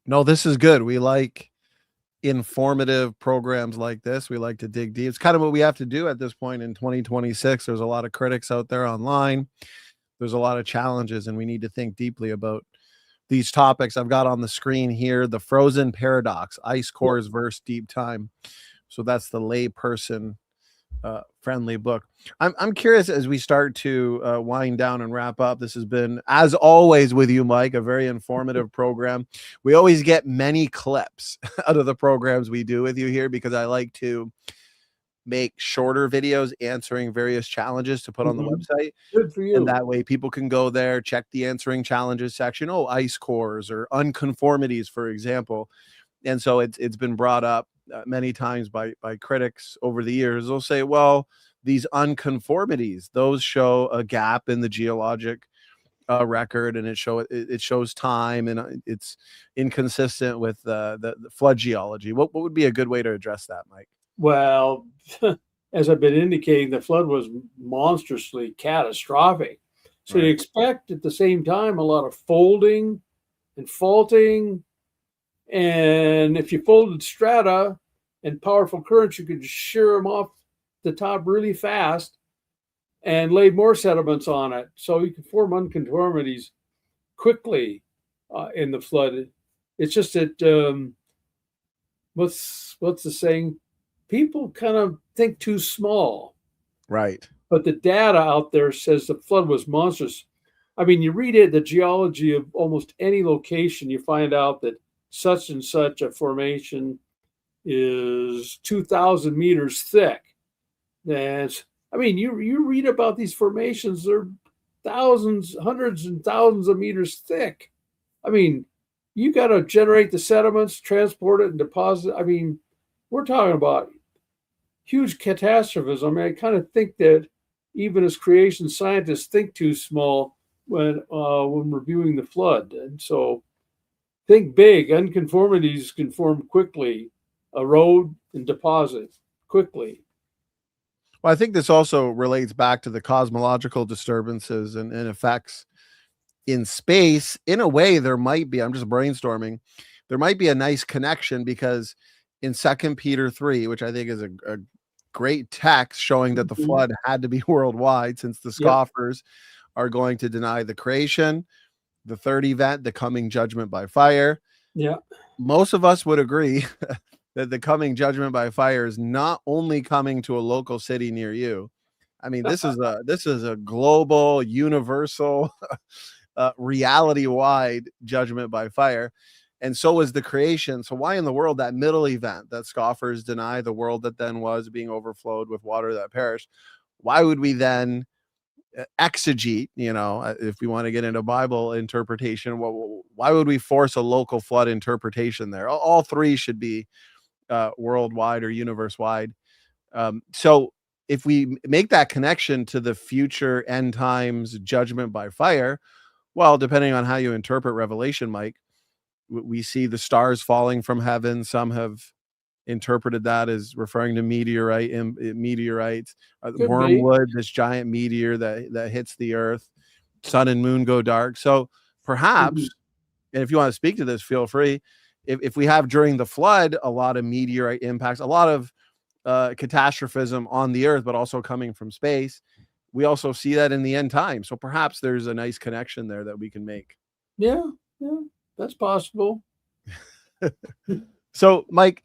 Speaker 1: No, this is good. We like informative programs like this. We like to dig deep. It's kind of what we have to do at this point in 2026. There's a lot of critics out there online. There's a lot of challenges, and we need to think deeply about these topics. I've got on the screen here the frozen paradox, ice cores versus deep time. So that's the layperson friendly book. I'm curious, as we start to wind down and wrap up. This has been, as always with you, Mike, a very informative program. We always get many clips out of the programs we do with you here, because I like to make shorter videos answering various challenges to put on the website.
Speaker 2: Good for you.
Speaker 1: And that way people can go there, check the answering challenges section. Oh, ice cores or unconformities, for example. And so it's been brought up many times by critics over the years. They'll say, well, these unconformities, those show a gap in the geologic record, and it shows time, and it's inconsistent with the flood geology. What would be a good way to address that, Mike?
Speaker 2: Well, as I've been indicating, the flood was monstrously catastrophic. So you expect at the same time a lot of folding and faulting. And if you folded strata and powerful currents, you could shear them off the top really fast and lay more sediments on it. So you could form unconformities quickly in the flood. It's just that, what's the saying? People kind of think too small.
Speaker 1: Right.
Speaker 2: But the data out there says the flood was monstrous. I mean, you read it, the geology of almost any location, you find out that such and such a formation is 2,000 meters thick. And I mean, you read about these formations, they're thousands, hundreds and thousands of meters thick. I mean, you got to generate the sediments, transport it, and deposit. I mean, we're talking about huge catastrophism. I mean, I kind of think that even as creation scientists think too small when reviewing the flood. And so think big. Unconformities can form quickly, erode and deposit quickly.
Speaker 1: Well, I think this also relates back to the cosmological disturbances and effects in space. In a way, there might be, I'm just brainstorming, there might be a nice connection, because in 2 Peter 3, which I think is a great text showing that the flood had to be worldwide, since the scoffers are going to deny the creation, the third event, the coming judgment by fire.
Speaker 2: Yeah.
Speaker 1: Most of us would agree that the coming judgment by fire is not only coming to a local city near you. I mean, this is a global, universal, reality-wide judgment by fire. And so is the creation. So why in the world that middle event that scoffers deny, the world that then was being overflowed with water that perished? Why would we then exegete, if we want to get into Bible interpretation, why would we force a local flood interpretation there? All three should be worldwide or universe wide. So if we make that connection to the future end times judgment by fire, well, depending on how you interpret Revelation, Mike, we see the stars falling from heaven. Some have interpreted that as referring to meteorites, wormwood, this giant meteor that hits the earth. Sun and moon go dark. So perhaps, and if you want to speak to this, feel free. If we have during the flood a lot of meteorite impacts, a lot of catastrophism on the earth, but also coming from space, we also see that in the end time. So perhaps there's a nice connection there that we can make.
Speaker 2: Yeah, that's possible.
Speaker 1: So, Mike,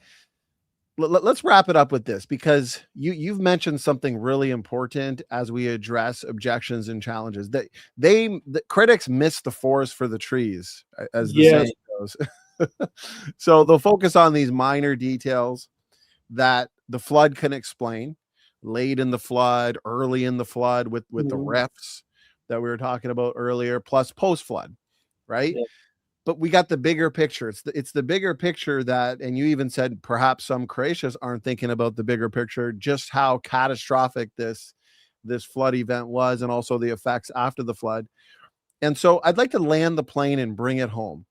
Speaker 1: let's wrap it up with this, because you've mentioned something really important as we address objections and challenges. That the critics miss the forest for the trees, as the saying goes. So they'll focus on these minor details that the flood can explain, late in the flood, early in the flood, with the
Speaker 2: Mhm.
Speaker 1: rifts that we were talking about earlier, plus post flood, right?
Speaker 2: Yeah.
Speaker 1: But we got the bigger picture. It's the bigger picture that, and you even said perhaps some creationists aren't thinking about the bigger picture, just how catastrophic this flood event was, and also the effects after the flood. And so I'd like to land the plane and bring it home.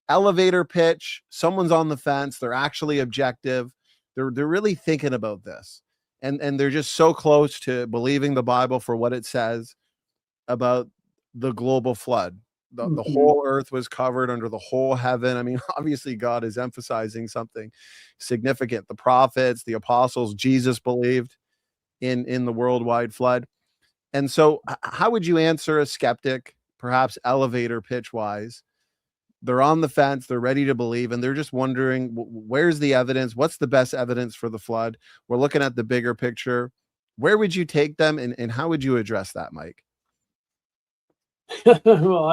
Speaker 1: Elevator pitch, someone's on the fence, they're actually objective. They're really thinking about this. And they're just so close to believing the Bible for what it says about the global flood. The
Speaker 2: Mhm.
Speaker 1: whole earth was covered under the whole heaven. I mean, obviously God is emphasizing something significant. The prophets, the apostles, Jesus believed in the worldwide flood. And so how would you answer a skeptic, perhaps elevator pitch wise? They're on the fence, they're ready to believe, and they're just wondering, where's the evidence? What's the best evidence for the flood? We're looking at the bigger picture. Where would you take them, and how would you address that, Mike?
Speaker 2: Well,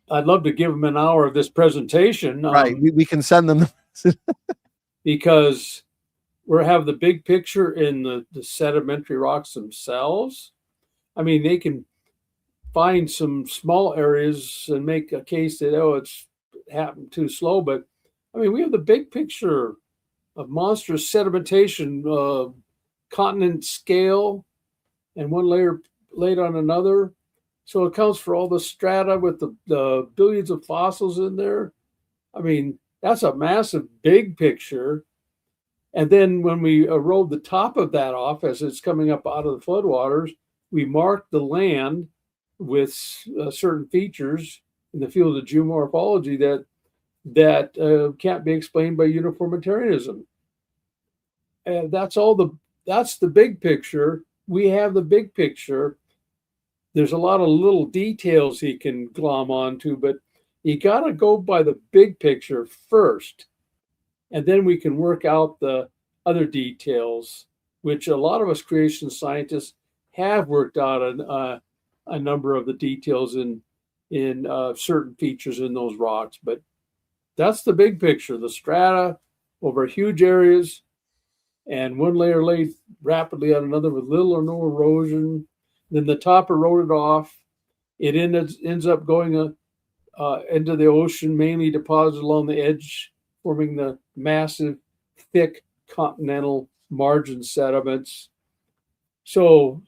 Speaker 2: I'd love to give them an hour of this presentation,
Speaker 1: Right. We can send them.
Speaker 2: because we have the big picture in the sedimentary rocks themselves. I mean, they can find some small areas and make a case that, oh, it's happened too slow. But I mean, we have the big picture of monstrous sedimentation, continent scale, and one layer laid on another. So it accounts for all the strata with the billions of fossils in there. I mean, that's a massive big picture. And then when we erode the top of that off as it's coming up out of the floodwaters, we mark the land with certain features in the field of geomorphology that can't be explained by uniformitarianism. And that's the big picture. We have the big picture. There's a lot of little details he can glom onto, but you got to go by the big picture first, and then we can work out the other details, which a lot of us creation scientists have worked out a number of the details in certain features in those rocks. But that's the big picture: the strata over huge areas, and one layer laid rapidly on another with little or no erosion. Then the top eroded off. It ends up going into the ocean, mainly deposited along the edge, forming the massive, thick continental margin sediments. So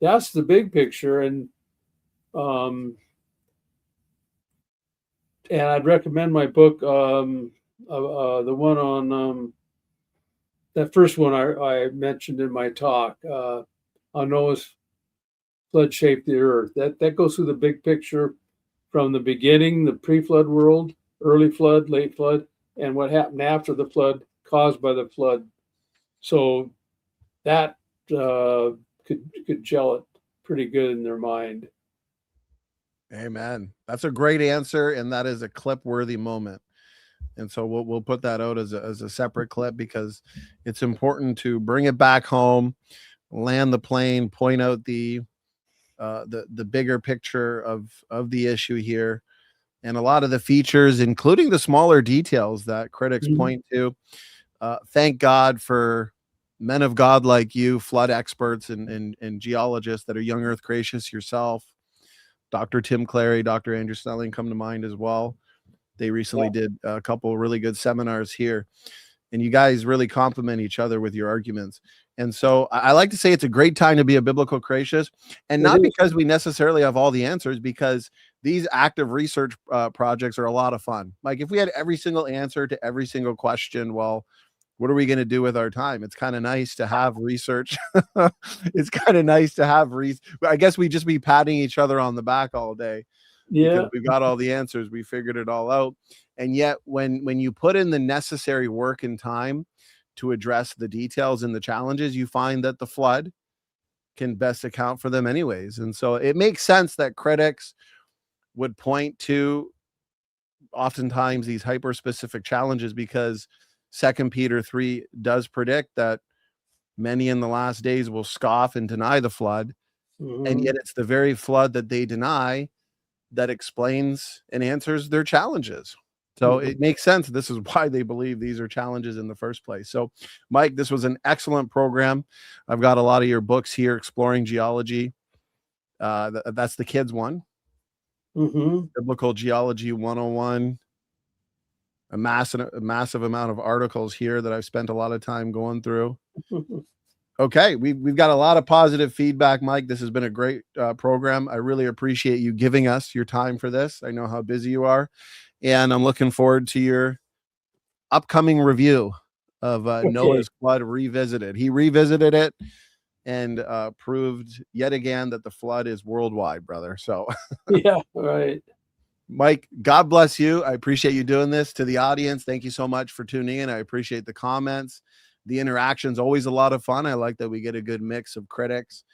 Speaker 2: that's the big picture, um, and I'd recommend my book, the one on that first one I mentioned in my talk, on Noah's flood shaped the earth. That goes through the big picture from the beginning, the pre-flood world, early flood, late flood, and what happened after the flood caused by the flood. So that could gel it pretty good in their mind.
Speaker 1: Amen. That's a great answer, and that is a clip-worthy moment. And so we'll put that out as a separate clip, because it's important to bring it back home, land the plane, point out the bigger picture of the issue here, and a lot of the features, including the smaller details that critics
Speaker 2: Mhm.
Speaker 1: point to. Thank God for men of God like you, flood experts and geologists that are young Earth creationists yourself. Dr. Tim Clary, Dr. Andrew Snelling come to mind as well. They recently
Speaker 2: Yeah,
Speaker 1: did a couple of really good seminars here, and you guys really complement each other with your arguments. And so I like to say it's a great time to be a biblical creationist, and
Speaker 2: it
Speaker 1: not
Speaker 2: is.
Speaker 1: because we necessarily have all the answers, because these active research projects are a lot of fun. Like if we had every single answer to every single question, well, what are we going to do with our time? It's kind of nice to have research. It's kind of nice to have I guess we just be patting each other on the back all day, because
Speaker 2: Yeah.
Speaker 1: we've got all the answers, we figured it all out. And yet when you put in the necessary work and time to address the details and the challenges, you find that the flood can best account for them anyways. And so it makes sense that critics would point to oftentimes these hyper specific challenges, because 2 Peter 3 does predict that many in the last days will scoff and deny the flood. And
Speaker 2: Mhm.
Speaker 1: yet it's the very flood that they deny that explains and answers their challenges. So it makes sense. This is why they believe these are challenges in the first place. So, Mike, this was an excellent program. I've got a lot of your books here, Exploring Geology. That's the kids one. Biblical Geology 101. A massive amount of articles here that I've spent a lot of time going through. Okay, we've got a lot of positive feedback, Mike. This has been a great program. I really appreciate you giving us your time for this. I know how busy you are, and I'm looking forward to your upcoming review of Noah's Flood Revisited. He revisited it and proved yet again that the flood is worldwide, brother. So
Speaker 2: yeah, right.
Speaker 1: Mike, God bless you. I appreciate you doing this. To the audience, thank you so much for tuning in. I appreciate the comments. The interaction's always a lot of fun. I like that we get a good mix of critics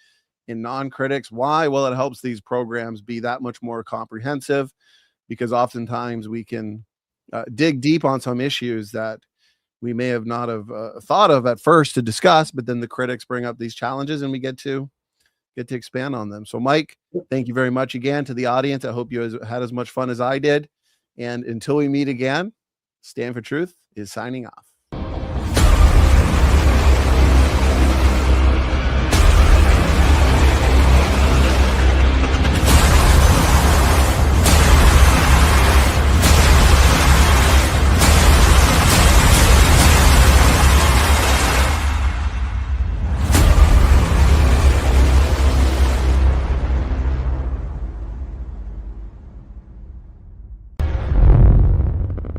Speaker 1: and non-critics. Why? Well, it helps these programs be that much more comprehensive, because oftentimes we can dig deep on some issues that we may have not have thought of at first to discuss, but then the critics bring up these challenges and we get to expand on them. So, Mike, thank you very much again. To the audience, I hope you had as much fun as I did. And until we meet again, Stand for Truth is signing off.